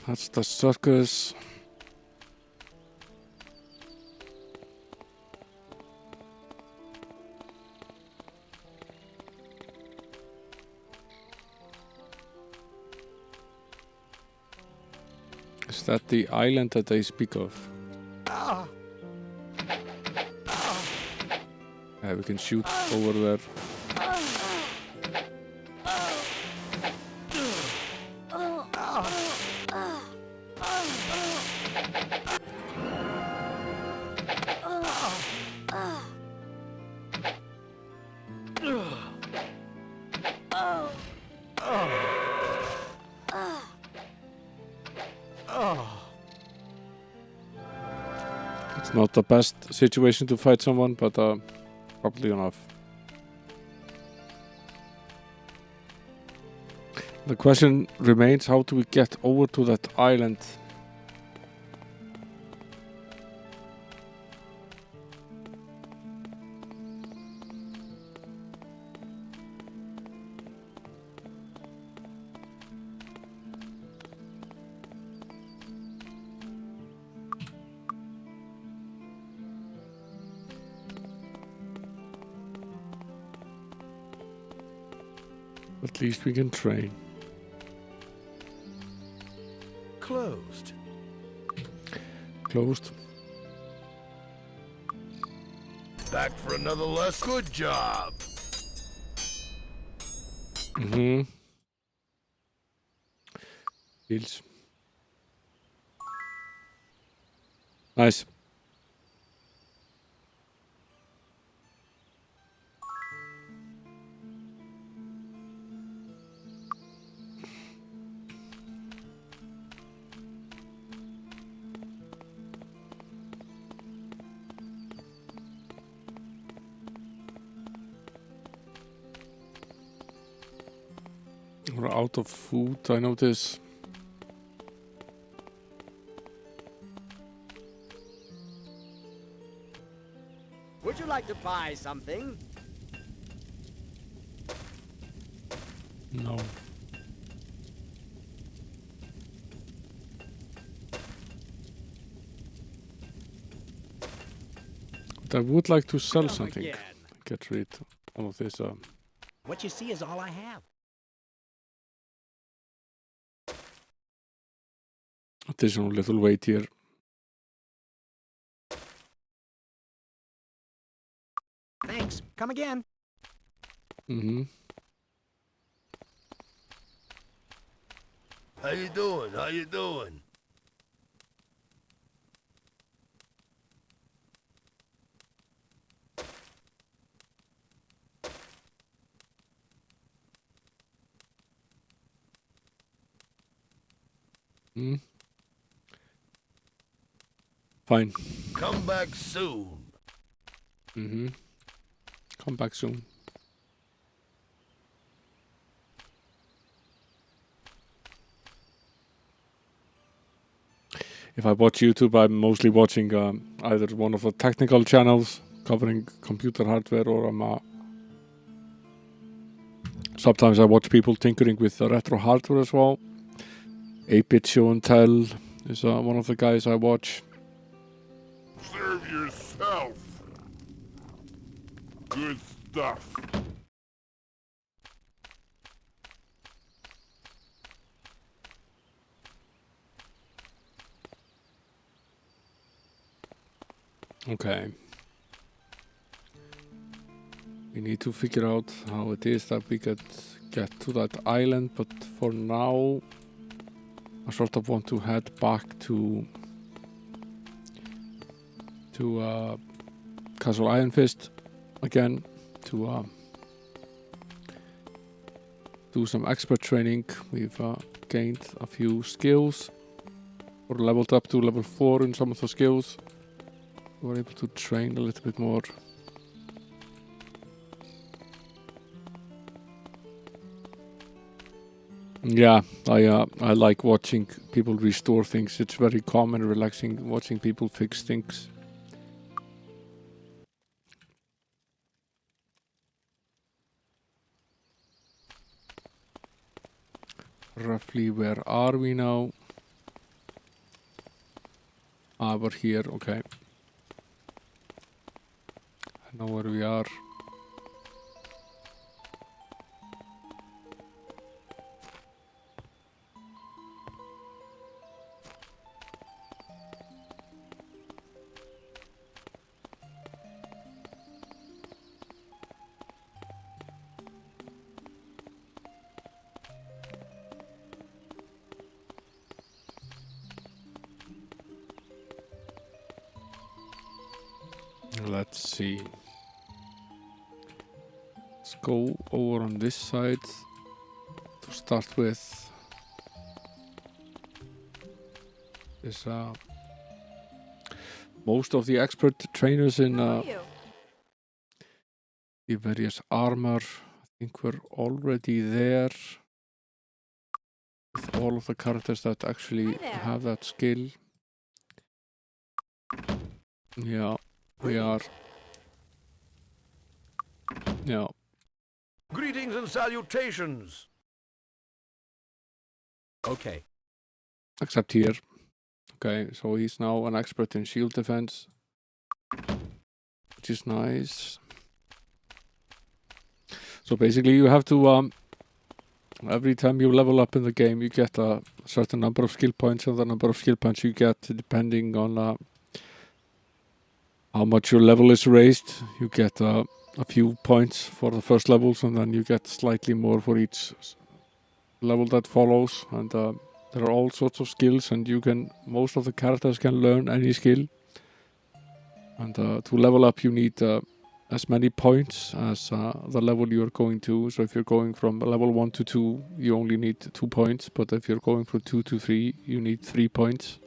That's the circus. Is that the island that they speak of? Yeah, we can shoot over there. It's not the best situation to fight someone, but probably enough. The question remains, how do we get over to that island? At least we can train. Closed. Closed. Back for another lesson? Good job. Deals. Nice. We're out of food, I notice. Would you like to buy something? No. But I would like to sell something. again. Get rid of all of this. What you see is all I have. Additional little weight here. Thanks. Come again. How you doing? How you doing? Fine. Come back soon. Come back soon. if I watch YouTube, I'm mostly watching either one of the technical channels covering computer hardware, or sometimes I watch people tinkering with retro hardware as well. 8-Bit Show and Tell is one of the guys I watch. Serve yourself. Good stuff. Okay. We need to figure out how it is that we could get to that island, but for now I sort of want to head back to Castle Iron Fist again to do some expert training. We've gained a few skills, or leveled up to level 4 in some of the skills. We're able to train a little bit more. Yeah, I like watching people restore things. It's very calm and relaxing watching people fix things. Roughly, where are we now? We're here, okay. I know where we are. Let's see. Let's go over on this side to start with. Is most of the expert trainers in the various armor. I think we're already there with all of the characters that actually have that skill. Yeah. We are. Yeah. Greetings and salutations. Okay. Except here. Okay, so he's now an expert in shield defense, which is nice. So basically you have to every time you level up in the game you get a certain number of skill points, and the number of skill points you get depending on how much your level is raised. You get a few points for the first levels, and then you get slightly more for each level that follows. And there are all sorts of skills, and most of the characters can learn any skill. And to level up you need as many points as the level you are going to. So if you're going from level 1 to 2, you only need 2 points, but if you're going from 2 to 3, you need 3 points.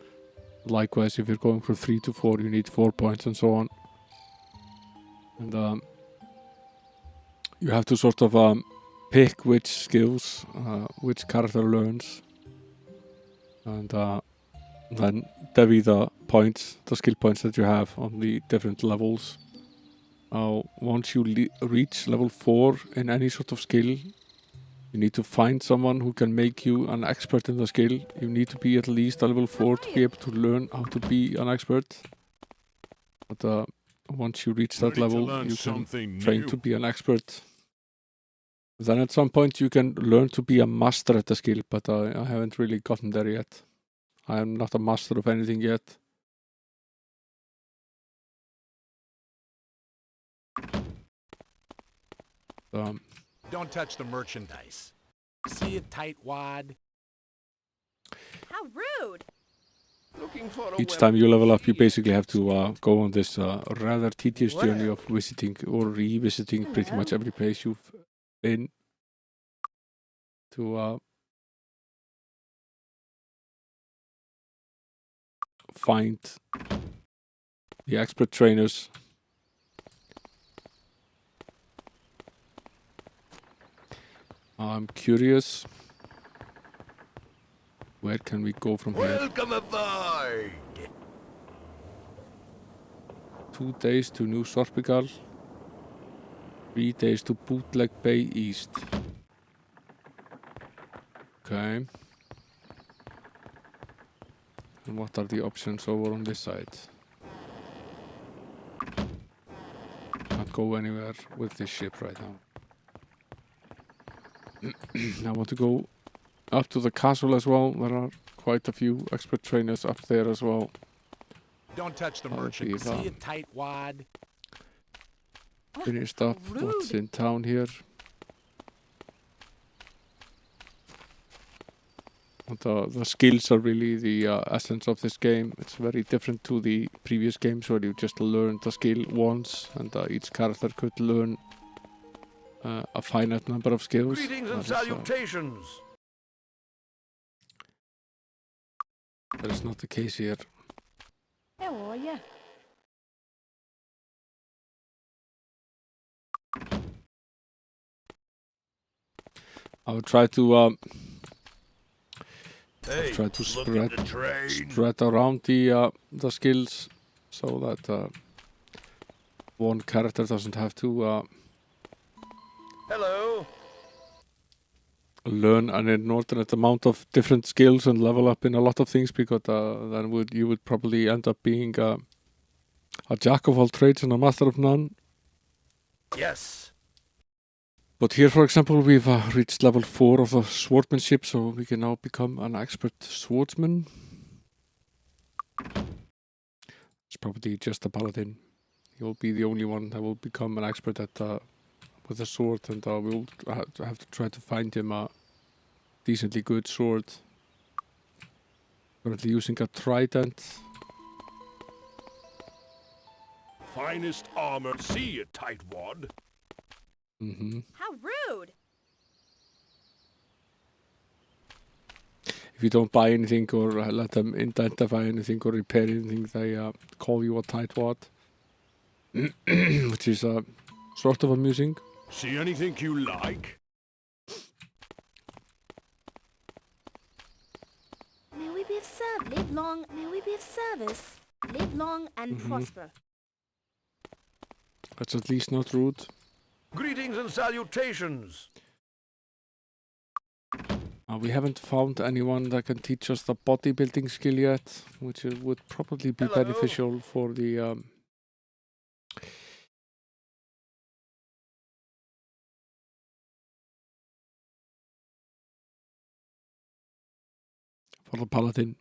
Likewise, if you're going from 3 to 4, you need 4 points, and so on. And you have to sort of pick which skills which character learns, and then divvy the points, the skill points that you have on the different levels. Once you reach level 4 in any sort of skill, you need to find someone who can make you an expert in the skill. You need to be at least a level 4 to be able to learn how to be an expert. But once you reach that level, you can train to be an expert. Then at some point you can learn to be a master at the skill, but I haven't really gotten there yet. I am not a master of anything yet. Don't touch the merchandise. See it, tightwad? How rude! Each time you level up, you basically have to go on this rather tedious journey of visiting or revisiting pretty much every place you've been to find the expert trainers. I'm curious Where can we go from here? Welcome aboard! 2 days to New Sorpigal. 3 days to Bootleg Bay East. Okay. And what are the options over on this side? Can't go anywhere with this ship right now. I want to go up to the castle as well. There are quite a few expert trainers up there as well. Don't touch the merchant. See a tight wad. Finished up what's in town here. The skills are really the essence of this game. It's very different to the previous games where you just learn the skill once and each character could learn a finite number of skills. Greetings and salutations. That is not the case here. How are you? I would try to Hey, try to look at the train. spread around the skills so that one character doesn't have to Hello. learn an inordinate amount of different skills and level up in a lot of things, because then you would probably end up being a jack of all trades and a master of none. Yes. But here, for example, we've reached level 4 of the swordsmanship, so we can now become an expert swordsman. It's probably just a paladin. He will be the only one that will become an expert at with a sword, and we'll have to try to find him a decently good sword. Currently using a trident. Finest armor. See you, tightwad. How rude! If you don't buy anything or let them identify anything or repair anything, they call you a tightwad, which is sort of amusing. See anything you like? May we be of service, live long, may we be of service, live long and prosper. That's at least not rude. Greetings and salutations. We haven't found anyone that can teach us the bodybuilding skill yet, which would probably be beneficial for the paladin.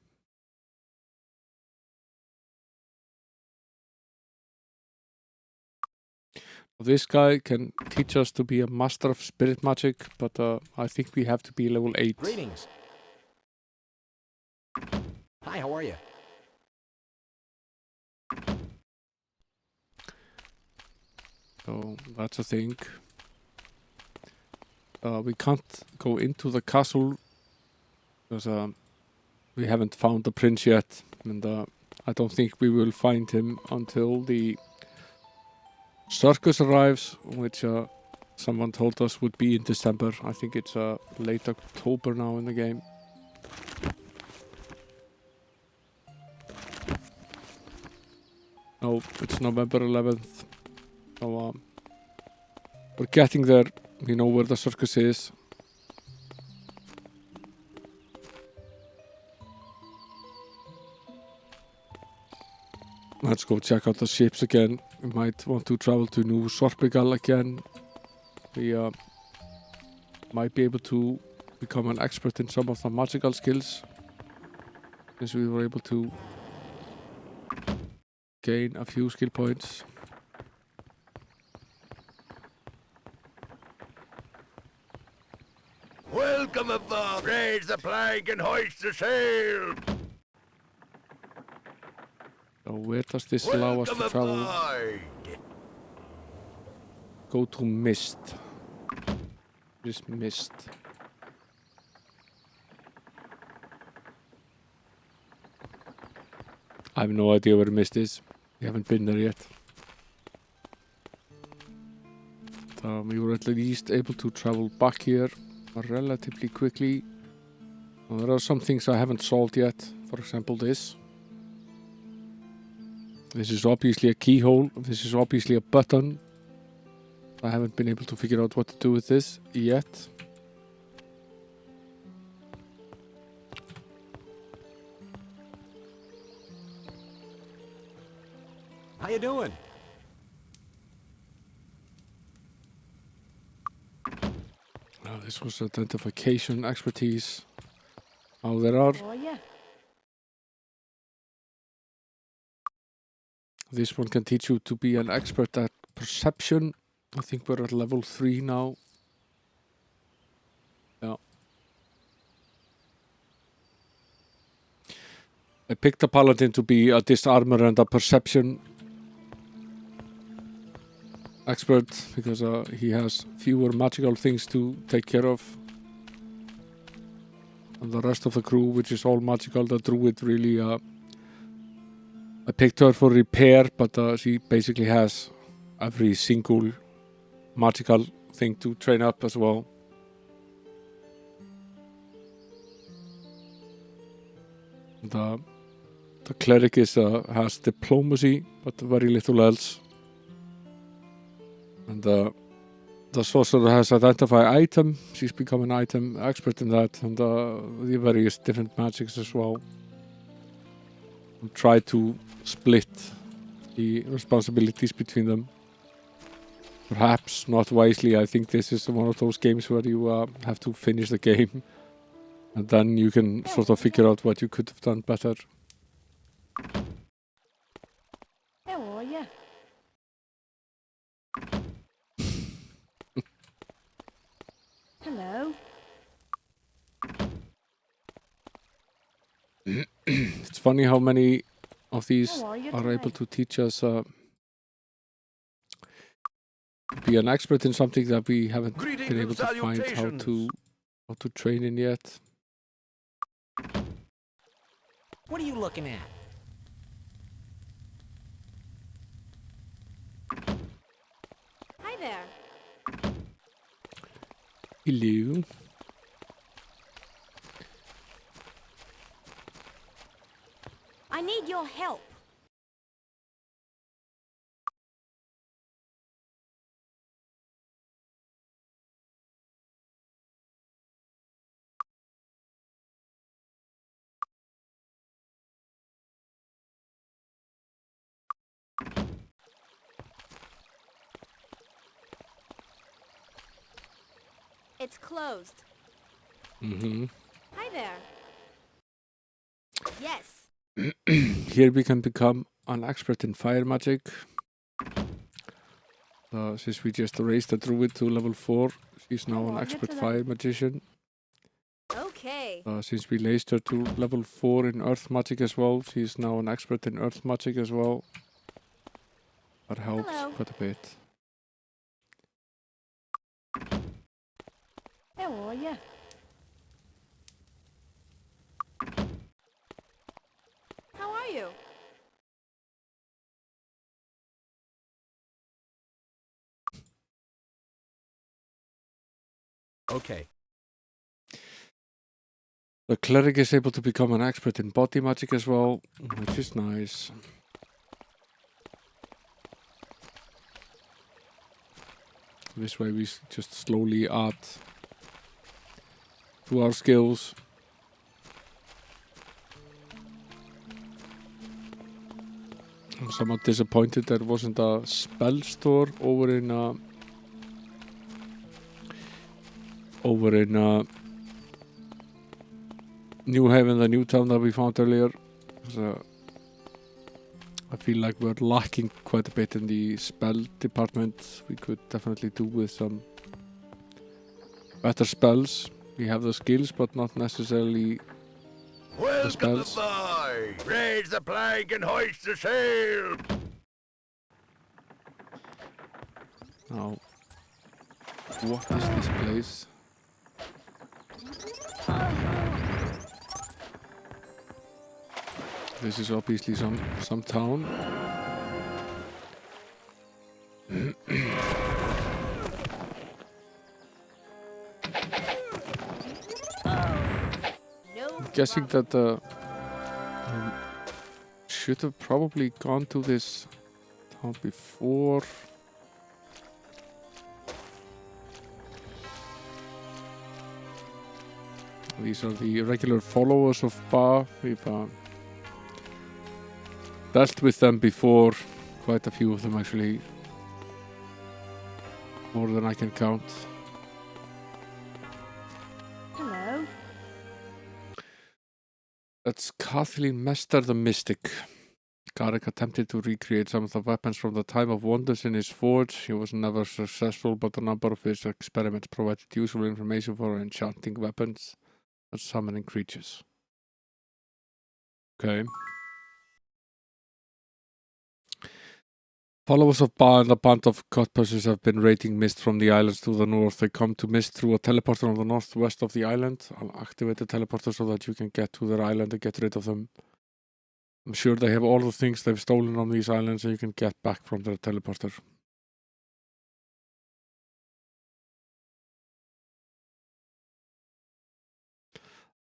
This guy can teach us to be a master of spirit magic, but I think we have to be level 8. Greetings. Hi, how are you? So that's a thing. We can't go into the castle because we haven't found the prince yet, and I don't think we will find him until the circus arrives, which someone told us would be in December. I think it's late October now in the game. No, it's November 11th. So we're getting there. We know where the circus is. Let's go check out the ships again. We might want to travel to New Sorpigal again. We might be able to become an expert in some of the magical skills, since we were able to gain a few skill points. Welcome aboard. Raise the flag and hoist the sail. So where does this allow us to travel? Go to Mist. Just Mist. I have no idea where Mist is. We haven't been there yet. We were at least able to travel back here relatively quickly. Well, there are some things I haven't solved yet. For example, this. This is obviously a keyhole. This is obviously a button. I haven't been able to figure out what to do with this yet. How you doing? This was identification expertise. Oh, there are. Oh, yeah. This one can teach you to be an expert at perception. I think we're at level 3 now. Yeah. I picked a paladin to be a disarmer and a perception expert because he has fewer magical things to take care of. And the rest of the crew, which is all magical, the druid really... I picked her for repair, but she basically has every single magical thing to train up as well. The cleric has diplomacy, but very little else. And the sorcerer has identify item. She's become an item expert in that, and the various different magics as well. And try to split the responsibilities between them. Perhaps not wisely. I think this is one of those games where you have to finish the game, and then you can sort of figure out what you could have done better. How are you? Hello. It's funny how many of these How are you are today? able to teach us be an expert in something that we haven't Greetings been able and to find salutations. how to train in yet. What are you looking at? Hi there. Hello. I need your help. It's closed. Mm-hmm. Hi there. Yes. Here we can become an expert in fire magic. Since we just raised the druid to level 4, she's now an expert fire magician. Okay. Since we raised her to level 4 in earth magic as well, she's now an expert in earth magic as well. That helps Hello. quite a bit. How are you? How are you? Okay. The cleric is able to become an expert in body magic as well, which is nice. This way we just slowly add to our skills. I'm somewhat disappointed there wasn't a spell store over in New Haven, the new town that we found earlier. I feel like we're lacking quite a bit in the spell department. We could definitely do with some better spells. We have the skills, but not necessarily the Welcome spells. aboard. Raise the plank and hoist the sail. Now, what is this place? This is obviously some town. No guessing that should have probably gone to this town before. These are the regular followers of Ba. We've dealt with them before, quite a few of them actually, more than I can count. Hello. That's Kathleen Mester the Mystic. Garrick attempted to recreate some of the weapons from the time of wonders in his forge. He was never successful, but a number of his experiments provided useful information for enchanting weapons and summoning creatures. Okay. Followers of Ba and a band of cutpurses have been raiding Mist from the islands to the north. They come to Mist through a teleporter on the northwest of the island. I'll activate the teleporter so that you can get to their island and get rid of them. I'm sure they have all the things they've stolen on these islands and you can get back from their teleporter.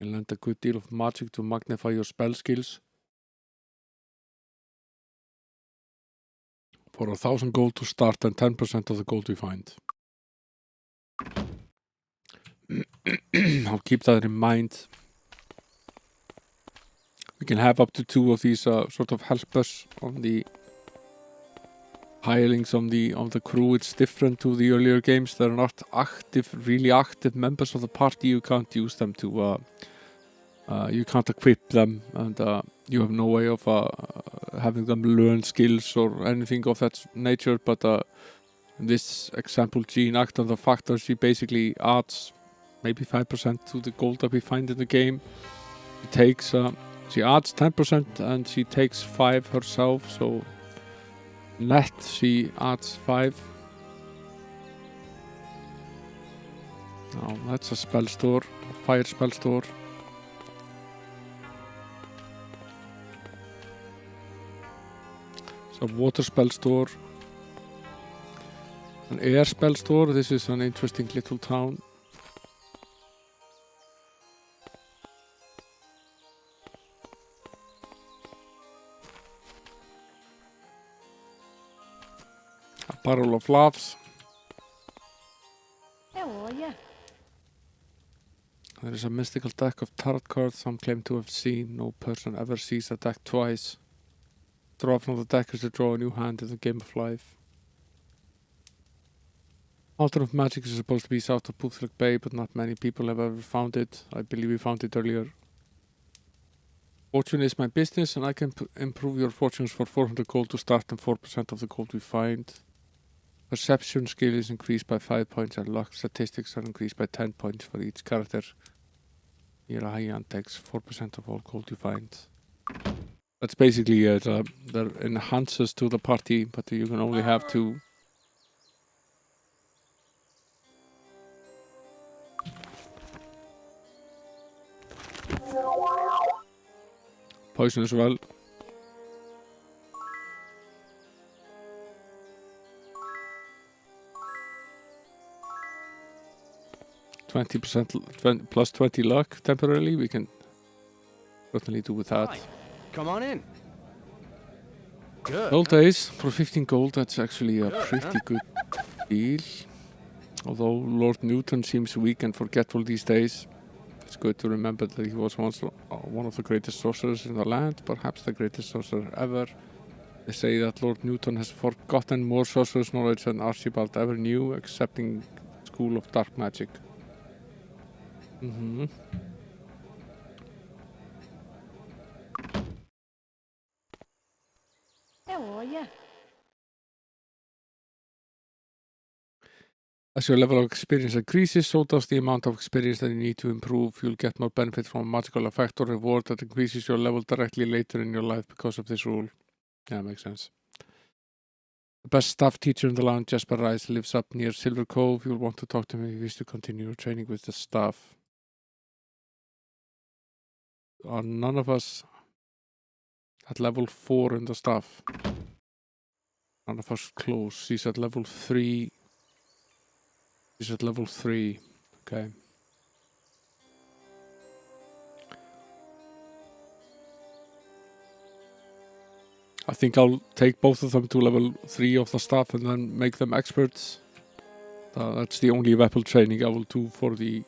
You lend a good deal of magic to magnify your spell skills. For 1,000 gold to start and 10% of the gold we find. I'll keep that in mind. We can have up to 2 of these sort of helpers on the hirelings on the crew. It's different to the earlier games. They're not really active members of the party. You can't use them to you can't equip them, and you have no way of having them learn skills or anything of that nature. But in this example, Jean acts on the fact that she basically adds maybe 5% to the gold that we find in the game. She adds 10% and she takes 5 herself, so net she adds 5. Now that's a spell store, fire spell store. So water spell store. An air spell store. This is an interesting little town. A barrel of laughs. How are you? There is a mystical deck of tarot cards some claim to have seen. No person ever sees a deck twice. Draw from the deck is to draw a new hand in the game of life. Altar of Magic is supposed to be south of Puthlik Bay, but not many people have ever found it. I believe we found it earlier. Fortune is my business, and I can improve your fortunes for 400 gold to start and 4% of the gold we find. Perception skill is increased by 5 points, and luck statistics are increased by 10 points for each character. Yirahian takes 4% of all gold you find. That's basically it. They're enhances to the party, but you can only have 2. Poison as well. %, plus 20 luck temporarily. We can certainly do with that. Right. Come on in. Good. Old days for 15 gold. That's actually a pretty good deal. Although Lord Newton seems weak and forgetful these days, it's good to remember that he was once one of the greatest sorcerers in the land, perhaps the greatest sorcerer ever. They say that Lord Newton has forgotten more sorcerer's knowledge than Archibald ever knew, excepting the School of Dark Magic. How are you? As your level of experience increases, so does the amount of experience that you need to improve. You'll get more benefit from a magical effect or reward that increases your level directly later in your life because of this rule. Yeah, makes sense. The best staff teacher in the land, Jesper Rice, lives up near Silver Cove. You'll want to talk to him if you wish to continue your training with the staff. Are none of us at level 4 in the staff? None of us close. She's at level 3. She's at level 3. Okay. I think I'll take both of them to level 3 of the staff and then make them experts. That's the only weapon training I will do for the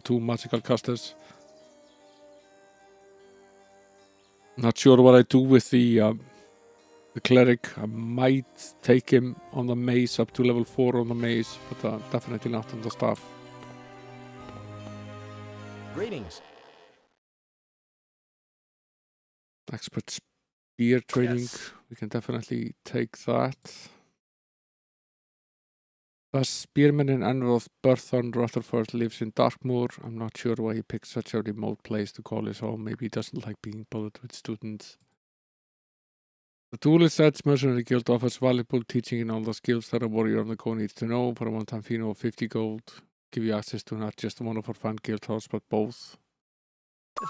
2 magical casters. Not sure what I do with the cleric. I might take him on the mace up to level 4 on the mace, but definitely not on the staff. Greetings. Expert spear training. Yes. We can definitely take that. The spearman in Enroth, Burthorn Rutherford lives in Darkmoor. I'm not sure why he picked such a remote place to call his home. Maybe he doesn't like being bothered with students. The Duelist Edge Mercenary Guild offers valuable teaching in all the skills that a warrior on the go needs to know. For a one-time fee of 50 gold, give you access to not just one of our fan guild halls, but both.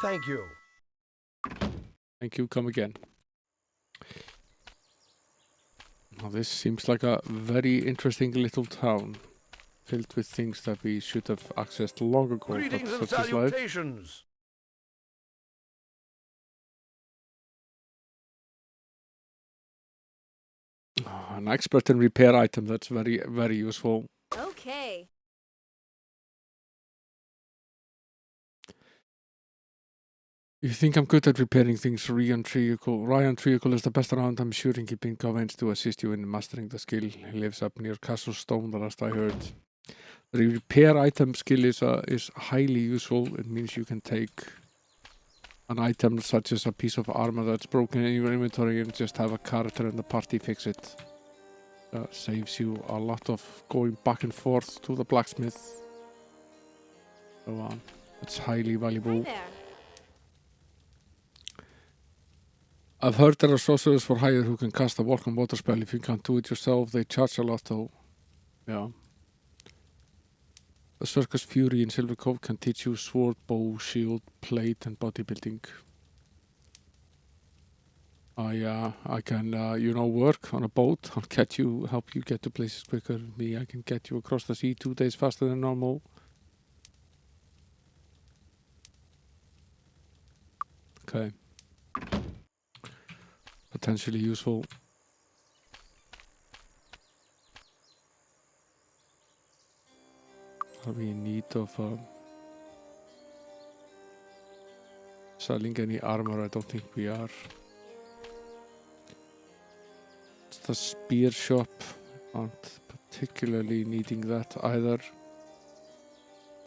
Thank you. Thank you, come again. Now this seems like a very interesting little town, filled with things that we should have accessed long ago. Greetings and such is life. salutations. An expert in repair item, that's very, very useful. Okay. You think I'm good at repairing things, Ryan Triacle is the best around. I'm sure he's been convinced to assist you in mastering the skill. He lives up near Castle Stone, the last I heard. The repair item skill is highly useful. It means you can take an item such as a piece of armor that's broken in your inventory and just have a character in the party fix it. Saves you a lot of going back and forth to the blacksmith. So it's highly valuable. Hi there. I've heard there are sorcerers for hire who can cast a walk on water spell. If you can't do it yourself, they charge a lot though. Yeah. The Circus Fury in Silver Cove can teach you sword, bow, shield, plate and bodybuilding. I can, work on a boat. I'll help you get to places quicker. Me, I can get you across the sea 2 days faster than normal. Okay. Potentially useful. Are we in need of selling any armor? I don't think we are. It's the spear shop. Aren't particularly needing that either.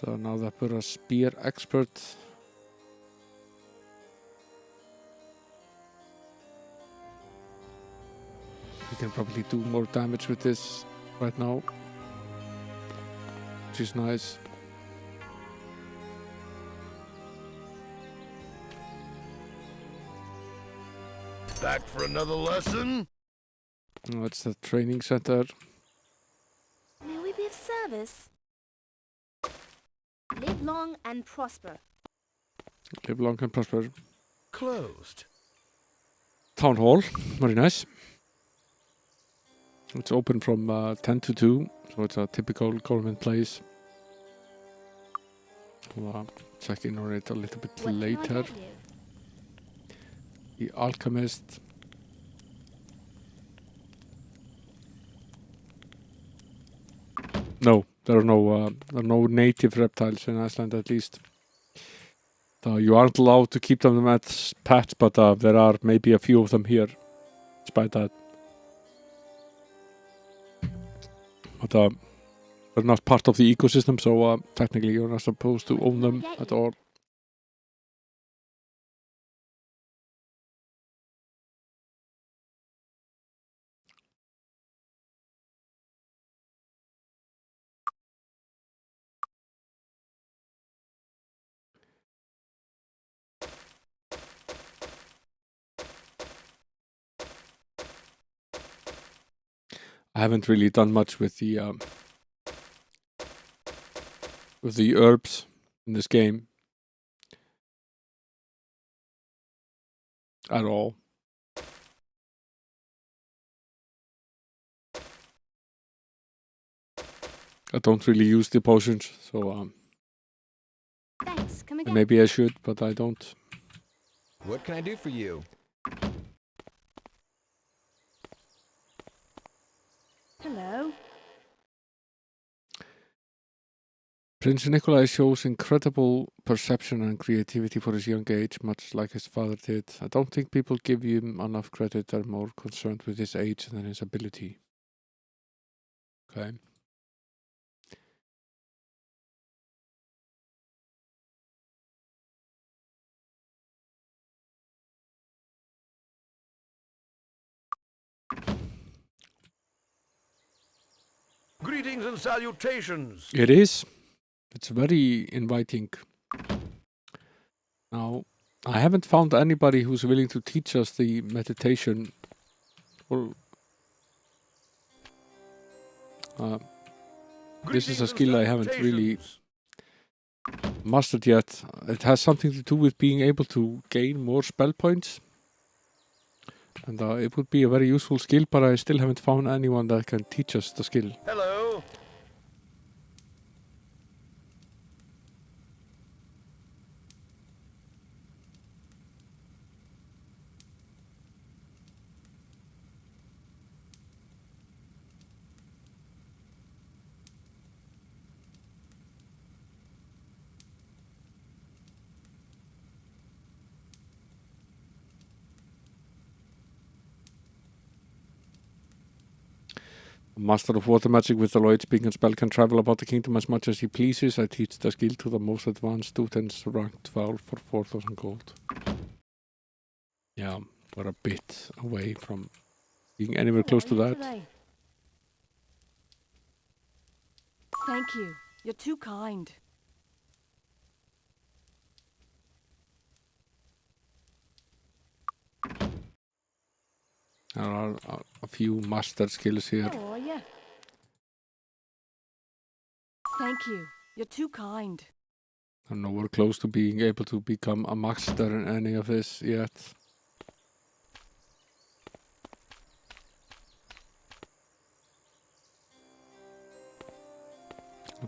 So now that we're a spear expert. We can probably do more damage with this right now, which is nice. Back for another lesson? Oh, it's the training center. May we be of service? Live long and prosper. Live long and prosper. Closed. Town hall, very nice. It's open from 10 to 2, so it's a typical government place. We'll check in on it a little bit later. The Alchemist. No, there are no native reptiles in Iceland, at least. You aren't allowed to keep them as pets, but there are maybe a few of them here, despite that. But they're not part of the ecosystem, so technically you're not supposed to own them at all. I haven't really done much with the herbs in this game at all. I don't really use the potions, so Thanks. Come again. maybe I should, but I don't. What can I do for you? Hello. Prince Nikolai shows incredible perception and creativity for his young age, much like his father did. I don't think people give him enough credit. They're more concerned with his age than his ability. Okay. Greetings and salutations. It is. It's very inviting. Now, I haven't found anybody who's willing to teach us the meditation. Or this is a skill I haven't really mastered yet. It has something to do with being able to gain more spell points. And it would be a very useful skill, but I still haven't found anyone that can teach us the skill. Hello. Master of Water Magic with the Lloyd speaking spell can travel about the kingdom as much as he pleases. I teach the skill to the most advanced students, rank 12 for 4,000 gold. Yeah, we're a bit away from being anywhere close to that. Thank you. You're too kind. There are a few master skills here. How are you? Thank you. You're too kind. I'm nowhere close to being able to become a master in any of this yet.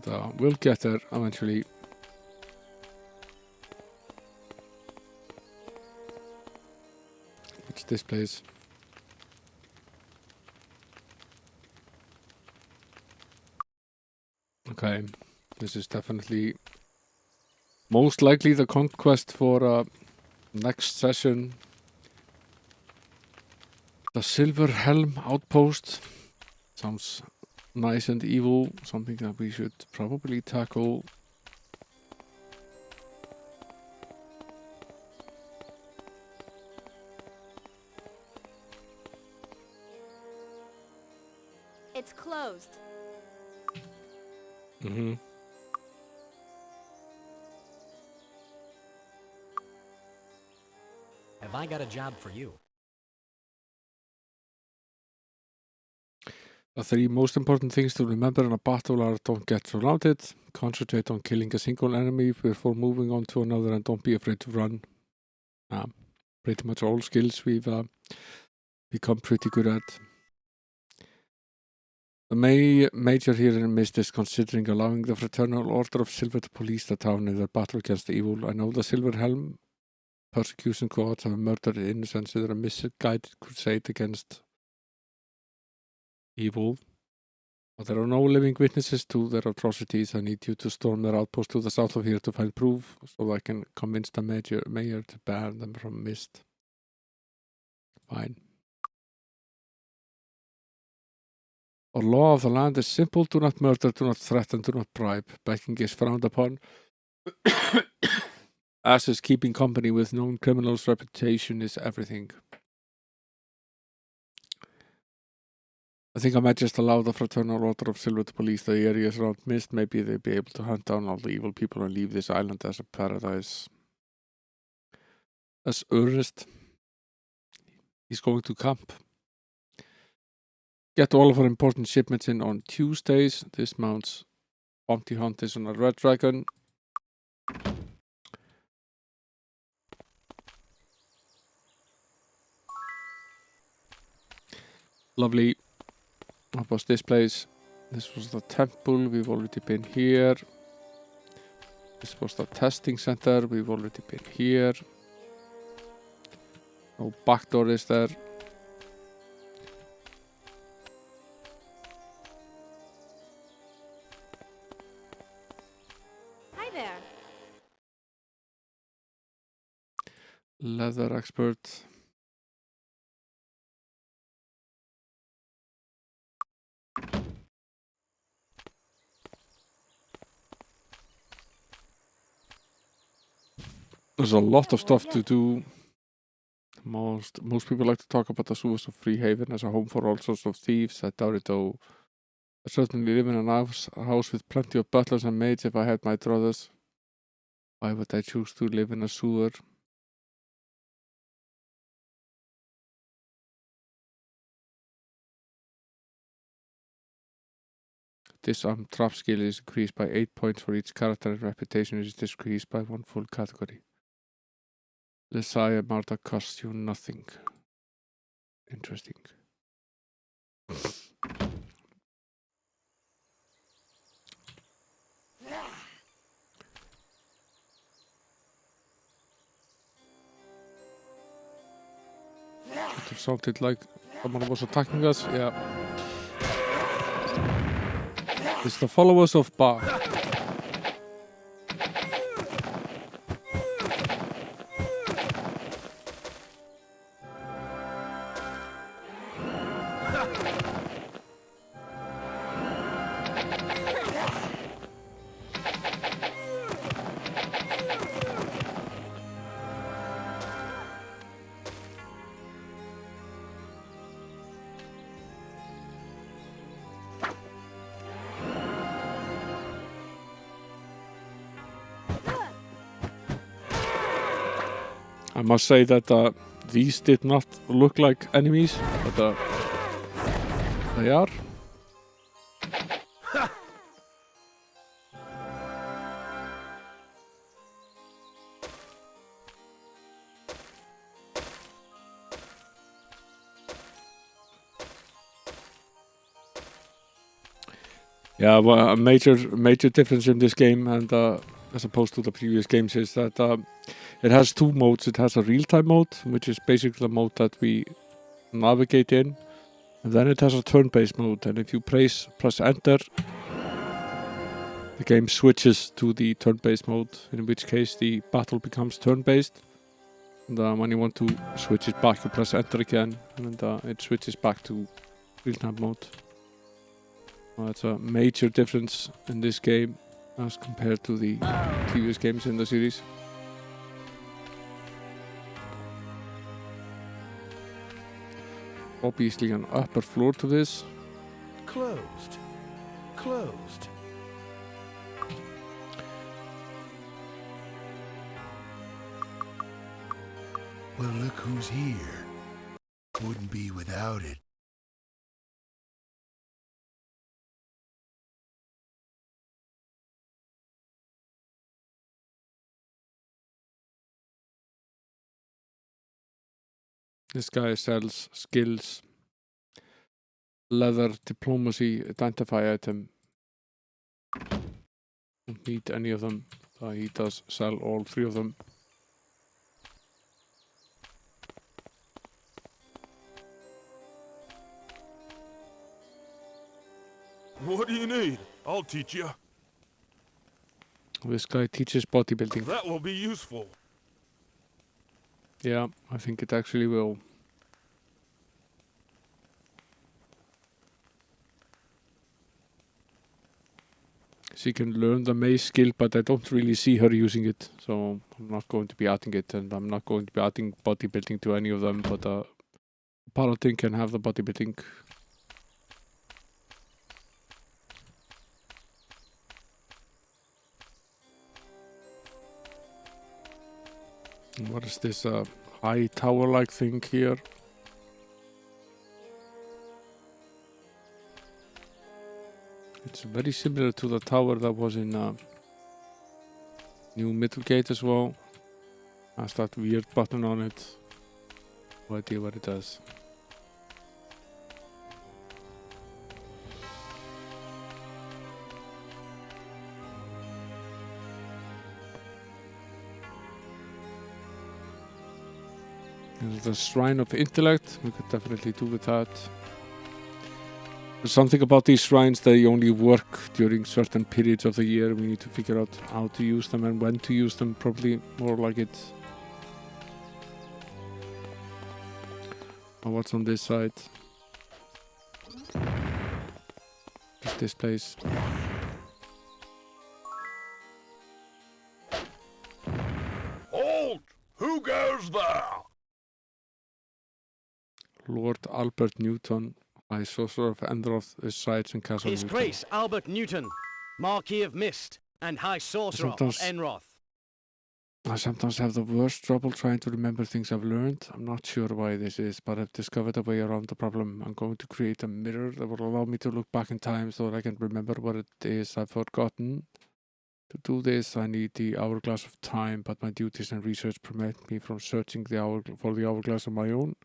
But we'll get there eventually. It's this place. Okay, this is definitely most likely the conquest for next session. The Silver Helm Outpost sounds nice and evil, something that we should probably tackle. It's closed. Mm-hmm. Have I got a job for you? The three most important things to remember in a battle are: don't get surrounded, concentrate on killing a single enemy before moving on to another, and don't be afraid to run. Pretty much all skills we've become pretty good at. The major here in Mist is considering allowing the Fraternal Order of Silver to police the town in their battle against the evil. I know the Silver Helm persecution cohorts have murdered innocents in a misguided crusade against evil. But there are no living witnesses to their atrocities. I need you to storm their outpost to the south of here to find proof, so that I can convince the mayor to ban them from Mist. Fine. Our law of the land is simple: do not murder, do not threaten, do not bribe. Begging is frowned upon. As is keeping company with known criminals. Reputation is everything. I think I might just allow the Fraternal Order of Silver to police the areas around Mist. Maybe they'll be able to hunt down all the evil people and leave this island as a paradise. As Ernest, he's going to camp. Get all of our important shipments in on Tuesdays. This mounts bounty hunt is on a red dragon. Lovely. What was this place? This was the temple. We've already been here. This was the testing center. We've already been here. No back door is there. Leather expert. There's a lot of stuff to do. Most people like to talk about the sewers of Freehaven as a home for all sorts of thieves. I doubt it though. I certainly live in a nice house with plenty of butlers and maids if I had my druthers. Why would I choose to live in a sewer? Disarm trap skill is increased by 8 points for each character and reputation is decreased by 1 full category. Lesaya Marta costs you nothing. Interesting. It sounded like someone was attacking us. Yeah. It's the followers of Ba. I must say that these did not look like enemies, but they are. Yeah, well, a major difference in this game and as opposed to the previous games is that it has two modes. It has a real-time mode, which is basically the mode that we navigate in, and then it has a turn-based mode. And if you press enter, the game switches to the turn-based mode, in which case the battle becomes turn-based. And when you want to switch it back, you press enter again, and it switches back to real-time mode. It's a major difference in this game as compared to the previous games in the series. Obviously an upper floor to this. Closed. Closed. Well, look who's here. Wouldn't be without it. This guy sells skills, leather, diplomacy, identify item. Don't need any of them. He does sell all three of them. What do you need? I'll teach you. This guy teaches bodybuilding. That will be useful. Yeah, I think it actually will. She can learn the mace skill, but I don't really see her using it, so I'm not going to be adding it, and I'm not going to be adding bodybuilding to any of them, but Paladin can have the bodybuilding. What is this high tower-like thing here? It's very similar to the tower that was in New Middlegate as well. Has that weird button on it. No idea what it does. There's the Shrine of Intellect. We could definitely do with that. There's something about these shrines, they only work during certain periods of the year. We need to figure out how to use them and when to use them, probably more like it. Or what's on this side? Is this place? Halt! Who goes there? Lord Albert Newton, High Sorcerer of Enroth, resides in Castle His Newton. Grace Albert Newton, Marquis of Mist and High Sorcerer of Enroth. I sometimes have the worst trouble trying to remember things I've learned. I'm not sure why this is, but I've discovered a way around the problem. I'm going to create a mirror that will allow me to look back in time so that I can remember what it is I've forgotten. To do this, I need the Hourglass of Time, but my duties and research prevent me from searching for the Hourglass on my own.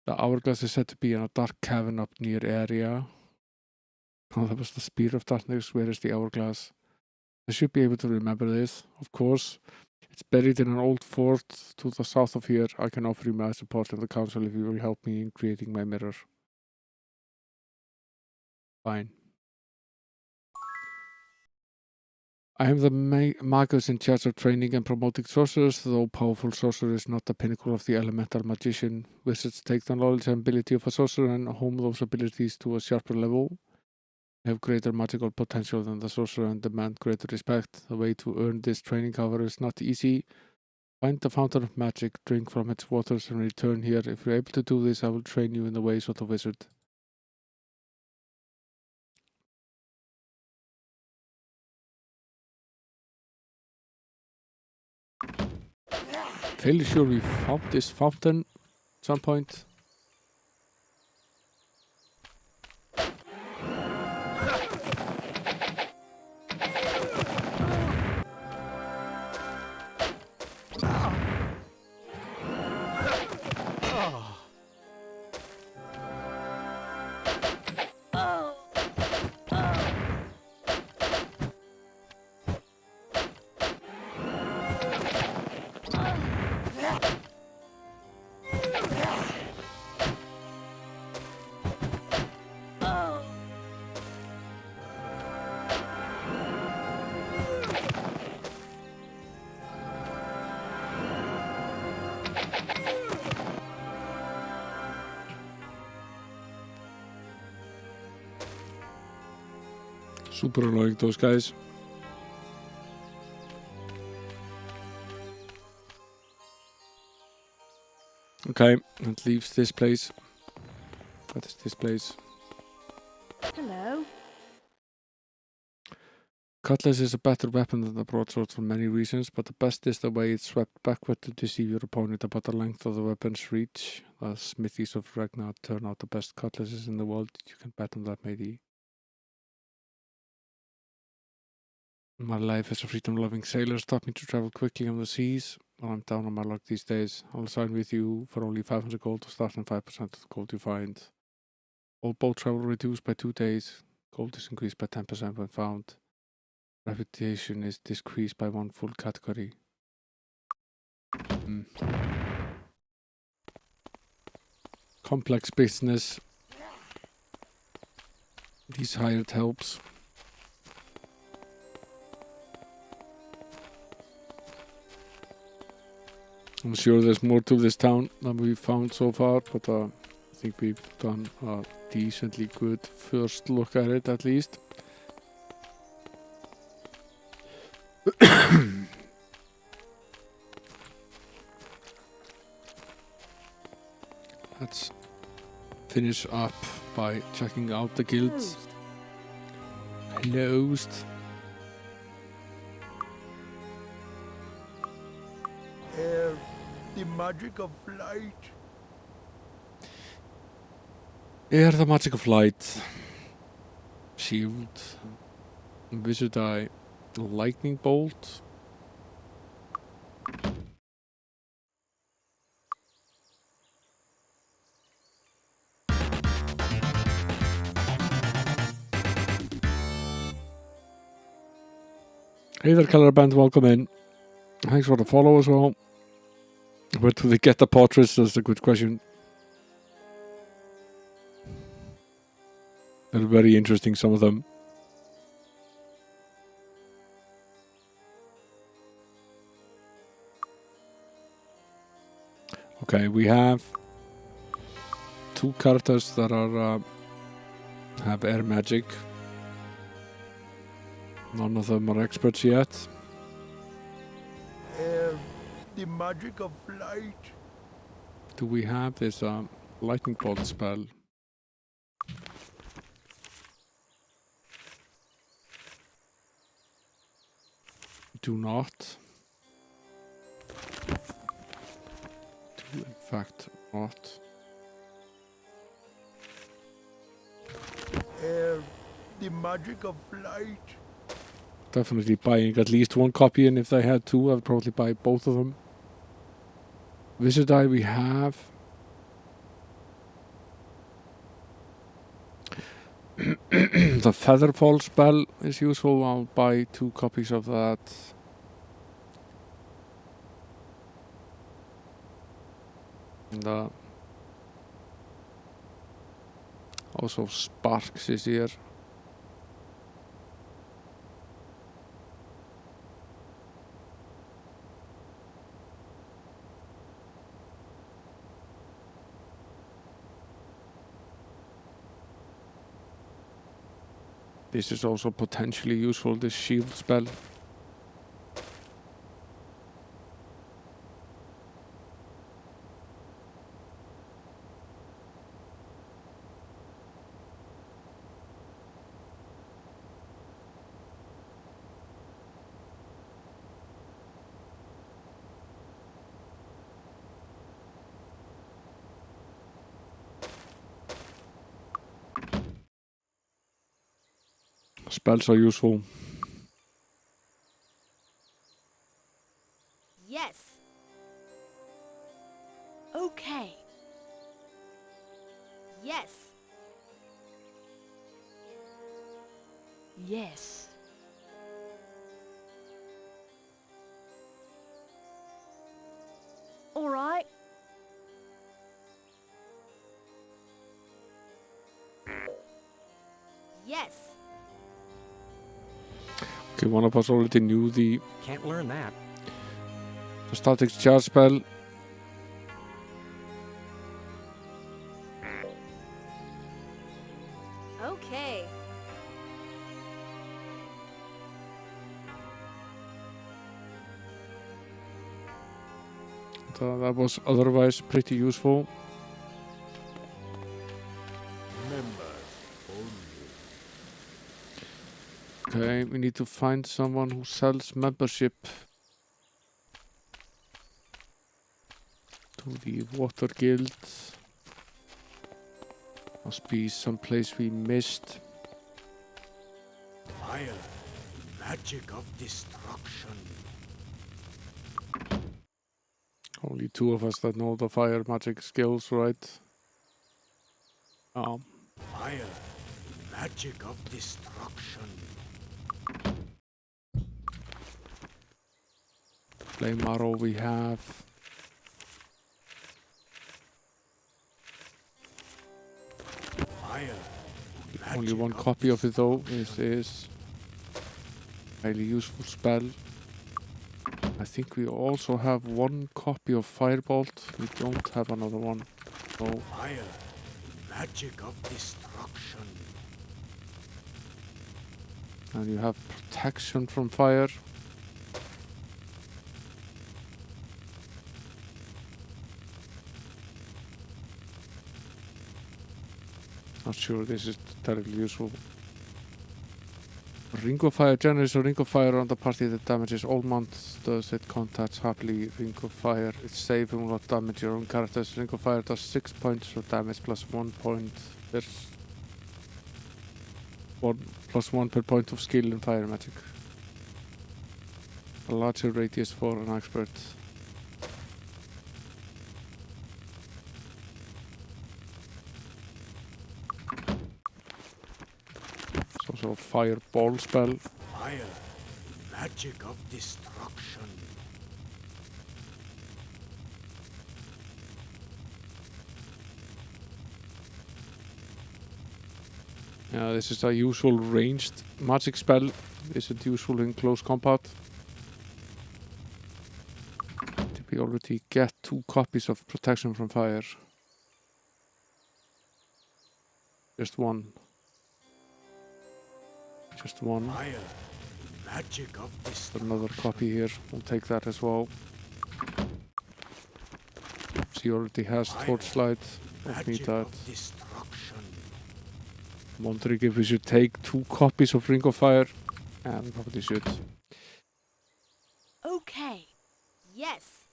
The Hourglass is said to be in a dark cavern up near area. Oh, that was the Spear of Darkness. Where is the Hourglass? I should be able to remember this, of course. It's buried in an old fort to the south of here. I can offer you my support in the council if you will help me in creating my mirror. Fine. I am the magus in charge of training and promoting sorcerers. Though powerful sorcerer is not the pinnacle of the elemental magician, wizards take the knowledge and ability of a sorcerer and hone those abilities to a sharper level. Have greater magical potential than the sorcerer and demand greater respect. The way to earn this training, however, is not easy. Find the fountain of magic, drink from its waters, and return here. If you're able to do this, I will train you in the ways of the wizard. Fairly sure we found this fountain at some point. Super annoying, those guys. Okay, that leaves this place. What is this place? Hello. Cutlass is a better weapon than the broadsword for many reasons, but the best is the way it's swept backward to deceive your opponent about the length of the weapon's reach. The smithies of Ragnar turn out the best cutlasses in the world. You can bet on that, matey. My life as a freedom-loving sailor taught me to travel quickly on the seas. Well, I'm down on my luck these days. I'll sign with you for only 500 gold to start and 5% of the gold you find. All boat travel reduced by 2 days. Gold is increased by 10% when found. Reputation is decreased by 1 full category. Complex business. These hired helps. I'm sure there's more to this town than we've found so far, but I think we've done a decently good first look at it, at least. Let's finish up by checking out the guilds. Closed. The magic of light. Air, the magic of light. Shield. Wizard Eye. Lightning bolt. Hey there, Killer Band, welcome in. Thanks for the follow as well. Where do they get the portraits? That's a good question. They're very interesting, some of them. Okay, we have two characters that are have air magic. None of them are experts yet. The magic of light. Do we have this lightning bolt spell? Do not. Do in fact not. The magic of light. Definitely buying at least one copy, and if they had two, I'd probably buy both of them. Wizard Eye we have. The Featherfall spell is useful. I'll buy 2 copies of that. And also Sparks is here. This is also potentially useful, this shield spell. Spells are useful. Yes. Okay. Yes. Yes. All right. Yes. Okay, one of us already knew the Can't learn that. static charge spell. Okay. That was otherwise pretty useful. Okay, we need to find someone who sells membership to the Water Guild. Must be some place we missed. Fire, magic of destruction. Only 2 of us that know the fire magic skills, right? Fire, magic of destruction. Flame arrow we have. Fire, Only 1 copy of it though. This is highly useful spell. I think we also have 1 copy of Firebolt. We don't have another one. So fire, magic of destruction. and you have protection from fire. Not sure this is terribly useful. Ring of Fire generates a ring of fire on the party that damages all monsters it contacts happily. Ring of Fire, it's safe and will not damage your own characters. Ring of Fire does 6 points of damage plus 1 point. There's 1 per point of skill in fire magic. A larger radius for an expert. Also a fireball spell. Fire, magic of destruction. Yeah, this is a usual ranged magic spell. Is it useful in close combat? Did we already get 2 copies of protection from fire? Just one. Just one. Fire, magic of Another copy here. We'll take that as well. She already has torchlight. Don't need that. I'm wondering if we should take 2 copies of Ring of Fire. And we probably should. Okay. Yes.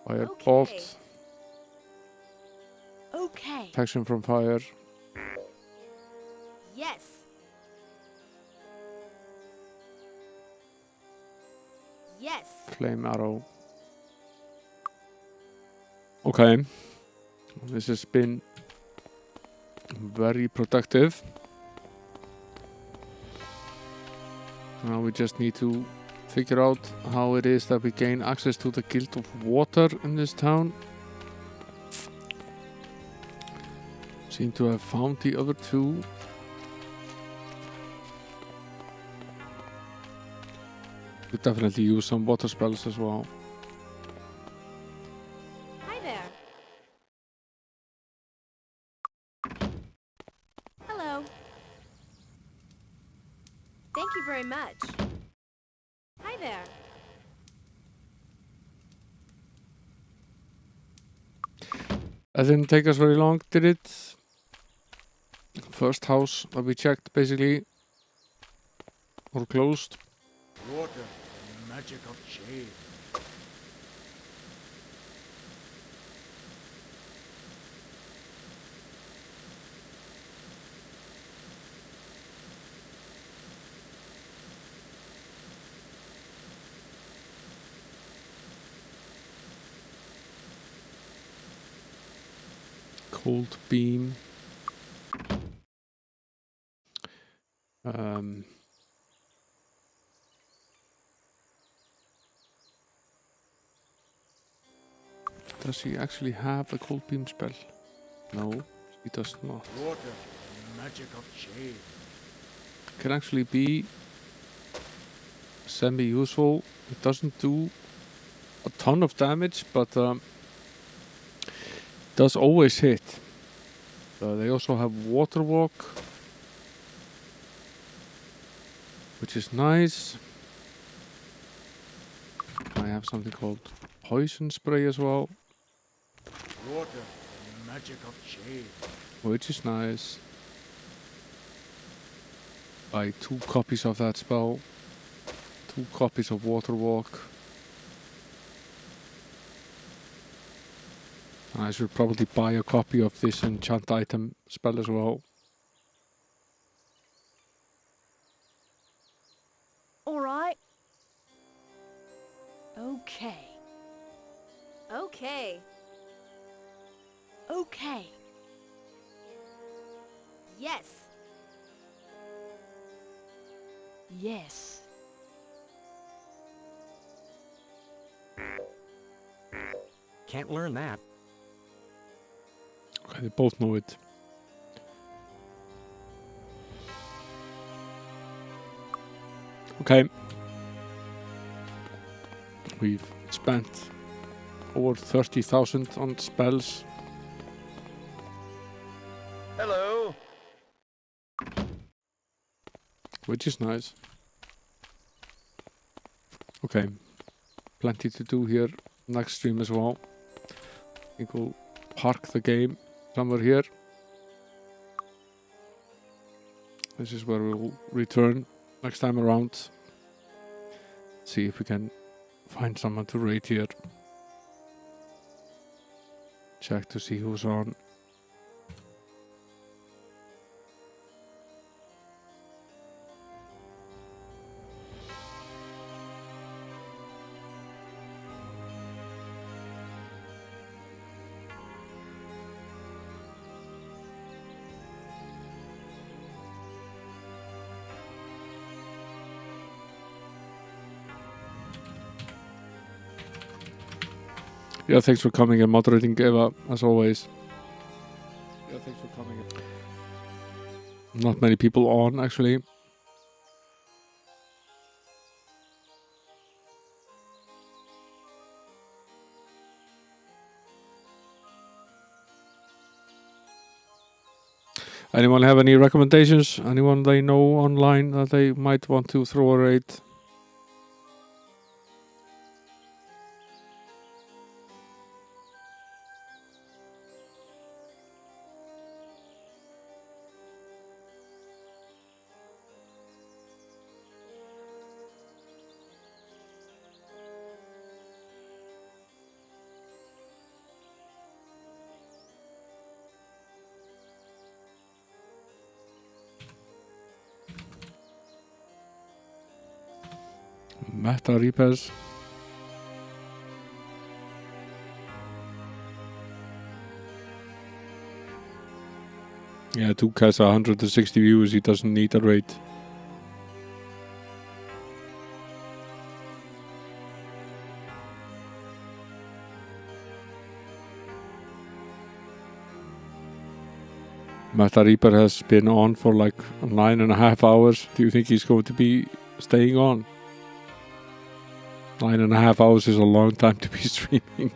Fire bolt. Okay. Protection from fire. Yes. Yes. Flame arrow. Okay. This has been very productive. Now we just need to figure out how it is that we gain access to the Guild of Water in this town. Seem to have found the other 2. Could definitely use some water spells as well. Hi there. Hello. Thank you very much. Hi there. That didn't take us very long, did it? First house that we checked, basically, or closed. water, the magic of shade. Cold beam. Does he actually have a cold beam spell? No, he does not. Water, the magic of shade. Can actually be semi-useful. It doesn't do a ton of damage, but does always hit. They also have water walk, which is nice. I have something called poison spray as well, Water, the magic of shade. which is nice. Buy 2 copies of that spell, 2 copies of water walk. I should probably buy a copy of this enchant item spell as well. All right. Okay. Okay. Okay. Yes. Yes. Can't learn that. Okay, they both know it. Okay. We've spent over 30,000 on spells. Hello. Which is nice. Okay. Plenty to do here next stream as well. I think we'll park the game somewhere here. This is where we'll return next time around. See if we can find someone to raid here. Check to see who's on. Yeah, thanks for coming and moderating, Eva, as always. Yeah, thanks for coming. Not many people on, actually. Anyone have any recommendations? Anyone they know online that they might want to throw a raid? Meta Reapers. Yeah, Duke has 160 views, he doesn't need a raid. Meta Reaper has been on for like 9.5 hours. Do you think he's going to be staying on? 9.5 hours is a long time to be streaming.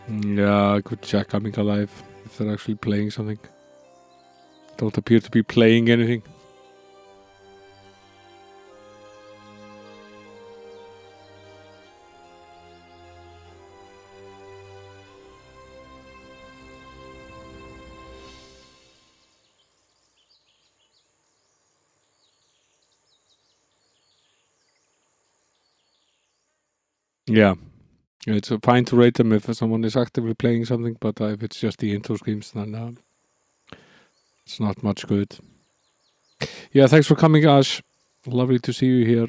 Yeah, I could check Coming Alive if they're actually playing something. Don't appear to be playing anything. Yeah, it's fine to rate them if someone is actively playing something, but if it's just the intro screams, then it's not much good. Yeah, thanks for coming, Ash. Lovely to see you here.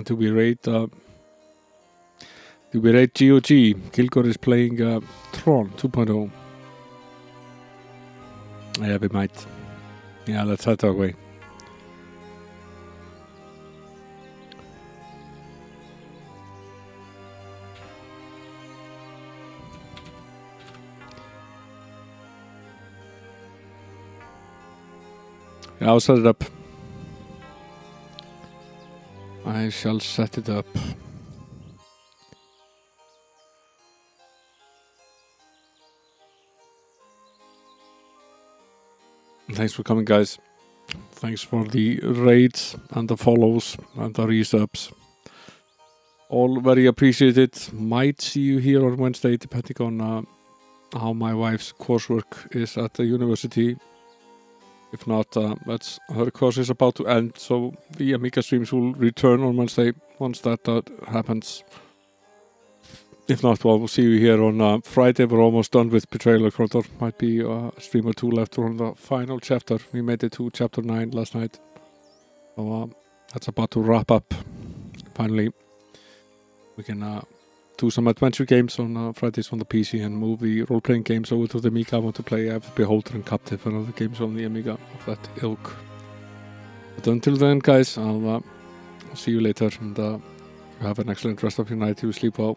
Do we rate GOG? Kilgore is playing Tron 2.0. Yeah, we might. Yeah, let's head our way. Yeah, I'll set it up. I shall set it up. Thanks for coming, guys. Thanks for the raids and the follows and the resubs. All very appreciated. Might see you here on Wednesday, depending on how my wife's coursework is at the university. If not, her course is about to end, so the Amiga streams will return on Wednesday once that happens. If not, well, we'll see you here on Friday. We're almost done with Betrayal of Crondor. Might be a stream or two left on the final chapter. We made it to chapter 9 last night. So that's about to wrap up. Finally, we can do some adventure games on Fridays on the PC and move the role-playing games over to the Amiga. I want to play Beholder and Captive and other games on the Amiga of that ilk. But until then, guys, I'll see you later, and you have an excellent rest of your night. You sleep well.